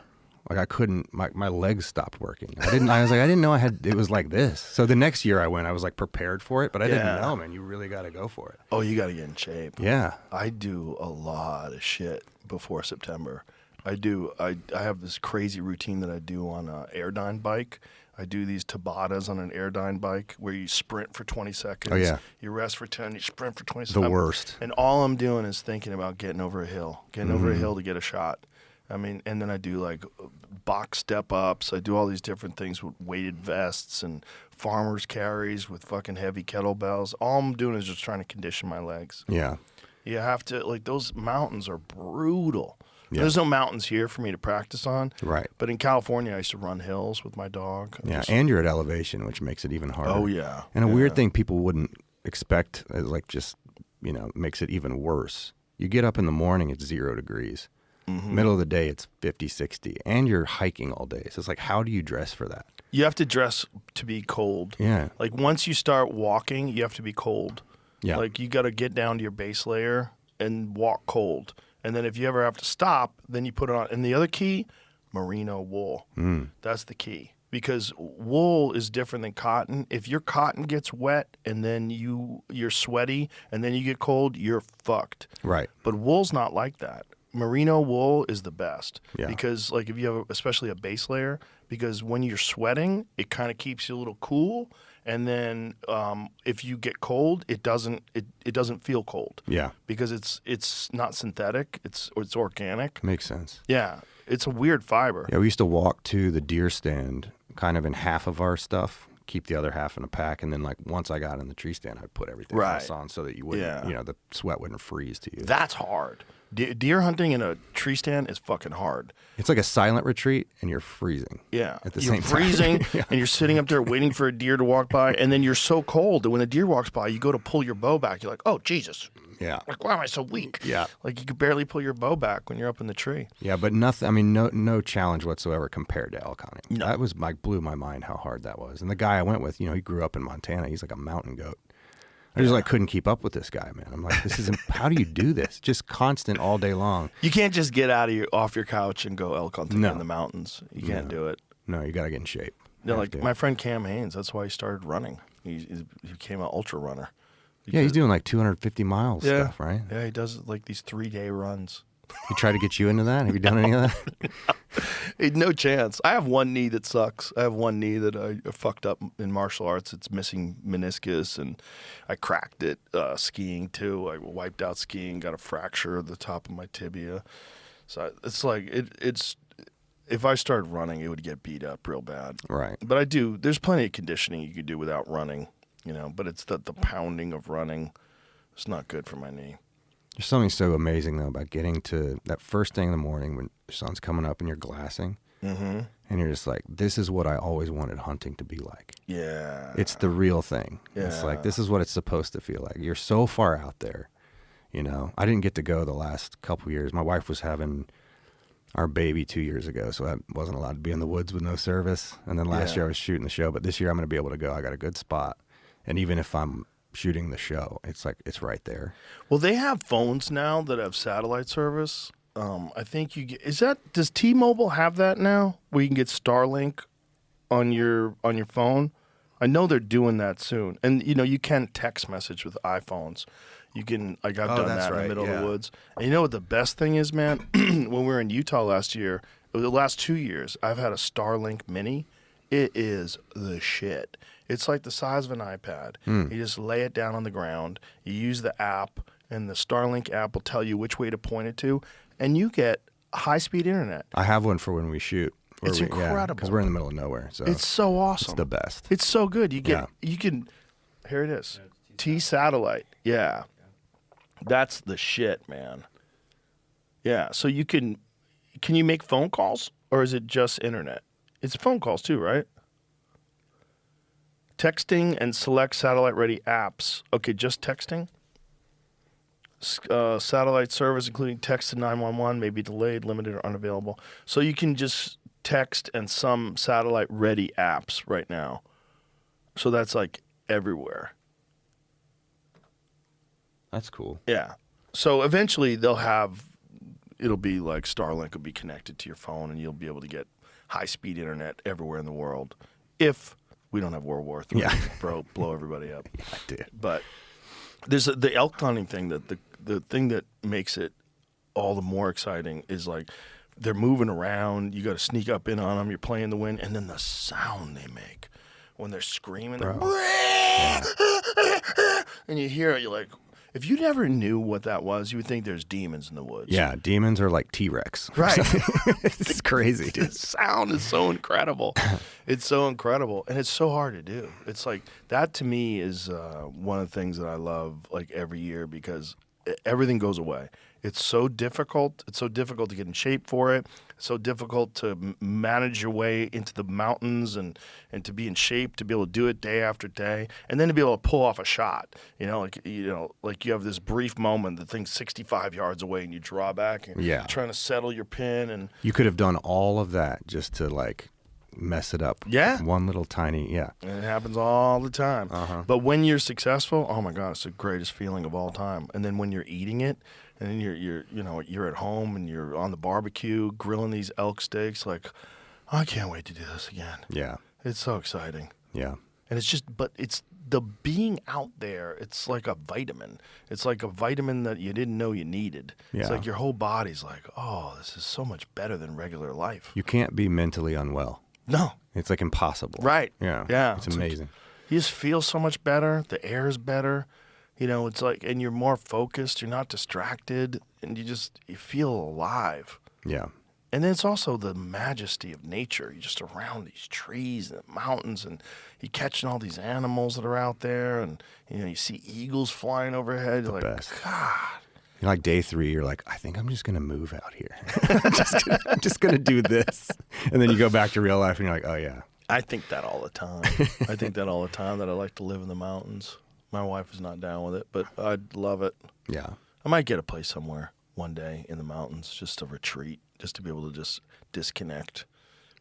Like, I couldn't. My legs stopped working. I didn't know it was like this. So the next year I went, I was like prepared for it, but I didn't know, man. You really got to go for it. Oh, you got to get in shape. Yeah. I do a lot of shit before September. I have this crazy routine that I do on an Airdyne bike. I do these Tabatas on an Airdyne bike where you sprint for 20 seconds. Oh, yeah. You rest for 10, you sprint for 20 The seconds. worst. And all I'm doing is thinking about getting over a hill to get a shot. I mean, and then I do like box step ups. I do all these different things with weighted vests and farmer's carries with fucking heavy kettlebells. All I'm doing is just trying to condition my legs. Yeah. You have to, like, those mountains are brutal. Yeah. There's no mountains here for me to practice on. Right. But in California, I used to run hills with my dog. Yeah, and you're at elevation, which makes it even harder. Oh, yeah. And a weird thing people wouldn't expect, like, just, makes it even worse. You get up in the morning, it's 0 degrees. Mm-hmm. Middle of the day, it's 50, 60. And you're hiking all day. So it's like, how do you dress for that? You have to dress to be cold. Yeah. Like, once you start walking, you have to be cold. Yeah. Like, you got to get down to your base layer and walk cold. And then if you ever have to stop, then you put it on. And the other key, merino wool. That's the key. Because wool is different than cotton. If your cotton gets wet and then you're sweaty and then you get cold, you're fucked. Right. But wool's not like that. Merino wool is the best. Yeah. Because, like, if you have especially a base layer, because when you're sweating, it kind of keeps you a little cool. And then if you get cold, it doesn't feel cold. Yeah. Because it's not synthetic. It's organic. Makes sense. Yeah. It's a weird fiber. Yeah, we used to walk to the deer stand kind of in half of our stuff, keep the other half in a pack, and then, like, once I got in the tree stand, I'd put everything else on so that you wouldn't, the sweat wouldn't freeze to you. That's hard. Deer hunting in a tree stand is fucking hard. It's like a silent retreat, and you're freezing. Yeah. At the you're same time. freezing, and you're sitting up there waiting for a deer to walk by, and then you're so cold that when a deer walks by, you go to pull your bow back. You're like, oh, Jesus. Yeah. Like, why am I so weak? Yeah. Like, you could barely pull your bow back when you're up in the tree. Yeah, but nothing. I mean, no challenge whatsoever compared to elk hunting. No. That was blew my mind how hard that was. And the guy I went with, he grew up in Montana. He's like a mountain goat. I just couldn't keep up with this guy, man. I'm like, this isn't. How do you do this? Just constant all day long. You can't just get off your couch and go elk hunting in the mountains. You can't do it. No, you got to get in shape. No, like my friend Cam Haynes. That's why he started running. He became an ultra runner. Yeah, he's doing like 250 miles stuff, right? Yeah, he does like these 3-day runs. He tried to get you into that? Have you done any of that? No chance. I have one knee that sucks. I have one knee that I fucked up in martial arts. It's missing meniscus, and I cracked it skiing too. I wiped out skiing, got a fracture at the top of my tibia. So it's like it's. If I started running, it would get beat up real bad. Right. But I do. There's plenty of conditioning you could do without running, But it's the pounding of running. It's not good for my knee. There's something so amazing, though, about getting to that first thing in the morning when the sun's coming up and you're glassing. Mm-hmm. And you're just like, this is what I always wanted hunting to be like. Yeah. It's the real thing. Yeah. It's like, this is what it's supposed to feel like. You're so far out there, I didn't get to go the last couple years. My wife was having our baby 2 years ago, so I wasn't allowed to be in the woods with no service. And then last year I was shooting the show, but this year I'm going to be able to go. I got a good spot. And even if I'm shooting the show, it's like it's right there. Well, they have phones now that have satellite service. I think you get, does T-Mobile have that now where you can get Starlink on your phone? I know they're doing that soon. And you can text message with iPhones. You can, like, I've done that in the middle of the woods. And you know what the best thing is, man? When we were in Utah last year, the last 2 years, I've had a Starlink Mini. It is the shit. It's like the size of an iPad. You just lay it down on the ground. You use the app, and the Starlink app will tell you which way to point it to, and you get high-speed internet. I have one for when we shoot. It's incredible. Because we're in the middle of nowhere. So it's so awesome. It's the best. It's so good. You can, here it is. T-Satellite. Yeah. That's the shit, man. Yeah, so can you make phone calls, or is it just internet? It's phone calls too, right? Texting and select satellite-ready apps. Okay, just texting? Satellite service, including text to 911, may be delayed, limited, or unavailable. So you can just text and some satellite-ready apps right now. So that's like everywhere. That's cool. Yeah. So eventually it'll be like Starlink will be connected to your phone, and you'll be able to get high-speed internet everywhere in the world if we don't have World War III. Yeah. blow everybody up. Yeah, I did. But there's the elk hunting thing that the thing that makes it all the more exciting is like they're moving around. You got to sneak up in on them. You're playing the wind, and then the sound they make when they're screaming, and you hear it. You're like, if you never knew what that was, you would think there's demons in the woods. Yeah, demons are like T-Rex. Right. It's crazy, dude. The sound is so incredible. It's so incredible, and it's so hard to do. It's like that to me is one of the things that I love, like every year, because everything goes away. It's so difficult. It's so difficult to get in shape for it. It's so difficult to manage your way into the mountains and to be in shape to be able to do it day after day, and then to be able to pull off a shot. Like you have this brief moment, the thing's 65 yards away, and you draw back and trying to settle your pin. And you could have done all of that just to like mess it up. Yeah. One little tiny, And it happens all the time. But when you're successful, oh my God, it's the greatest feeling of all time. And then when you're eating it, and then you're at home and you're on the barbecue grilling these elk steaks, like, I can't wait to do this again. Yeah. It's so exciting. Yeah. And it's the being out there, it's like a vitamin. It's like a vitamin that you didn't know you needed. Yeah. It's like your whole body's like, oh, this is so much better than regular life. You can't be mentally unwell. No. It's like impossible. Right. Yeah. Yeah. It's amazing. You just feel so much better. The air is better. It's like, and you're more focused. You're not distracted, and you feel alive. Yeah. And then it's also the majesty of nature. You're just around these trees and mountains, and you're catching all these animals that are out there, and you see eagles flying overhead. You're like, best. God. You're like day 3, you're like, I think I'm just gonna move out here. I'm just gonna do this, and then you go back to real life, and you're like, oh yeah. I think that all the time. I think that all the time, that I like to live in the mountains. My wife is not down with it, but I'd love it. Yeah. I might get a place somewhere one day in the mountains, just to retreat, just to be able to just disconnect,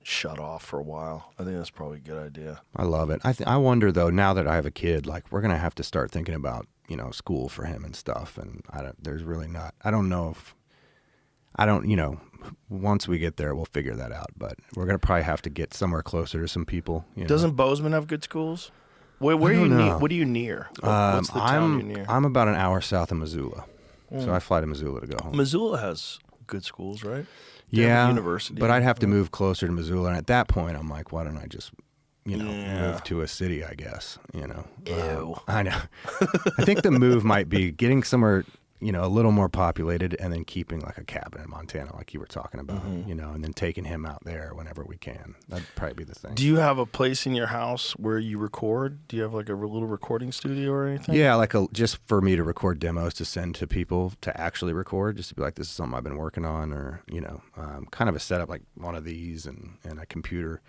shut off for a while. I think that's probably a good idea. I love it. I wonder though, now that I have a kid, like we're gonna have to start thinking about school for him and stuff. And once we get there, we'll figure that out. But we're gonna probably have to get somewhere closer to some people. Doesn't Bozeman have good schools? Where are you near? What are you near? What's the town you're near? I'm about an hour south of Missoula, so I fly to Missoula to go home. Missoula has good schools, right? Yeah, university. But I'd have to move closer to Missoula, and at that point, I'm like, why don't I just, move to a city? I guess, Ew. I know. I think the move might be getting somewhere, a little more populated, and then keeping like a cabin in Montana, like you were talking about, and then taking him out there whenever we can. That'd probably be the thing. Do you have a place in your house where you record? Do you have like a little recording studio or anything? Yeah, like just for me to record demos to send to people to actually record, just to be like, this is something I've been working on, or kind of a setup like one of these and a computer.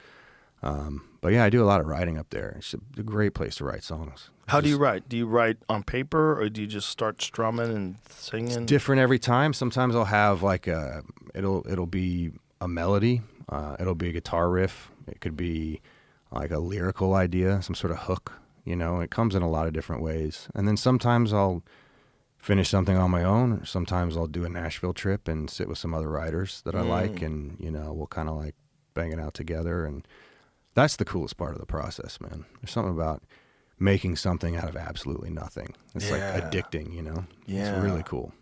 But yeah, I do a lot of writing up there. It's a great place to write songs. How do you write? Do you write on paper, or do you just start strumming and singing? It's different every time. Sometimes I'll have like it'll be a melody. It'll be a guitar riff. It could be like a lyrical idea, some sort of hook. It comes in a lot of different ways. And then sometimes I'll finish something on my own, or sometimes I'll do a Nashville trip and sit with some other writers that I like, and we'll kind of like bang it out together. And that's the coolest part of the process, man. There's something about making something out of absolutely nothing. It's like addicting, Yeah. It's really cool.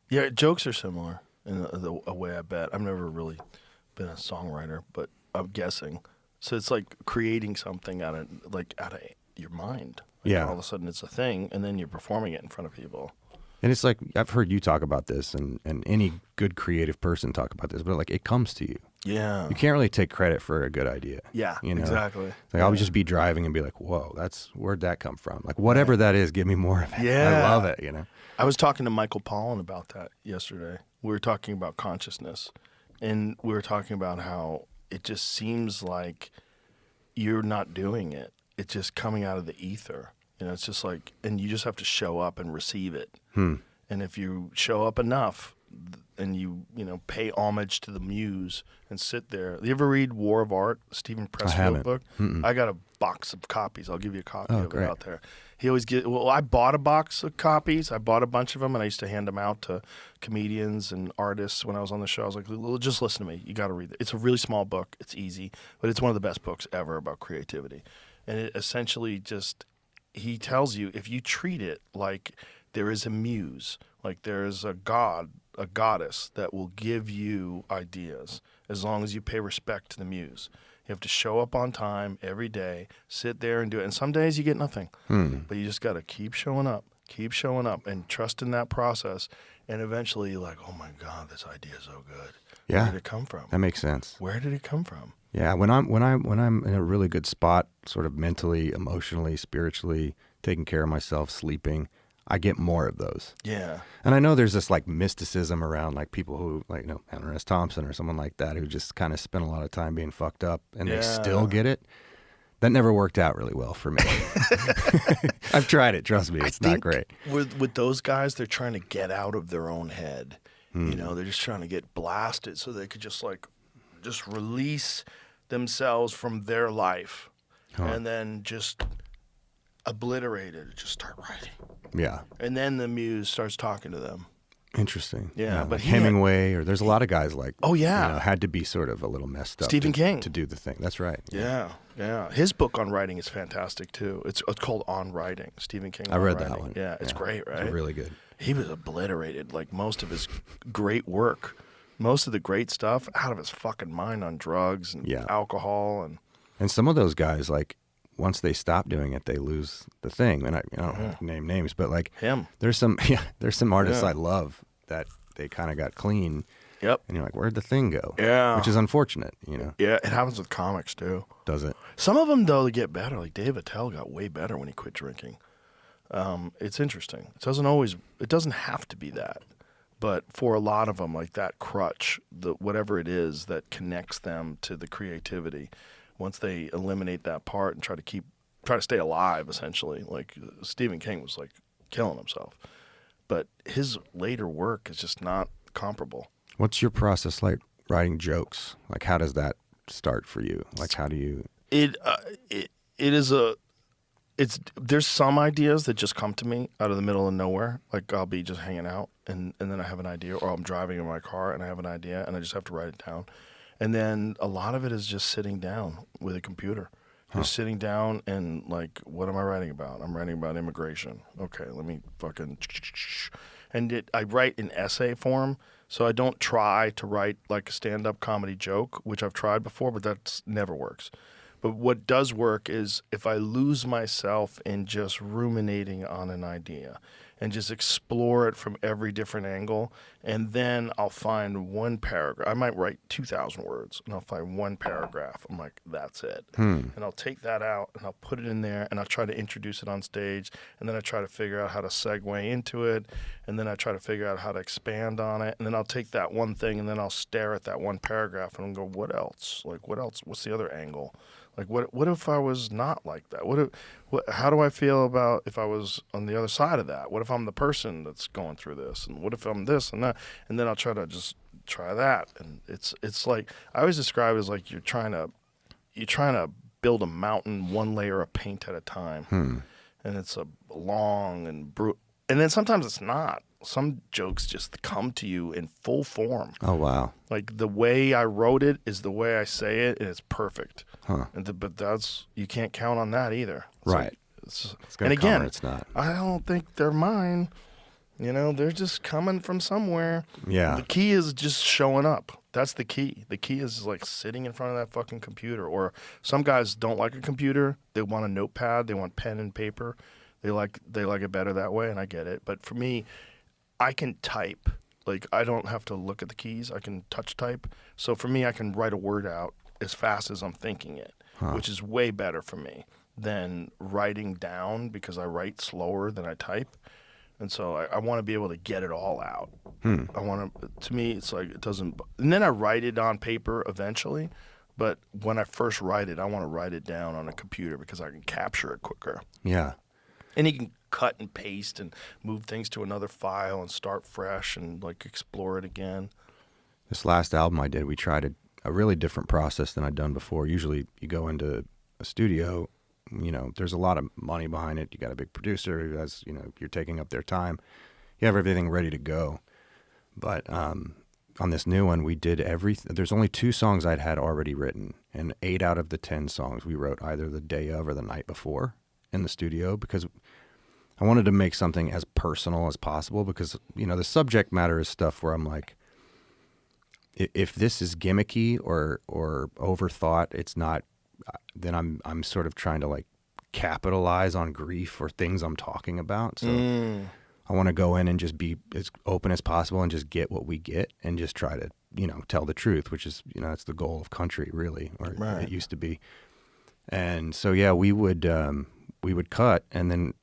Yeah, jokes are similar in a way, I bet. I've never really been a songwriter, but I'm guessing. So it's like creating something out of your mind. Yeah. All of a sudden it's a thing, and then you're performing it in front of people. And it's like, I've heard you talk about this, and any good creative person talk about this, but like it comes to you. Yeah. You can't really take credit for a good idea. Yeah, exactly. Like I'll just be driving and be like, whoa, where'd that come from? Like whatever that is, give me more of it. Yeah. I love it, I was talking to Michael Pollan about that yesterday. We were talking about consciousness, and we were talking about how it just seems like you're not doing it. It's just coming out of the ether. It's just like, and you just have to show up and receive it. And if you show up enough and you pay homage to the muse and sit there. You ever read War of Art, Stephen Pressfield book? I got a box of copies. I'll give you a copy of it out there. He always I bought a box of copies. I bought a bunch of them, and I used to hand them out to comedians and artists when I was on the show. I was like, just listen to me. You got to read it. It's a really small book. It's easy, but it's one of the best books ever about creativity. And it essentially he tells you, if you treat it like there is a muse, like there is a god, a goddess that will give you ideas as long as you pay respect to the muse. You have to show up on time every day, sit there and do it. And some days you get nothing, but you just got to keep showing up, and trust in that process. And eventually you're like, oh my God, this idea is so good. Yeah. Where did it come from? That makes sense. Where did it come from? Yeah, when I'm in a really good spot, sort of mentally, emotionally, spiritually, taking care of myself, sleeping, I get more of those. Yeah. And I know there's this like mysticism around like people who like Hunter S. Thompson or someone like that who just kind of spend a lot of time being fucked up and they still get it. That never worked out really well for me. I've tried it. Trust me, it's not great. With those guys, they're trying to get out of their own head. They're just trying to get blasted so they could just release themselves from their life and then just obliterate it. Just start writing. Yeah. And then the muse starts talking to them. Interesting. Yeah, but like Hemingway, or there's a lot of guys like, had to be sort of a little messed up. Stephen King to do the thing. That's right. Yeah. His book on writing is fantastic too. It's called On Writing. Stephen King. I read Writing. that one. Yeah, it's great, right? It's really good. He was obliterated. Like most of his great most of the great stuff out of his fucking mind on drugs and alcohol and some of those guys, like once they stop doing it, they lose the thing. And I don't name names, but like him. There's some artists I love that they kind of got clean. Yep. And you're like, where'd the thing go? Yeah. Which is unfortunate, Yeah, it happens with comics too. Does it? Some of them though, they get better. Like Dave Attell got way better when he quit drinking. It's interesting. It doesn't have to be that. But for a lot of them, like that crutch, whatever it is that connects them to the creativity, once they eliminate that part and try to stay alive, essentially, like Stephen King was like killing himself. But his later work is just not comparable. What's your process like writing jokes? Like, how does that start for you? Like, how do you? There's some ideas that just come to me out of the middle of nowhere. Like I'll be just hanging out and then I have an idea, or I'm driving in my car and I have an idea and I just have to write it down. And then a lot of it is just sitting down with a computer. Just sitting down and like, what am I writing about? I'm writing about immigration. Okay, let me fucking... And I write in essay form, so I don't try to write like a stand-up comedy joke, which I've tried before, but that never works. But what does work is if I lose myself in just ruminating on an idea, and just explore it from every different angle. And then I'll find one paragraph. I might write 2,000 words, and I'll find one paragraph. I'm like, that's it. And I'll take that out, and I'll put it in there, and I'll try to introduce it on stage. And then I try to figure out how to segue into it. And then I try to figure out how to expand on it. And then I'll take that one thing, and then I'll stare at that one paragraph, and I'll go, what else? Like, what else? What's the other angle? Like, what if I was not like that? How do I feel about if I was on the other side of that? What if I'm the person that's going through this? And what if I'm this and that? And then I'll try to just try that. And it's like, I always describe it as like you're trying to build a mountain one layer of paint at a time. And it's a long and and then sometimes it's not. Some jokes just come to you in full form. Oh, wow. Like the way I wrote it is the way I say it, and it's perfect. Huh. But you can't count on that either. Right. And again, it's not. I don't think they're mine. They're just coming from somewhere. Yeah. The key is just showing up. That's the key. The key is like sitting in front of that fucking computer. Or some guys don't like a computer. They want a notepad. They want pen and paper. They like it better that way, and I get it. But for me, I can type. Like, I don't have to look at the keys. I can touch type. So for me, I can write a word out as fast as I'm thinking it, which is way better for me than writing down, because I write slower than I type. And so I want to be able to get it all out. To me, it's like it doesn't. And then I write it on paper eventually. But when I first write it, I want to write it down on a computer because I can capture it quicker. Yeah. And you can cut and paste and move things to another file and start fresh and like explore it again. This last album I did, we tried a really different process than I'd done before. Usually you go into a studio, there's a lot of money behind it. You got a big producer who has, you're taking up their time. You have everything ready to go. But on this new one, we did everything. There's only 2 songs I'd had already written, and 8 out of the 10 songs we wrote either the day of or the night before in the studio, because I wanted to make something as personal as possible, because, the subject matter is stuff where I'm like, if this is gimmicky or overthought, it's not, then I'm sort of trying to like capitalize on grief or things I'm talking about. So I want to go in and just be as open as possible and just get what we get and just try to, tell the truth, which is, that's the goal of country, really, or it used to be. And so, yeah, we would cut, and then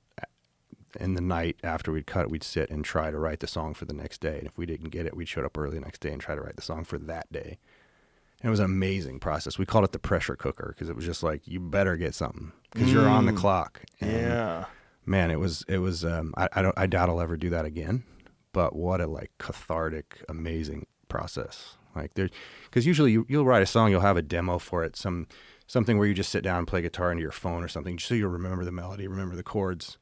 in the night after we'd cut, we'd sit and try to write the song for the next day. And if we didn't get it, we'd show up early the next day and try to write the song for that day. And it was an amazing process. We called it the pressure cooker, because it was just like, you better get something because you're on the clock. And yeah. Man, it was. I doubt I'll ever do that again. But what a like cathartic, amazing process. Like because usually you'll write a song, you'll have a demo for it, something where you just sit down and play guitar into your phone or something, just so you'll remember the melody, remember the chords.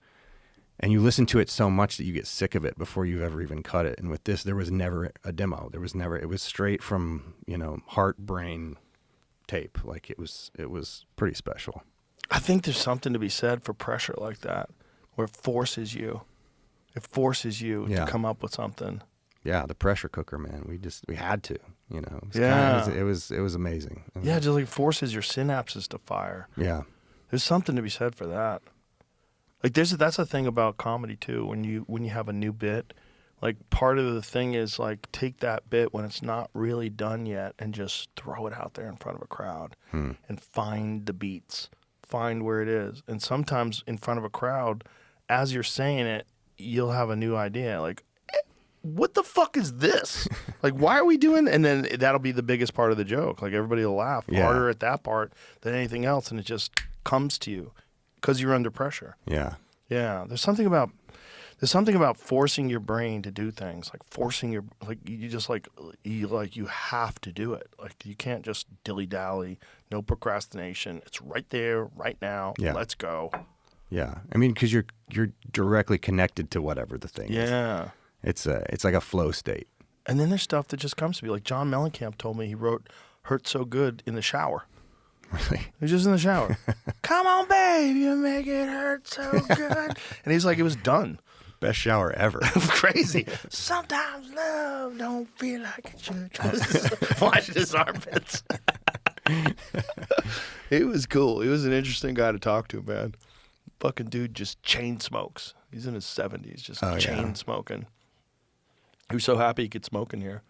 And you listen to it so much that you get sick of it before you've ever even cut it. And with this, there was never a demo. It was straight from, heart, brain tape. Like it was pretty special. I think there's something to be said for pressure like that, where it forces you. It forces you to come up with something. Yeah, the pressure cooker, man. We had to, It was amazing. Yeah, just like forces your synapses to fire. Yeah. There's something to be said for that. Like that's the thing about comedy too. When you have a new bit, like part of the thing is like take that bit when it's not really done yet and just throw it out there in front of a crowd and find the beats, find where it is. And sometimes in front of a crowd, as you're saying it, you'll have a new idea. Like, what the fuck is this? Like, why are we doing? And then that'll be the biggest part of the joke. Like everybody will laugh harder at that part than anything else, and it just comes to you. Because you're under pressure. Yeah. Yeah. There's something about forcing your brain to do things. Like forcing your you have to do it. Like you can't just dilly-dally, no procrastination. It's right there, right now. Yeah. Let's go. Yeah. I mean, because you're directly connected to whatever the thing is. Yeah. It's like a flow state. And then there's stuff that just comes to me. Like John Mellencamp told me he wrote "Hurt So Good" in the shower. Really? He was just in the shower. Come on, babe, you make it hurt so good. And he's like, it was done. Best shower ever. Crazy. Sometimes love don't feel like it should. Washing his armpits. It was cool. He was an interesting guy to talk to, man. Fucking dude just chain smokes. He's in his 70s, just Oh, chain yeah. smoking. He was so happy he could smoke in here.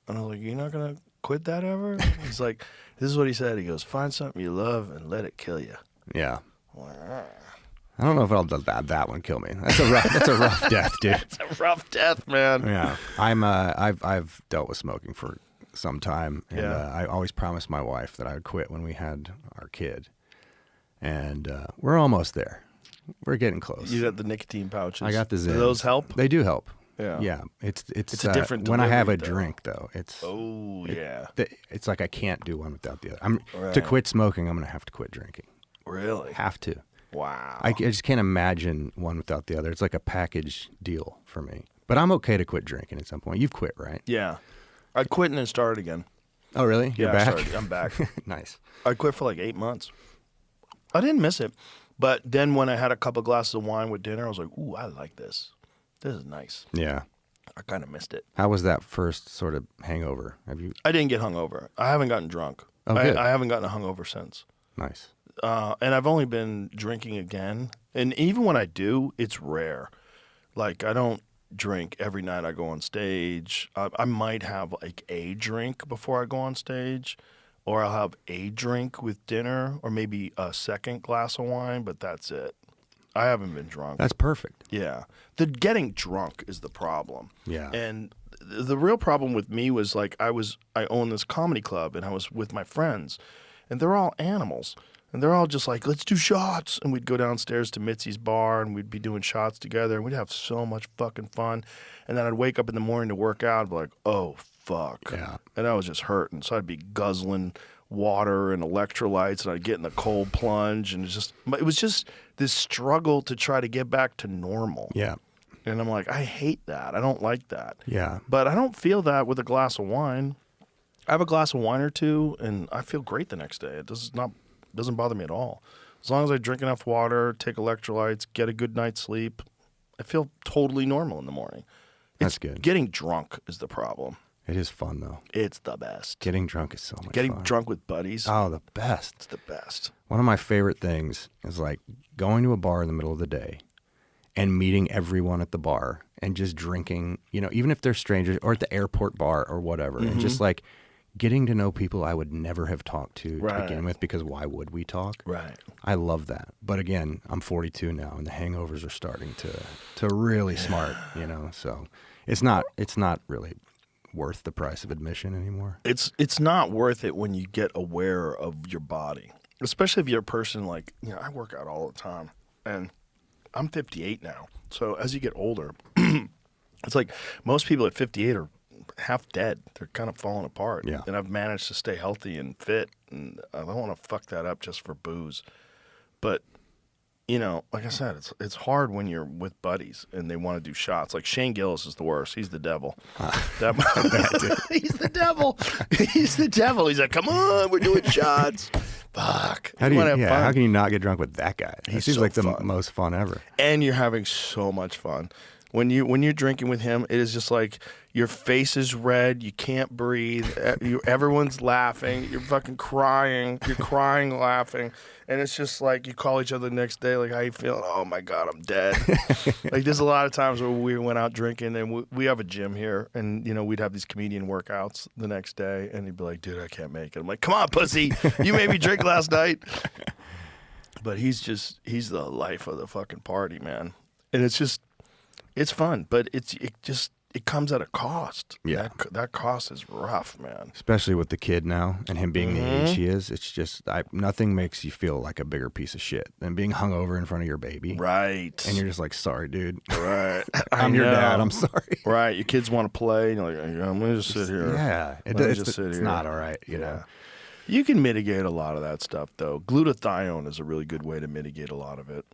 And I was like, you're not going to quit that ever? He's like, this is what he said. He goes, find something you love and let it kill you. Yeah. I don't know if I'll let that one kill me. That's a rough death, dude. It's a rough death, man. Yeah. I've dealt with smoking for some time, and I always promised my wife that I would quit when we had our kid, and we're almost there. We're getting close. You got the nicotine pouches. I got the Zins. Do those help? They do help. Yeah. Yeah. It's a different when I have a delivery, though. drink though. It's it's like I can't do one without the other. To Right. quit smoking, I'm gonna have to quit drinking. Really? Have to. Wow. I just can't imagine one without the other. It's like a package deal for me. But I'm okay to quit drinking at some point. You've quit, right? Yeah. I quit and then started again. Oh, really? You're back? I'm back. Nice. I quit for like 8 months. I didn't miss it. But then when I had a couple glasses of wine with dinner, I was like, ooh, I like this. This is nice. Yeah. I kind of missed it. How was that first sort of hangover? Have you? I didn't get hungover. I haven't gotten drunk. Oh, good. I haven't gotten a hungover since. Nice. And I've only been drinking again. And even when I do, it's rare. Like, I don't drink every night I go on stage. I might have like a drink before I go on stage, or I'll have a drink with dinner, or maybe a second glass of wine, but that's it. I haven't been drunk. That's perfect. Yeah. The getting drunk is the problem. Yeah. And the real problem with me was like I own this comedy club and I was with my friends and they're all animals. And they're all just like, let's do shots. And we'd go downstairs to Mitzi's bar and we'd be doing shots together and we'd have so much fucking fun. And then I'd wake up in the morning to work out and be like, oh, fuck. Yeah. And I was just hurting. So I'd be guzzling water and electrolytes and I'd get in the cold plunge. And it was just this struggle to try to get back to normal. Yeah. And I'm like, I hate that. I don't like that. Yeah. But I don't feel that with a glass of wine. I have a glass of wine or two and I feel great the next day. It doesn't bother me at all. As long as I drink enough water, take electrolytes, get a good night's sleep, I feel totally normal in the morning. That's good. Getting drunk is the problem. It is fun though. It's the best. Getting drunk is so much Getting fun. drunk with buddies, Oh, the best. it's the best. One of my favorite things is like going to a bar in the middle of the day and meeting everyone at the bar and just drinking, even if they're strangers, or at the airport bar or whatever, and just like getting to know people I would never have talked to Right. begin with, because why would we talk? Right. I love that. But again, I'm 42 now and the hangovers are starting to really smart, so it's not really worth the price of admission anymore. It's not worth it when you get aware of your body, especially if you're a person like, I work out all the time and I'm 58 now. So as you get older, it's like most people at 58 are half dead. They're kind of falling apart. Yeah. And I've managed to stay healthy and fit, and I don't want to fuck that up just for booze. But, like I said, it's hard when you're with buddies and they want to do shots. Like Shane Gillis is the worst. He's the devil. He's the devil. He's the devil. He's like, come on, we're doing shots. Fuck. How can you not get drunk with that guy? He He's seems so like the fun. most fun ever. And you're having so much fun. When you're drinking with him, it is just like your face is red, you can't breathe, everyone's laughing, you're fucking crying, laughing, and it's just like you call each other the next day, like, how you feeling? Oh my God, I'm dead. Like there's a lot of times where we went out drinking and we have a gym here, and we'd have these comedian workouts the next day, and he'd be like, dude, I can't make it. I'm like, come on, pussy, you made me drink last night. But he's the life of the fucking party, man, and it's fun, but it comes at a cost. Yeah. That cost is rough, man. Especially with the kid now and him being the age he is. It's just, nothing makes you feel like a bigger piece of shit than being hungover in front of your baby. Right. And you're just like, sorry, dude. Right. I'm your dad. I'm sorry. Right. Your kids want to play, and you're like, I'm going to just sit here. Yeah. It's not all right, Yeah. You can mitigate a lot of that stuff, though. Glutathione is a really good way to mitigate a lot of it.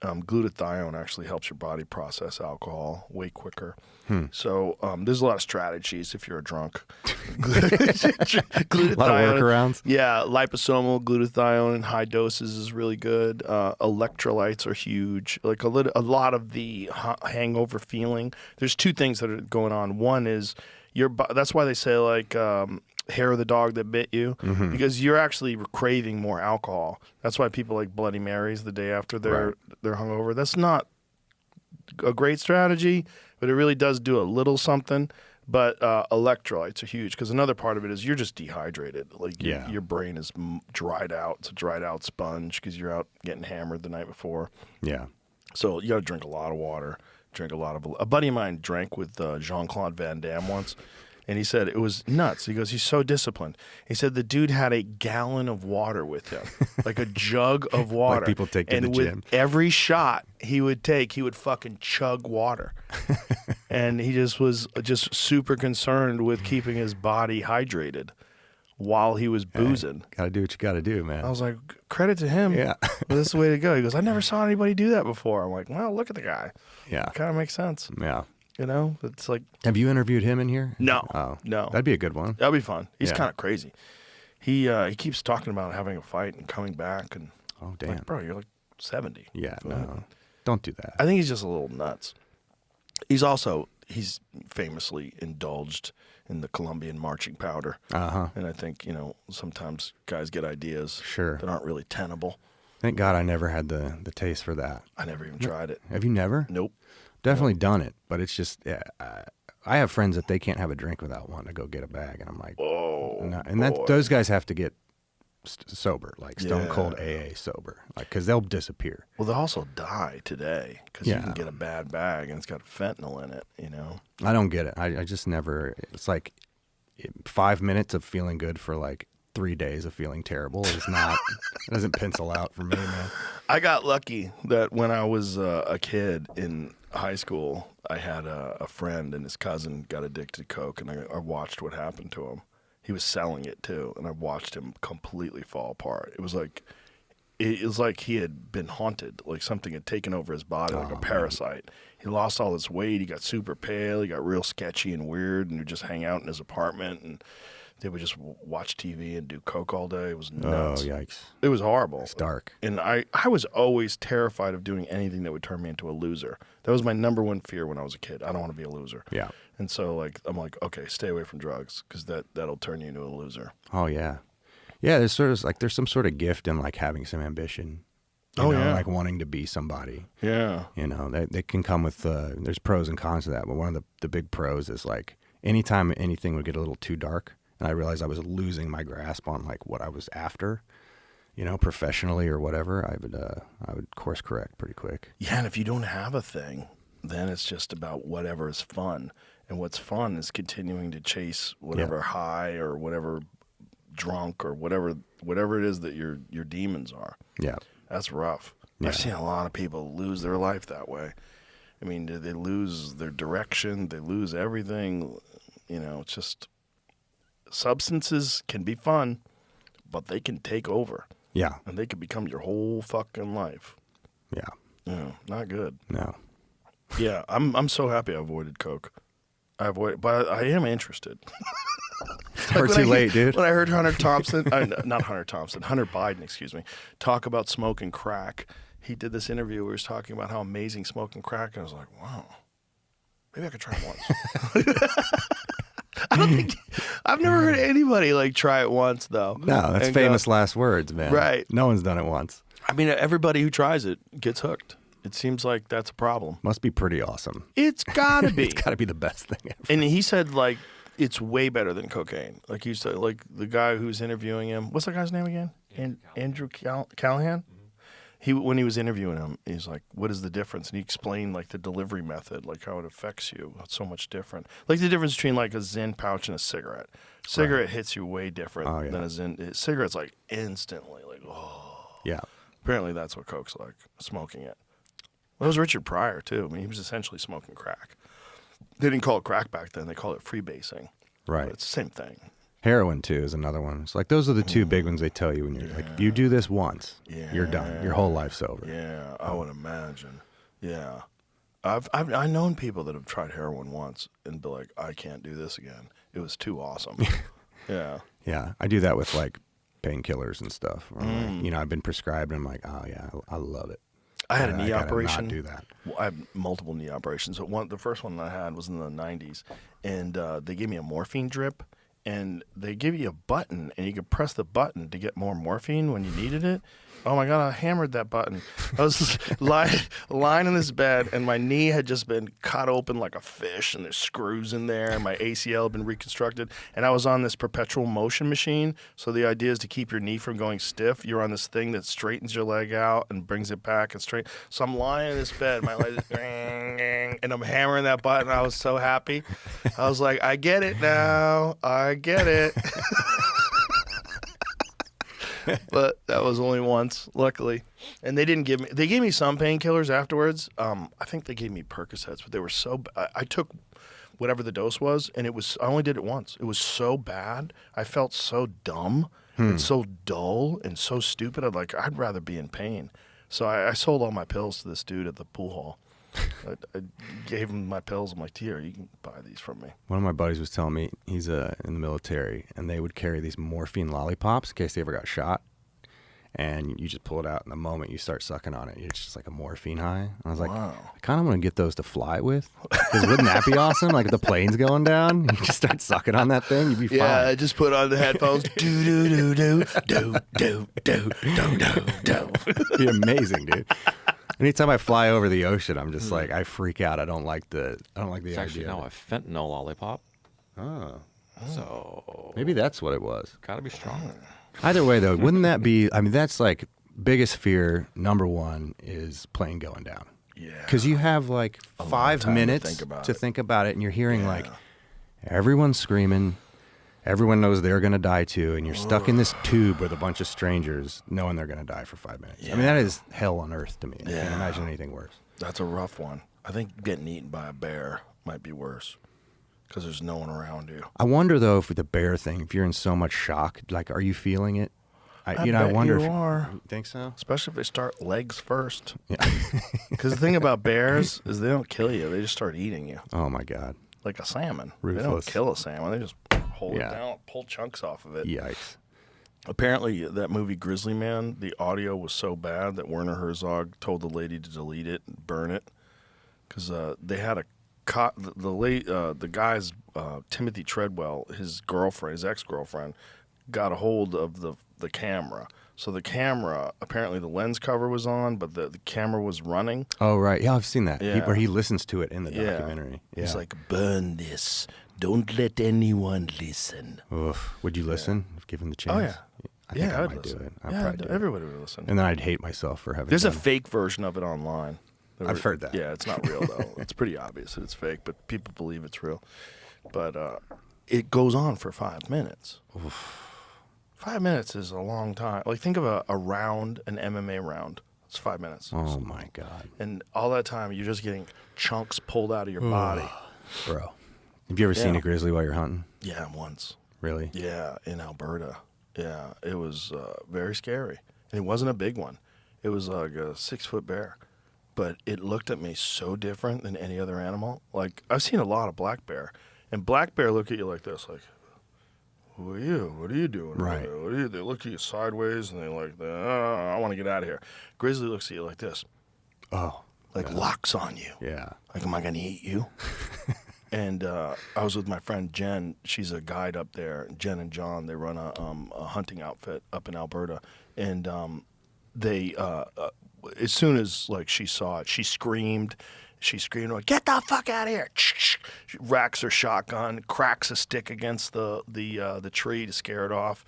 Glutathione actually helps your body process alcohol way quicker. So there's a lot of strategies if you're a drunk. Glutathione, A lot of workarounds. Yeah, liposomal glutathione in high doses is really good. Electrolytes are huge. Like a lot of the hangover feeling. There's two things that are going on. One is that's why they say like hair of the dog that bit you, because you're actually craving more alcohol. That's why people like Bloody Marys the day after they're hungover. That's not a great strategy, but it really does do a little something. But electrolytes are huge, because another part of it is you're just dehydrated. Like your brain is dried out. It's a dried out sponge because you're out getting hammered the night before. Yeah. So you got to drink a lot of water. Drink a lot of. A buddy of mine drank with Jean-Claude Van Damme once, and he said it was nuts. He goes, he's so disciplined. He said the dude had a gallon of water with him, like a jug of water. Like people take to and the with gym. every shot he would take, he would fucking chug water. And he just was just super concerned with keeping his body hydrated while he was boozing. Gotta do what you gotta do, man. I was like, credit to him. Yeah. This is the way to go. He goes, I never saw anybody do that before. I'm like, well, look at the guy. Yeah. Kind of makes sense. Yeah. You know, it's like, Have you interviewed him in here? no, Oh, no. that'd be a good one. That'll be fun. He's Yeah. kind of crazy. He keeps talking about having a fight and coming back. And Oh, damn. like, bro, you're like 70. Yeah, Go no, ahead. don't do that. I think he's just a little nuts. He's famously indulged in the Colombian marching powder. Uh-huh. And I think, sometimes guys get ideas Sure. that aren't really tenable. Thank God I never had the taste for that. I never even tried it. Have you never? Nope. Definitely done it, but it's just, I have friends that they can't have a drink without wanting to go get a bag, and I'm like, Oh, no. And that boy. those guys have to get sober, like stone Yeah. cold AA sober, like because they'll disappear. Well, they also die today because you Yeah. can get a bad bag and it's got fentanyl in it, I don't get it. I just never. It's like 5 minutes of feeling good for like 3 days of feeling terrible is not. It doesn't pencil out for me, man. I got lucky that when I was a kid in high school, I had a friend and his cousin got addicted to coke, and I watched what happened to him. He was selling it too, and I watched him completely fall apart. It was like he had been haunted, like something had taken over his body, like a parasite. He lost all his weight. He got super pale. He got real sketchy and weird, and would just hang out in his apartment, and they would just watch TV and do coke all day. It was nuts. Oh yikes! It was horrible. It's dark. And I was always terrified of doing anything that would turn me into a loser. That was my number one fear when I was a kid. I don't want to be a loser. Yeah. And so I'm like, okay, stay away from drugs because that'll turn you into a loser. Oh yeah. Yeah, there's there's some sort of gift in like having some ambition. You know, yeah. like wanting to be somebody. Yeah. You know, they can come with there's pros and cons to that, but one of the big pros is like anytime anything would get a little too dark and I realized I was losing my grasp on like what I was after, professionally or whatever, I would course correct pretty quick. Yeah, and if you don't have a thing, then it's just about whatever is fun. And what's fun is continuing to chase whatever high or whatever drunk or whatever it is that your demons are. Yeah. That's rough. Yeah. I've seen a lot of people lose their life that way. I mean, they lose their direction. They lose everything. It's just substances can be fun, but they can take over. Yeah. And they can become your whole fucking life. Yeah. Not good. No. Yeah, I'm so happy I avoided coke. But I am interested. We're too late, dude. When I heard Hunter Biden, excuse me, talk about smoking crack, he did this interview where he was talking about how amazing smoking crack, and I was like, wow, maybe I could try it once. I've never heard anybody like try it once though. No, that's And famous last words, man. Right. No one's done it once. I mean, everybody who tries it gets hooked. It seems like that's a problem. Must be pretty awesome. It's gotta be. It's gotta be the best thing ever. And he said like it's way better than cocaine. Like he said, like the guy who's interviewing him. What's that guy's name again? Andrew Callahan. When he was interviewing him, he's like, "What is the difference?" And he explained like the delivery method, like how it affects you. It's so much different. Like the difference between like a Zyn pouch and a cigarette. Cigarette hits you way different than a Zyn. Cigarette's like instantly like, oh. Yeah. Apparently that's what coke's like, smoking it. Well, it was Richard Pryor too. I mean, he was essentially smoking crack. They didn't call it crack back then. They called it freebasing. Right. But it's the same thing. Heroin too is another one. It's like those are the two big ones they tell you when you're like, if you do this once, you're done. Your whole life's over. Yeah, I would imagine. Yeah, I've known people that have tried heroin once and be like, I can't do this again. It was too awesome. Yeah. Yeah, I do that with like painkillers and stuff. Or like, I've been prescribed and I'm like, oh yeah, I love it. I had a knee gotta operation. Not do that. Well, I had multiple knee operations. But the first one I had was in the 90s, and they gave me a morphine drip. and they give you a button, and you could press the button to get more morphine when you needed it. Oh my God, I hammered that button. I was just lying in this bed, and my knee had just been cut open like a fish, and there's screws in there, and my ACL had been reconstructed. And I was on this perpetual motion machine. So the idea is to keep your knee from going stiff. You're on this thing that straightens your leg out and brings it back and straight. So I'm lying in this bed, my leg is and I'm hammering that button. I was so happy. I was like, I get it now. I get it. But that was only once, luckily. And they gave me some painkillers afterwards. I think they gave me Percocets, but they were so I took whatever the dose was, and I only did it once. It was so bad. I felt so dumb and so dull and so stupid. I'd rather be in pain. So I sold all my pills to this dude at the pool hall. I gave him my pills. I'm like, here, you can buy these from me. One of my buddies was telling me he's in the military, and they would carry these morphine lollipops in case they ever got shot. And you just pull it out, and the moment you start sucking on it, it's just like a morphine high. I was like, Wow. I kind of want to get those to fly with, because wouldn't that be awesome? Like if the plane's going down, you just start sucking on that thing, you'd be fine. Yeah, I just put on the headphones. do do do do do do do do do do. It'd be amazing, dude. Anytime I fly over the ocean, I'm just like, I freak out. I don't like the It's actually idea. now a fentanyl lollipop. Oh, So maybe that's what it was. gotta be strong. Either way, though, wouldn't that be? I mean, that's like biggest fear. Number one is plane going down. Yeah. Because you have like lot of 5 time to minutes think about to it. think about it, and you're hearing like everyone's screaming. Everyone knows they're going to die too, and you're stuck in this tube with a bunch of strangers knowing they're going to die for 5 minutes. I mean, that is hell on earth to me. I can't imagine anything worse. That's a rough one. I think getting eaten by a bear might be worse because there's no one around you. I wonder, though, if with the bear thing, if you're in so much shock, like, are you feeling it? I bet wonder you if are. you think so? Especially if they start legs first. Yeah. Because the thing about bears is they don't kill you. They just start eating you. Oh, my God. Like a salmon. They Ruthless. don't kill a salmon. They just hold it Yeah. down, pull chunks off of it. Yikes. Apparently, that movie Grizzly Man, the audio was so bad that Werner Herzog told the lady to delete it and burn it. Because they had the guy's Timothy Treadwell, his girlfriend, his ex-girlfriend, got a hold of the camera. So the camera, apparently the lens cover was on, but the camera was running. Oh, right. Yeah, I've seen that. Yeah. Where he listens to it in the Yeah. documentary. Yeah. He's like, burn this. Don't let anyone listen. Oof. Would you listen if given the chance? Oh, yeah. I think I I'd might do listen. it. I'd Yeah, probably do it. everybody would listen. And then I'd hate myself for having There's a done it. fake version of it online. I've heard that. Yeah, it's not real, though. It's pretty obvious that it's fake, but people believe it's real. But it goes on for 5 minutes. Oof. 5 minutes is a long time. Like, think of a round, an MMA round. It's 5 minutes. Oh, my God. And all that time, you're just getting chunks pulled out of your body. Bro. Have you ever seen Yeah. a grizzly while you're hunting? Yeah, once. Really? Yeah, in Alberta. Yeah, it was very scary. And it wasn't a big one. It was like a 6-foot bear. But it looked at me so different than any other animal. Like, I've seen a lot of black bear. And black bear look at you like this, like, who are you? What are you doing? Right. What are you? They look at you sideways, and they're like, I want to get out of here. Grizzly looks at you like this, Oh. like locks on you. Yeah. Like, am I going to eat you? And I was with my friend Jen. She's a guide up there. Jen and John, they run a hunting outfit up in Alberta. And they, as soon as like she saw it, she screamed. She screamed, like, "Get the fuck out of here!" She racks her shotgun, cracks a stick against the tree to scare it off,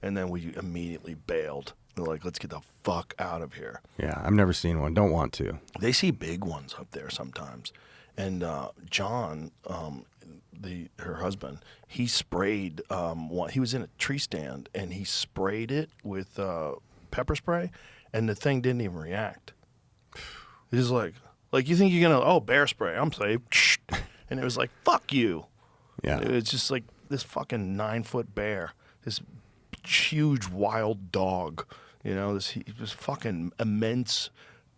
and then we immediately bailed. They're like, "Let's get the fuck out of here." Yeah. I've never seen one. Don't want to. They see big ones up there sometimes. And John, her husband, he sprayed he was in a tree stand, and he sprayed it with pepper spray, and the thing didn't even react. He's like you think you're gonna, bear spray, I'm safe. And it was like, fuck you. Yeah. It was just like this fucking 9-foot bear, this huge wild dog, this fucking immense,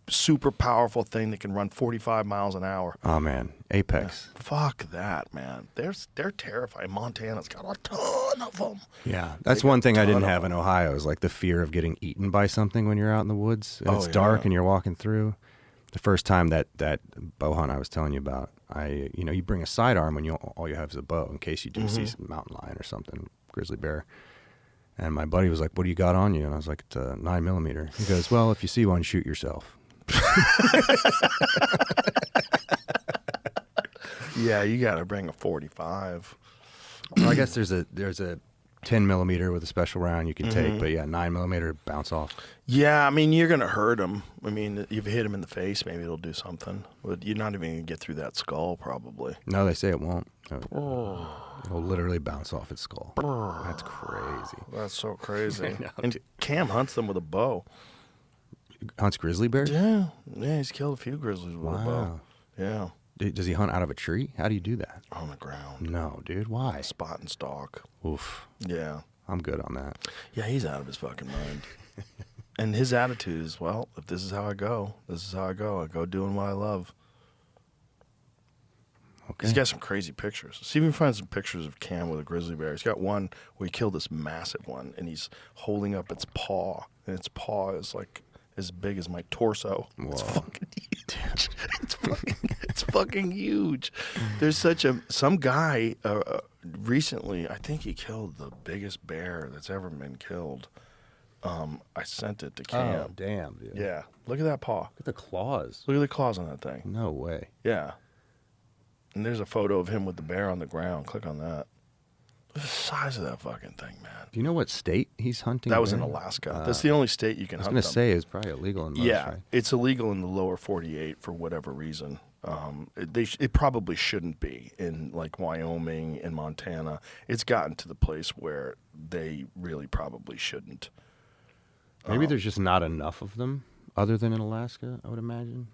super powerful thing that can run 45 miles an hour. Oh, man. Apex. Fuck that, man. They're terrifying. Montana's got a ton of them. Yeah. That's They one got thing a I ton didn't of have in Ohio is like the fear of getting eaten by something when you're out in the woods and Oh, it's dark yeah. and you're walking through. The first time that bow hunt I was telling you about, you bring a sidearm when all you have is a bow in case you do see some mountain lion or something, grizzly bear. And my buddy was like, "What do you got on you?" And I was like, "It's a 9mm." He goes, "Well, if you see one, shoot yourself." Yeah, you got to bring a 45. Well, I guess there's a 10mm with a special round you can take, but yeah, 9mm bounce off. Yeah, I mean, you're going to hurt him. I mean, if you hit him in the face, maybe it'll do something. But you're not even going to get through that skull, probably. No, they say it won't. It'll literally bounce off its skull. That's crazy. That's so crazy. know, And dude. Cam hunts them with a bow. Hunts grizzly bears? Yeah, he's killed a few grizzlies with a bow. Wow. Yeah, Does he hunt out of a tree? How do you do that? on the ground. No, dude. Why? Spot and stalk. Oof. Yeah. I'm good on that. Yeah, he's out of his fucking mind. And his attitude is, well, if this is how I go, this is how I go. I go doing what I love. Okay. He's got some crazy pictures. See if we can find some pictures of Cam with a grizzly bear. He's got one where he killed this massive one, and he's holding up its paw, and its paw is like as big as my torso. It's Whoa. fucking huge. It's fucking huge. There's some guy recently. I think he killed the biggest bear that's ever been killed. I sent it to Cam. Oh, damn, dude. Yeah, look at that paw. Look at the claws. Look at the claws on that thing. No way. Yeah. And there's a photo of him with the bear on the ground. Click on that. Look at the size of that fucking thing, man. Do you know what state he's hunting? That was in bear? Alaska. That's the only state you can I was hunt going to them. say it's probably illegal in most, Yeah, right? it's illegal in the lower 48 for whatever reason. It probably shouldn't be in like Wyoming and Montana. It's gotten to the place where they really probably shouldn't. Maybe there's just not enough of them other than in Alaska, I would imagine.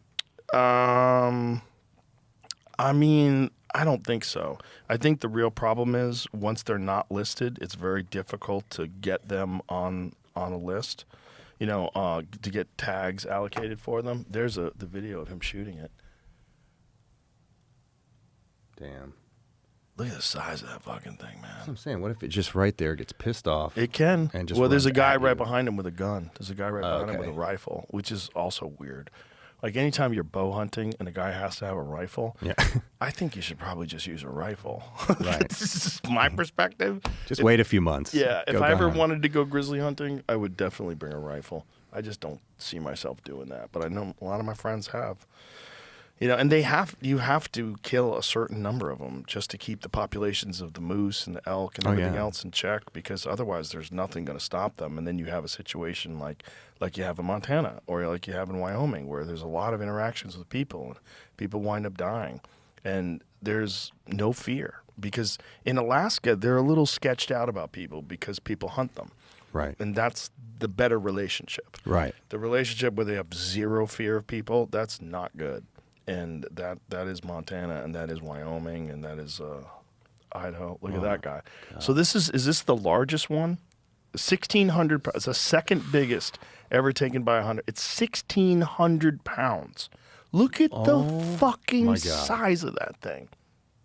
I mean, I don't think so. I think the real problem is once they're not listed, it's very difficult to get them on a list. You know, to get tags allocated for them. There's the video of him shooting it. Damn. Look at the size of that fucking thing, That's what man. I'm saying. What if it just right there gets pissed off? It can. And just Well, there's a runs guy at right you. behind him with a gun. There's a guy right behind him with a Okay. rifle, which is also weird. Like anytime you're bow hunting and a guy has to have a rifle, Yeah. I think you should probably just use a rifle. Right. This is my perspective. Just wait a few months. Yeah, if Go I ever gun hunt. wanted to go grizzly hunting, I would definitely bring a rifle. I just don't see myself doing that, but I know a lot of my friends have. You know, and you have to kill a certain number of them just to keep the populations of the moose and the elk and everything yeah. else in check, because otherwise there's nothing going to stop them. And then you have a situation like you have in Montana or like you have in Wyoming, where there's a lot of interactions with people and people wind up dying. And there's no fear, because in Alaska, they're a little sketched out about people because people hunt them. Right. And that's the better relationship. Right. The relationship where they have zero fear of people, that's not good. And that is Montana, and that is Wyoming, and that is Idaho. Look at that guy. So is this the largest one? 1,600 pounds. It's the second biggest ever taken by a hunter. It's 1,600 pounds. Look at the fucking my God. size of that thing.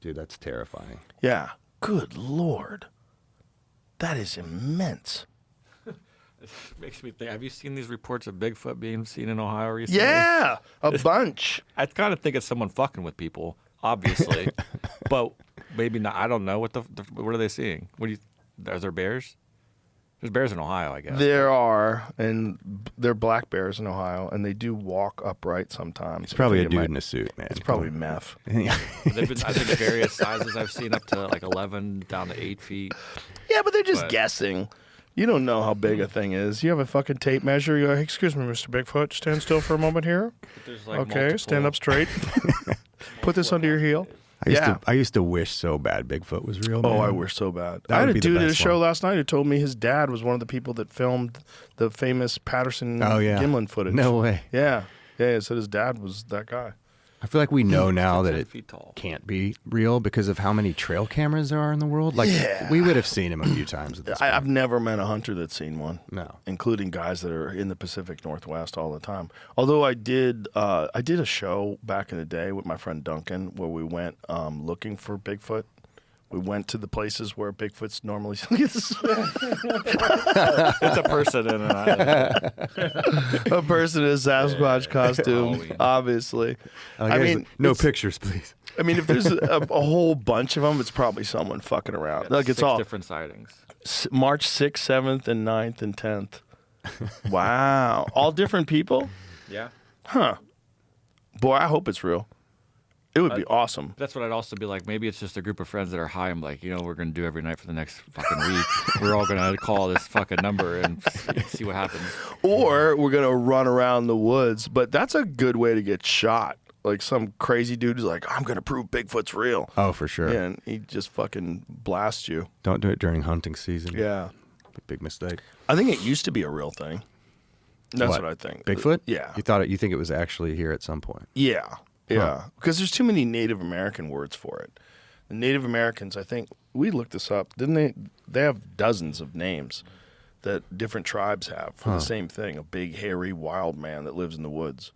Dude, that's terrifying. Yeah. Good Lord. That is immense. Makes me think. Have you seen these reports of Bigfoot being seen in Ohio recently? Yeah, a bunch. I kind of think it's someone fucking with people, obviously, but maybe not. I don't know what what are they seeing? Are there bears? There's bears in Ohio, I guess. There are, and they're black bears in Ohio, and they do walk upright sometimes. It's probably I a think dude might- in a suit, man. It's probably meth. They've been, I think, various sizes. I've seen up to like 11 down to 8 feet. Yeah, but they're just But- guessing. You don't know how big a thing is. You have a fucking tape measure. You go, hey, excuse me, Mr. Bigfoot, stand still for a moment here. There's like Okay, stand up straight. Put this under your heel. I used to wish so bad Bigfoot was real. Oh, man. I wish so bad. That I had would a be the dude at a best show one. last night who told me his dad was one of the people that filmed the famous Patterson Oh, yeah. Gimlin footage. No way. Yeah. Yeah, he said his dad was that guy. I feel like we know now that 10 it feet tall. can't be real because of how many trail cameras there are in the world. Like, Yeah. we would have seen him a few times at this point. I've never met a hunter that's seen one. No. Including guys that are in the Pacific Northwest all the time. Although I did a show back in the day with my friend Duncan where we went looking for Bigfoot. We went to the places where Bigfoot's normally. It's a person in an island. A person in a Sasquatch costume, Halloween. obviously. I mean, no it's- pictures, please. I mean, if there's a whole bunch of them, it's probably someone fucking around. Like it's 6 all different sightings. March 6th, 7th, and 9th and 10th. Wow, all different people. Yeah. Huh. Boy, I hope it's real. It would be awesome. That's what I'd also be like. Maybe it's just a group of friends that are high. I'm like, we're going to do every night for the next fucking week. We're all going to call this fucking number and see what happens. Or we're going to run around the woods. But that's a good way to get shot. Like some crazy dude who's like, I'm going to prove Bigfoot's real. Oh, for sure. Yeah, and he just fucking blasts you. Don't do it during hunting season. Yeah. Big mistake. I think it used to be a real thing. That's what I think. Bigfoot? Yeah. You think it was actually here at some point? Yeah. Yeah. Because there's too many Native American words for it. The Native Americans, I think, we looked this up, didn't they? They have dozens of names that different tribes have for the same thing, a big, hairy, wild man that lives in the woods.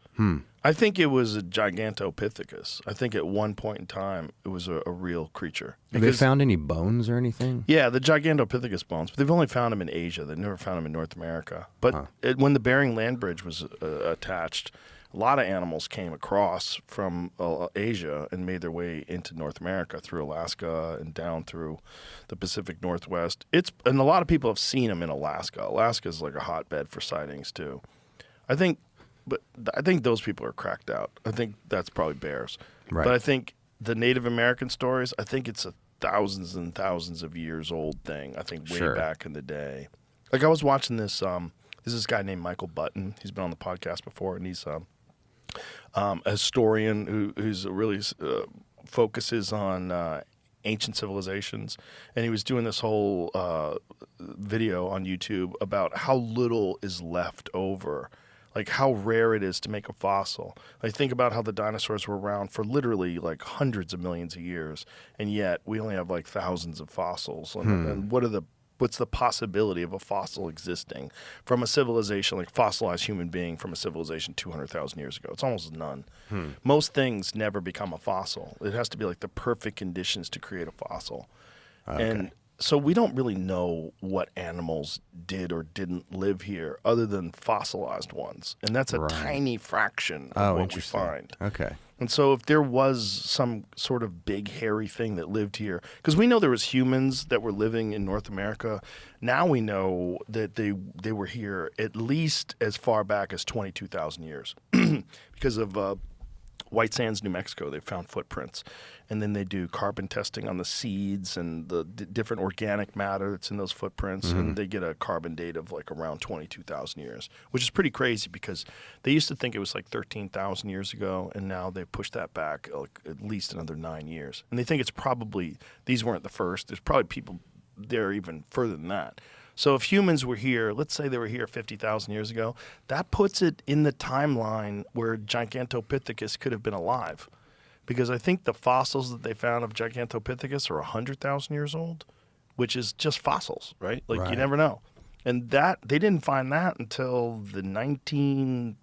I think it was a Gigantopithecus. I think at one point in time, it was a real creature. Have they found any bones or anything? Yeah, the Gigantopithecus bones, but they've only found them in Asia. They've never found them in North America. But when the Bering Land Bridge was attached, a lot of animals came across from Asia and made their way into North America through Alaska and down through the Pacific Northwest. And a lot of people have seen them in Alaska. Alaska is like a hotbed for sightings too. I think those people are cracked out. I think that's probably bears. Right. But I think the Native American stories, I think it's a thousands and thousands of years old thing. I think way back in the day. Like I was watching this. There's this guy named Michael Button. He's been on the podcast before, and he's a historian who's really focuses on ancient civilizations. And he was doing this whole video on YouTube about how little is left over. Like how rare it is to make a fossil. Like think about how the dinosaurs were around for literally like hundreds of millions of years, and yet we only have like thousands of fossils. And what's the possibility of a fossil existing from a civilization, like fossilized human being from a civilization 200,000 years ago? It's almost none. Most things never become a fossil. It has to be like the perfect conditions to create a fossil. Okay. And so we don't really know what animals did or didn't live here other than fossilized ones. And that's a tiny fraction of what we find. Okay. And so if there was some sort of big hairy thing that lived here, because we know there was humans that were living in North America. Now we know that they were here at least as far back as 22,000 years because of White Sands, New Mexico. They found footprints. And then they do carbon testing on the seeds and the different organic matter that's in those footprints. And they get a carbon date of like around 22,000 years, which is pretty crazy because they used to think it was like 13,000 years ago. And now they pushed that back like at least another 9 years. And they think it's probably, these weren't the first. There's probably people there even further than that. So if humans were here, let's say they were here 50,000 years ago, that puts it in the timeline where Gigantopithecus could have been alive. Because I think the fossils that they found of Gigantopithecus are 100,000 years old, which is just fossils, right? Like you never know. And that they didn't find that until the 1920s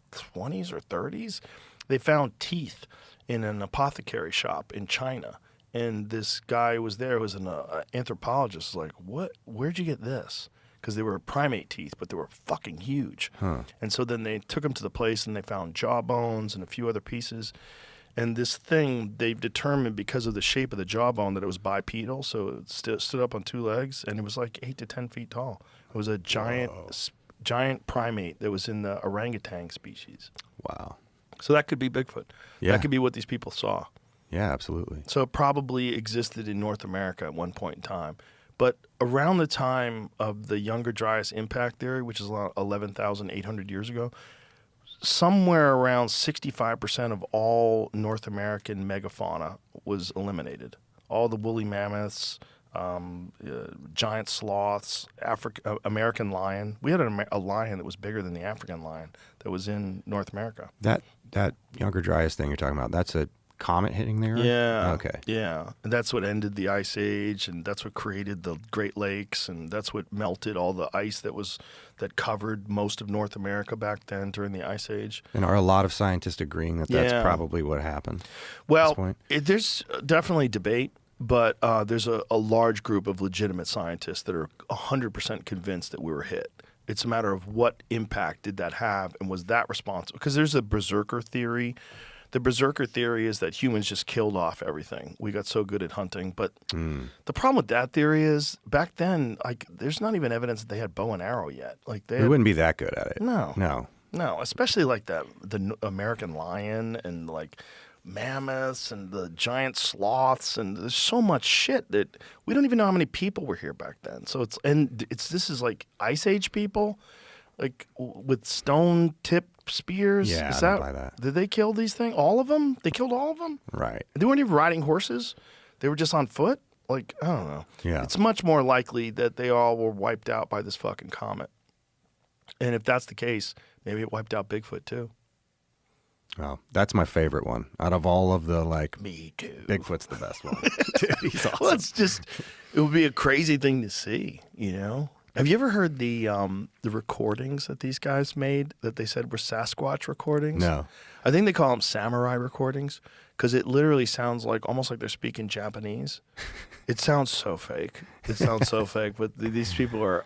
or 30s. They found teeth in an apothecary shop in China. And this guy who was there, who was an anthropologist, was like, "What? Where'd you get this?" Because they were primate teeth, but they were fucking huge. And so then they took him to the place and they found jaw bones and a few other pieces. And this thing, they've determined because of the shape of the jawbone that it was bipedal, so it stood up on two legs, and it was like 8 to 10 feet tall. It was a giant primate that was in the orangutan species. Wow. So that could be Bigfoot. Yeah. That could be what these people saw. Yeah, absolutely. So it probably existed in North America at one point in time. But around the time of the Younger Dryas impact theory, which is around 11,800 years ago, somewhere around 65% of all North American megafauna was eliminated. All the woolly mammoths, giant sloths, American lion. We had a lion that was bigger than the African lion that was in North America. That Younger Dryas thing you're talking about, that's a comet hitting there? Yeah. Okay. Yeah. And that's what ended the Ice Age, and that's what created the Great Lakes, and that's what melted all the ice that covered most of North America back then during the Ice Age. And are a lot of scientists agreeing that that's probably what happened? Well, at this point? there's definitely debate. But there's a large group of legitimate scientists that are 100% convinced that we were hit. It's a matter of what impact did that have, and was that responsible? Because there's a berserker theory. The berserker theory is that humans just killed off everything. We got so good at hunting. But the problem with that theory is back then, like, there's not even evidence that they had bow and arrow yet. Like We wouldn't be that good at it. No, especially like the American lion and like mammoths and the giant sloths, and there's so much shit that we don't even know how many people were here back then. So this is like Ice Age people, like with stone tip spears. Yeah, is I don't buy that. Did they kill these things? All of them? They killed all of them? Right. They weren't even riding horses. They were just on foot. Like, I don't know. Yeah. It's much more likely that they all were wiped out by this fucking comet. And if that's the case, maybe it wiped out Bigfoot too. Well, that's my favorite one. Out of all of the, like, Me too. Bigfoot's the best one. Dude, he's awesome. Well, it would be a crazy thing to see, you know? Have you ever heard the recordings that these guys made that they said were Sasquatch recordings? No. I think they call them samurai recordings because it literally sounds like almost like they're speaking Japanese. It sounds so fake. It sounds so fake. But these people are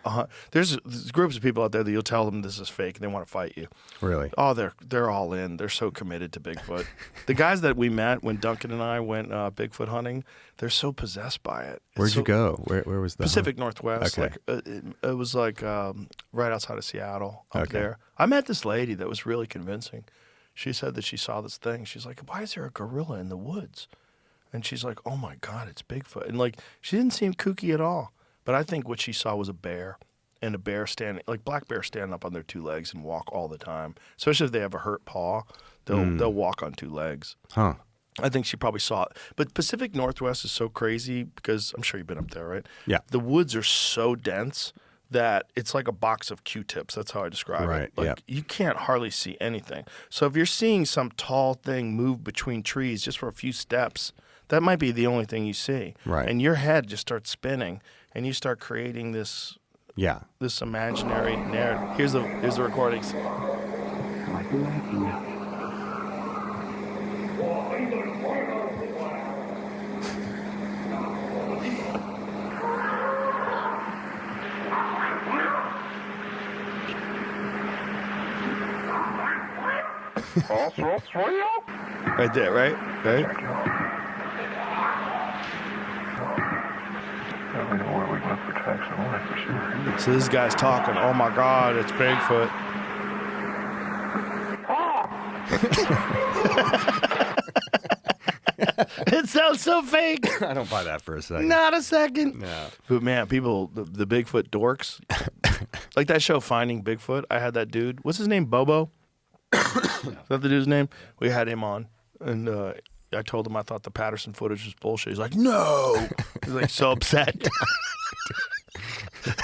there's groups of people out there that you'll tell them this is fake and they want to fight you. Really? Oh, they're all in. They're so committed to Bigfoot. The guys that we met when Duncan and I went Bigfoot hunting, they're so possessed by it. Where'd you go? Where was that? Pacific Northwest. Okay. Like it was like right outside of Seattle up Okay. there. I met this lady that was really convincing. She said that she saw this thing. She's like, "Why is there a gorilla in the woods?" And she's like, "Oh my God, it's Bigfoot." And like, she didn't seem kooky at all. But I think what she saw was a bear, and a bear standing, like black bears stand up on their two legs and walk all the time. Especially if they have a hurt paw, they'll walk on two legs. Huh. I think she probably saw it. But Pacific Northwest is so crazy because I'm sure you've been up there, right? Yeah. The woods are so dense that it's like a box of Q-tips. That's how I describe Right, it. Like, yeah. you can't hardly see anything. So if you're seeing some tall thing move between trees just for a few steps, that might be the only thing you see. Right. And your head just starts spinning, and you start creating this Yeah. imaginary narrative. Here's the recordings. Right there, right? Right? So this guy's talking, "Oh my God, it's Bigfoot." It sounds so fake. I don't buy that for a second. Not a second. No. But man, people, the Bigfoot dorks, like that show Finding Bigfoot. I had that dude. What's his name? Bobo. Is that the dude's name? We had him on, and I told him I thought the Patterson footage was bullshit. He's like, "No." He's like so upset.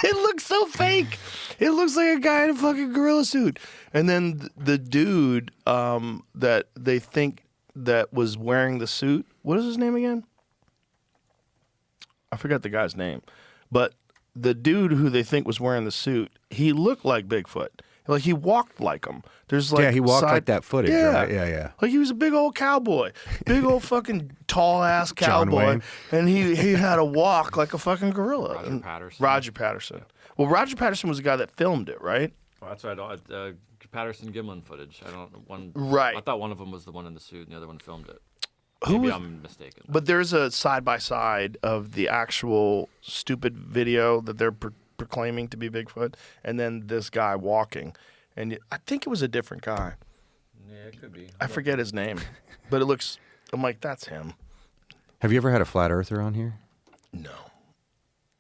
It looks so fake. It looks like a guy in a fucking gorilla suit. And then the dude that they think that was wearing the suit, what is his name again? I forgot the guy's name. But the dude who they think was wearing the suit, he looked like Bigfoot. Like he walked like him. There's like he walked like that footage, right? Yeah. Like he was a big old cowboy, big old fucking tall ass John cowboy, Wayne. and he had to walk like a fucking gorilla. Roger And Patterson. Roger Patterson. Well, Roger Patterson was the guy that filmed it, right? Well, that's right. Patterson Gimlin footage. I don't one. Right. I thought one of them was the one in the suit, and the other one filmed it. Who Maybe was- I'm mistaken. But there's a side by side of the actual stupid video that they're proclaiming to be Bigfoot, and then this guy walking, and I think it was a different guy. Yeah, it could be. I forget his name, but it looks. I'm like, that's him. Have you ever had a flat earther on here? No.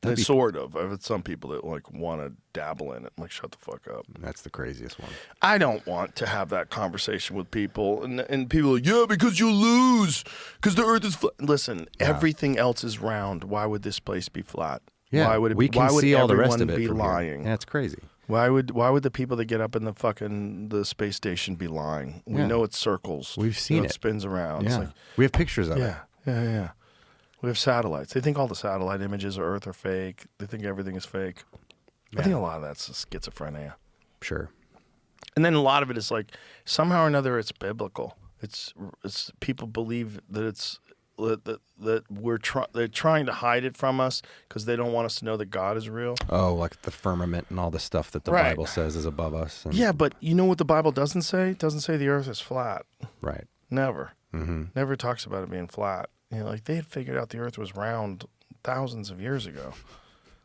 That'd be- Sort of. I've had some people that like want to dabble in it. I'm like, shut the fuck up. That's the craziest one. I don't want to have that conversation with people. And people are like, yeah, because you lose. Because the earth is flat. Listen, everything else is round. Why would this place be flat? Yeah, Why would it, we can why would see all the rest everyone of it be from here. lying? Yeah, it's crazy. Why would the people that get up in the space station be lying? We Yeah. know it circles. We've seen it it. spins around. Yeah, It's like, we have pictures of it. yeah. We have satellites. They think all the satellite images of Earth are fake. They think everything is fake. I think a lot of that's schizophrenia. Sure. And then a lot of it is like somehow or another it's biblical. It's people believe that that they're trying to hide it from us because they don't want us to know that God is real. Oh, like the firmament and all the stuff that the Right. Bible says is above us. And, Yeah, but you know what the Bible doesn't say? It doesn't say the earth is flat. Right. Never. Mm-hmm. Never talks about it being flat. You know, like they had figured out the earth was round thousands of years ago.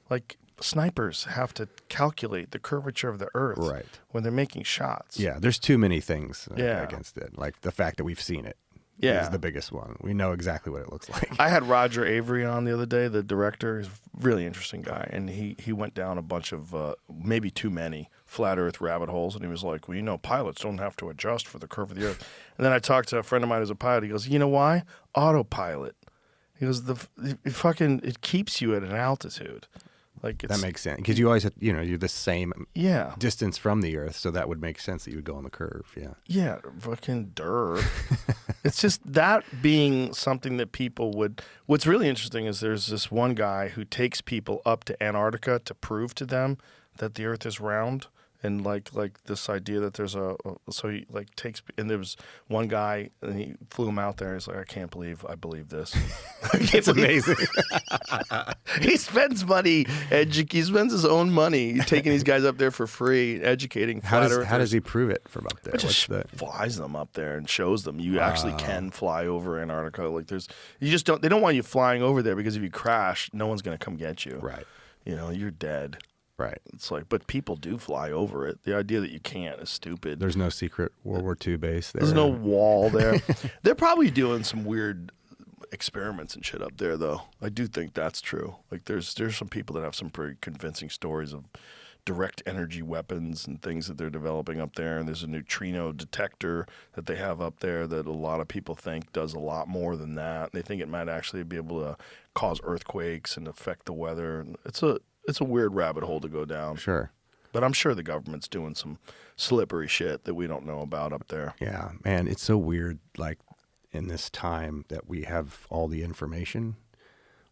Like snipers have to calculate the curvature of the earth Right. when they're making shots. Yeah, there's too many things Yeah. against it. Like the fact that we've seen it Yeah. is the biggest one. We know exactly what it looks like. I had Roger Avery on the other day, the director. He's a really interesting guy. And he went down a bunch of, maybe too many, flat earth rabbit holes. And he was like, well, you know, pilots don't have to adjust for the curve of the earth. And then I talked to a friend of mine who's a pilot. He goes, you know why? Autopilot. He goes, it keeps you at an altitude. Like it's, That makes sense. Because you always have, you're the same yeah. distance from the earth, so that would make sense that you would go on the curve. Yeah. Yeah, fucking dirt. It's just that being something that people would. What's really interesting is there's this one guy who takes people up to Antarctica to prove to them that the Earth is round, and like this idea that there's so he like takes, and there was one guy and he flew him out there. He's like, I can't believe I believe this. It's amazing. He spends money. He spends his own money taking these guys up there for free, educating How flat does earthers. he prove it from up there? It just What's the... flies them up there and shows them you actually can fly over Antarctica. Like you just don't. They don't want you flying over there because if you crash, no one's gonna come get you. Right. You know, you're dead. Right. It's like, but people do fly over it. The idea that you can't is stupid. There's no secret World War II base there. There's no wall there. They're probably doing some weird experiments and shit up there, though. I do think that's true. Like, there's some people that have some pretty convincing stories of direct energy weapons and things that they're developing up there. And there's a neutrino detector that they have up there that a lot of people think does a lot more than that. They think it might actually be able to cause earthquakes and affect the weather. And it's a weird rabbit hole to go down. Sure. But I'm sure the government's doing some slippery shit that we don't know about up there. Yeah, man, it's so weird, like, in this time that we have all the information,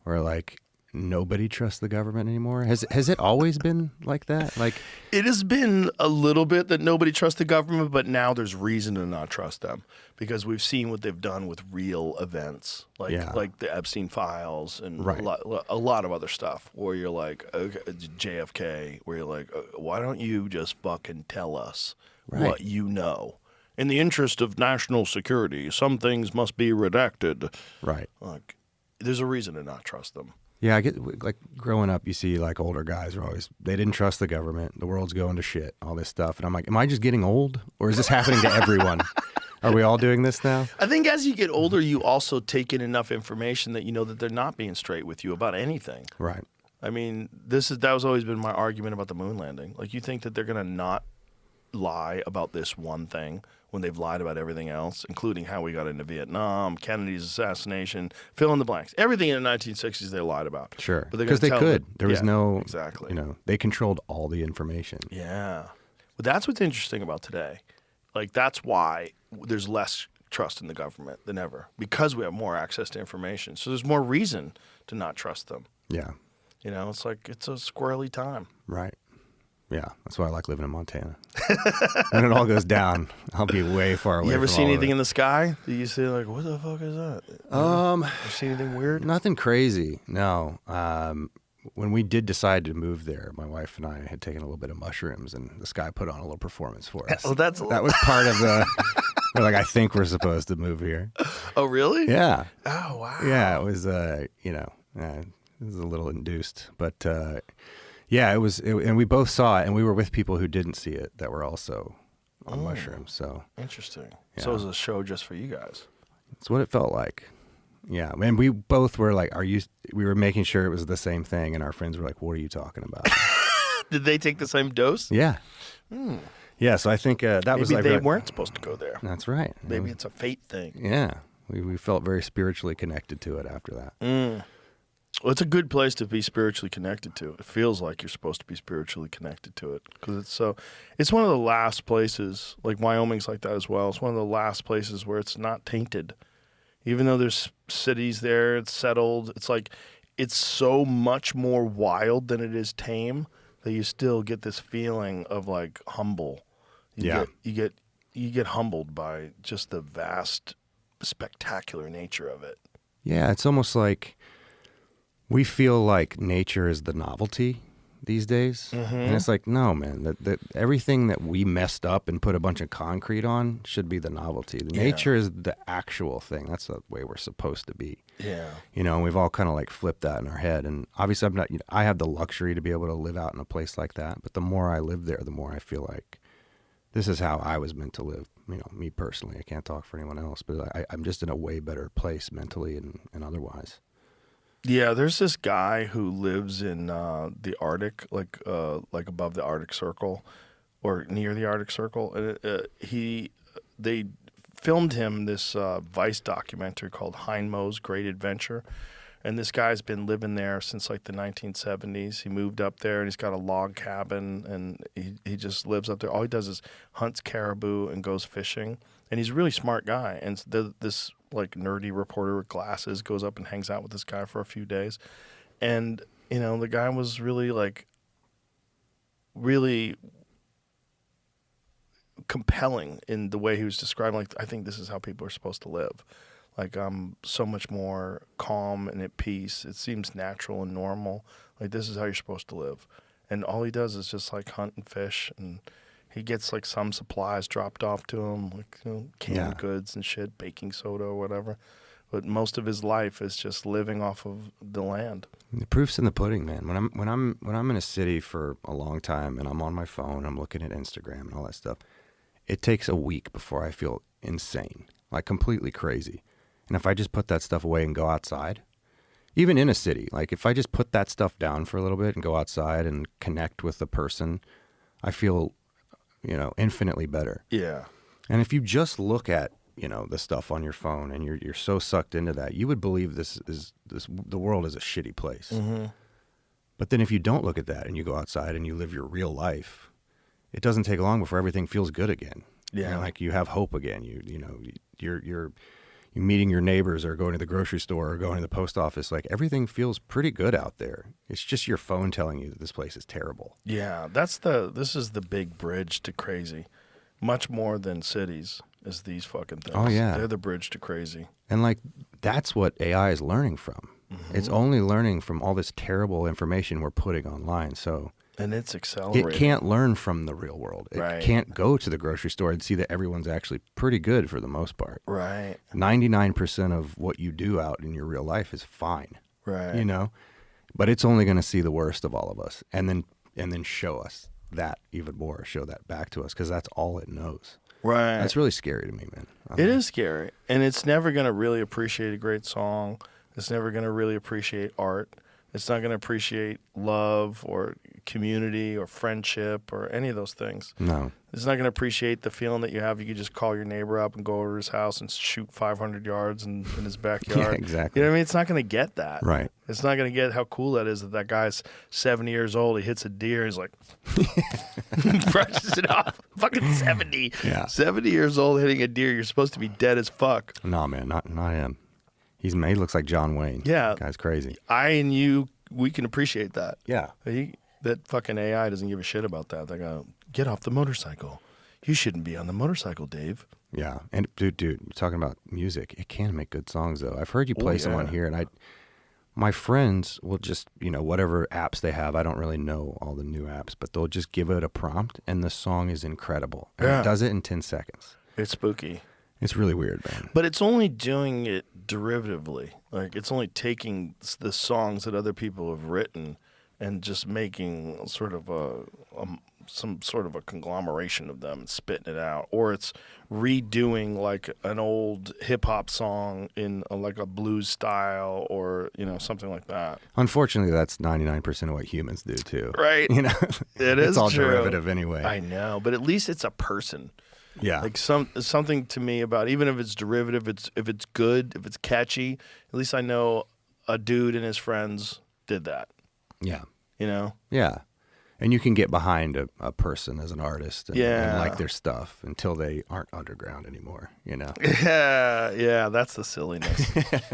where, like, nobody trusts the government anymore. Has it always been like that? Like, It has been a little bit that nobody trusts the government, but now there's reason to not trust them because we've seen what they've done with real events, like Yeah. like the Epstein files and Right. a lot of other stuff. Where you're like, okay, JFK, where you're like, why don't you just fucking tell us Right. what you know? In the interest of national security, some things must be redacted. right. Like, there's a reason to not trust them. Yeah, I get, like, growing up, you see, like, older guys are always, they didn't trust the government, the world's going to shit, all this stuff. And I'm like, am I just getting old? Or is this happening to everyone? Are we all doing this now? I think as you get older, you also take in enough information that you know that they're not being straight with you about anything. Right. I mean, that was always been my argument about the moon landing. Like, you think that they're going to not lie about this one thing when they've lied about everything else, including how we got into Vietnam, Kennedy's assassination, fill in the blanks. Everything in the 1960s they lied about. Sure. But they're Because they gonna tell could. There was yeah, no, exactly. they controlled all the information. Yeah. But that's what's interesting about today. Like, that's why there's less trust in the government than ever, because we have more access to information. So there's more reason to not trust them. Yeah. You know, it's like, it's a squirrely time. Right. Yeah. That's why I like living in Montana. When it all goes down, I'll be way far away. You ever from seen all of anything it. in the sky that you say, like, what the fuck is that? You see anything weird? Nothing crazy. No. When we did decide to move there, my wife and I had taken a little bit of mushrooms, and this guy put on a little performance for us. Oh, that was part of the. We're like, I think we're supposed to move here. Oh, really? Yeah. Oh, wow. Yeah. It was. It was a little induced, but yeah, it was. And we both saw it, and we were with people who didn't see it that were also on mushrooms. So Interesting. Yeah. So it was a show just for you guys. it's what it felt like. Yeah, and we both were like, we were making sure it was the same thing, and our friends were like, what are you talking about? Did they take the same dose? Yeah. Yeah, so I think that was Maybe like... they weren't supposed to go there. That's right. Maybe it's a fate thing. Yeah, we felt very spiritually connected to it after that. Well, it's a good place to be spiritually connected to. It feels like you're supposed to be spiritually connected to it because it's one of the last places, like Wyoming's like that as well. It's one of the last places where it's not tainted. Even though there's cities there, it's settled. It's like, it's so much more wild than it is tame that you still get this feeling of like humble. You get humbled by just the vast, spectacular nature of it. Yeah, it's almost like we feel like nature is the novelty these days. And it's like, no, man, that everything that we messed up and put a bunch of concrete on should be the novelty. The nature is the actual thing. That's the way we're supposed to be. Yeah. You know, and we've all kind of like flipped that in our head. And obviously I'm not, I have the luxury to be able to live out in a place like that. But the more I live there, the more I feel like this is how I was meant to live. You know, me personally, I can't talk for anyone else, but I'm just in a way better place mentally and otherwise. Yeah, there's this guy who lives in the Arctic, like above the Arctic Circle, or near the Arctic Circle. And they filmed him this Vice documentary called Hindmo's Great Adventure, and this guy's been living there since like the 1970s. He moved up there, and he's got a log cabin, and he just lives up there. All he does is hunts caribou and goes fishing, and he's a really smart guy. And this like nerdy reporter with glasses goes up and hangs out with this guy for a few days, and you know, the guy was really compelling in the way he was describing. Like, I think this is how people are supposed to live. Like, I'm so much more calm and at peace. It seems natural and normal. Like, this is how you're supposed to live. And all he does is just like hunt and fish, and he gets like some supplies dropped off to him, like, you know, canned goods and shit, baking soda or whatever. But most of his life is just living off of the land. The proof's in the pudding, man. When I'm in a city for a long time and I'm on my phone, I'm looking at Instagram and all that stuff, it takes a week before I feel insane, like completely crazy. And if I just put that stuff away and go outside, even in a city, like if I just put that stuff down for a little bit and go outside and connect with the person, I feel, you know, infinitely better. Yeah. And if you just look at, you know, the stuff on your phone and you're so sucked into that, you would believe the world is a shitty place. Mm-hmm. But then if you don't look at that and you go outside and you live your real life, it doesn't take long before everything feels good again. Yeah. You know, like you have hope again. You're meeting your neighbors or going to the grocery store or going to the post office. Like, everything feels pretty good out there. It's just your phone telling you that this place is terrible. Yeah, this is the big bridge to crazy. Much more than cities is these fucking things. Oh, yeah. They're the bridge to crazy. And like, that's what AI is learning from. Mm-hmm. It's only learning from all this terrible information we're putting online. So And it's accelerating. it can't learn from the real world. It Right. can't go to the grocery store and see that everyone's actually pretty good for the most part. Right. 99% of what you do out in your real life is fine. Right. You know? But it's only going to see the worst of all of us and then show us that even more, show that back to us, because that's all it knows. Right. That's really scary to me, man. It is scary. And it's never going to really appreciate a great song. It's never going to really appreciate art. It's not going to appreciate love or community or friendship or any of those things. No. It's not going to appreciate the feeling that you have. You could just call your neighbor up and go over to his house and shoot 500 yards in his backyard. Yeah, exactly. You know what I mean? It's not going to get that. Right. It's not going to get how cool that is that guy's 70 years old. He hits a deer. He's like, brushes it off. Fucking 70. Yeah. 70 years old hitting a deer. You're supposed to be dead as fuck. No, man, not him. He looks like John Wayne. Yeah. That guy's crazy. I and you, we can appreciate that. Yeah. That fucking AI doesn't give a shit about that. They go, get off the motorcycle. You shouldn't be on the motorcycle, Dave. Yeah. And dude, you're talking about music. It can make good songs though. I've heard you play some on here, and my friends will just, you know, whatever apps they have, I don't really know all the new apps, but they'll just give it a prompt and the song is incredible. And Yeah. it does it in 10 seconds. It's spooky. It's really weird, man. But it's only doing it derivatively. Like, it's only taking the songs that other people have written and just making sort of some sort of a conglomeration of them and spitting it out. Or it's redoing like an old hip hop song in like a blues style, or, you know, something like that. Unfortunately, that's 99% of what humans do too. Right. You know, It is it's all true. derivative anyway. I know, but at least it's a person. Yeah. Like something to me about, even if it's derivative, if it's good, if it's catchy, at least I know a dude and his friends did that. Yeah. You know? Yeah. And you can get behind a person as an artist and like their stuff until they aren't underground anymore, you know? Yeah, that's the silliness.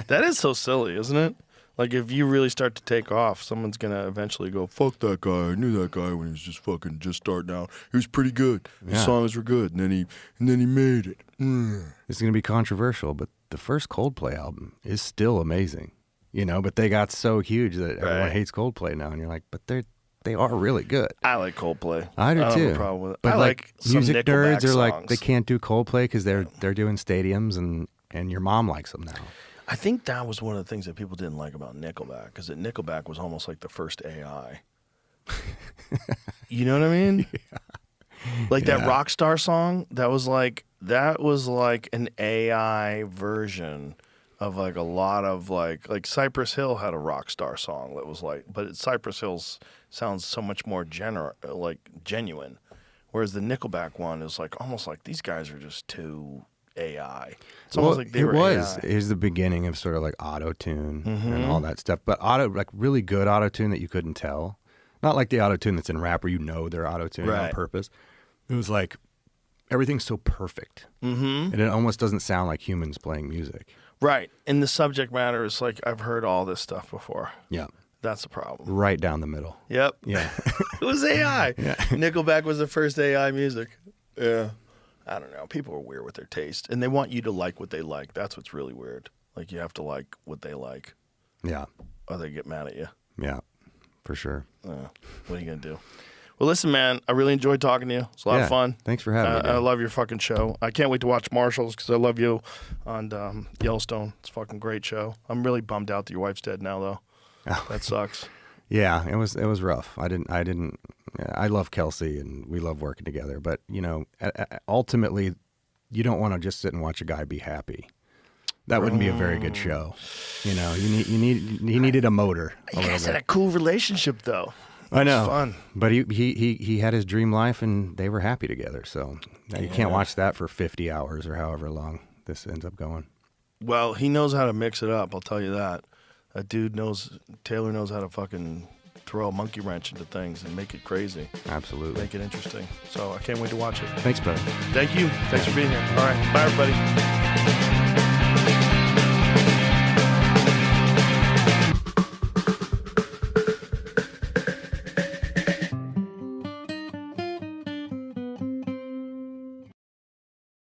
That is so silly, isn't it? Like, if you really start to take off, someone's going to eventually go, fuck that guy. I knew that guy when he was just starting out. He was pretty good. His songs were good. And then he made it. It's going to be controversial, but the first Coldplay album is still amazing, but they got so huge that everyone hates Coldplay now. And you're like, but they are really good. I like Coldplay. I do don't too. have a problem with it. But I like some music Nickelback nerds are like, songs. they can't do Coldplay because they're doing stadiums and your mom likes them now. I think that was one of the things that people didn't like about Nickelback, because Nickelback was almost like the first AI. You know what I mean? Yeah. Like that Rockstar song, that was like an AI version of like a lot of like Cypress Hill had a Rockstar song that was like, but Cypress Hill's sounds so much more genuine, whereas the Nickelback one is like almost like these guys are just too AI. It's almost like they were AI. It was the beginning of sort of like auto-tune and all that stuff, but really good auto-tune that you couldn't tell. Not like the auto-tune that's in rap where they're auto-tuning on purpose. It was like everything's so perfect, and it almost doesn't sound like humans playing music. Right, and the subject matter is like, I've heard all this stuff before. Yeah, that's the problem. Right down the middle. Yep. Yeah, it was AI. Yeah. Nickelback was the first AI music. Yeah, I don't know. People are weird with their taste, and they want you to like what they like. That's what's really weird. Like you have to like what they like. Yeah, or they get mad at you. Yeah, for sure. What are you gonna do? Well, listen, man, I really enjoyed talking to you. It's a lot of fun. Thanks for having me. I love your fucking show. I can't wait to watch Marshals because I love you on Yellowstone. It's a fucking great show. I'm really bummed out that your wife's dead now, though. That sucks. Yeah, it was rough. I love Kayce and we love working together, but ultimately, you don't want to just sit and watch a guy be happy. That wouldn't be a very good show. He needed a motor. You guys had a cool relationship, though. I know, it was fun. But he had his dream life, and they were happy together. So you can't watch that for 50 hours or however long this ends up going. Well, he knows how to mix it up. I'll tell you that. That dude Taylor knows how to fucking throw a monkey wrench into things and make it crazy. Absolutely, make it interesting. So I can't wait to watch it. Thanks, brother. Thank you. Thanks for being here. All right, bye, everybody.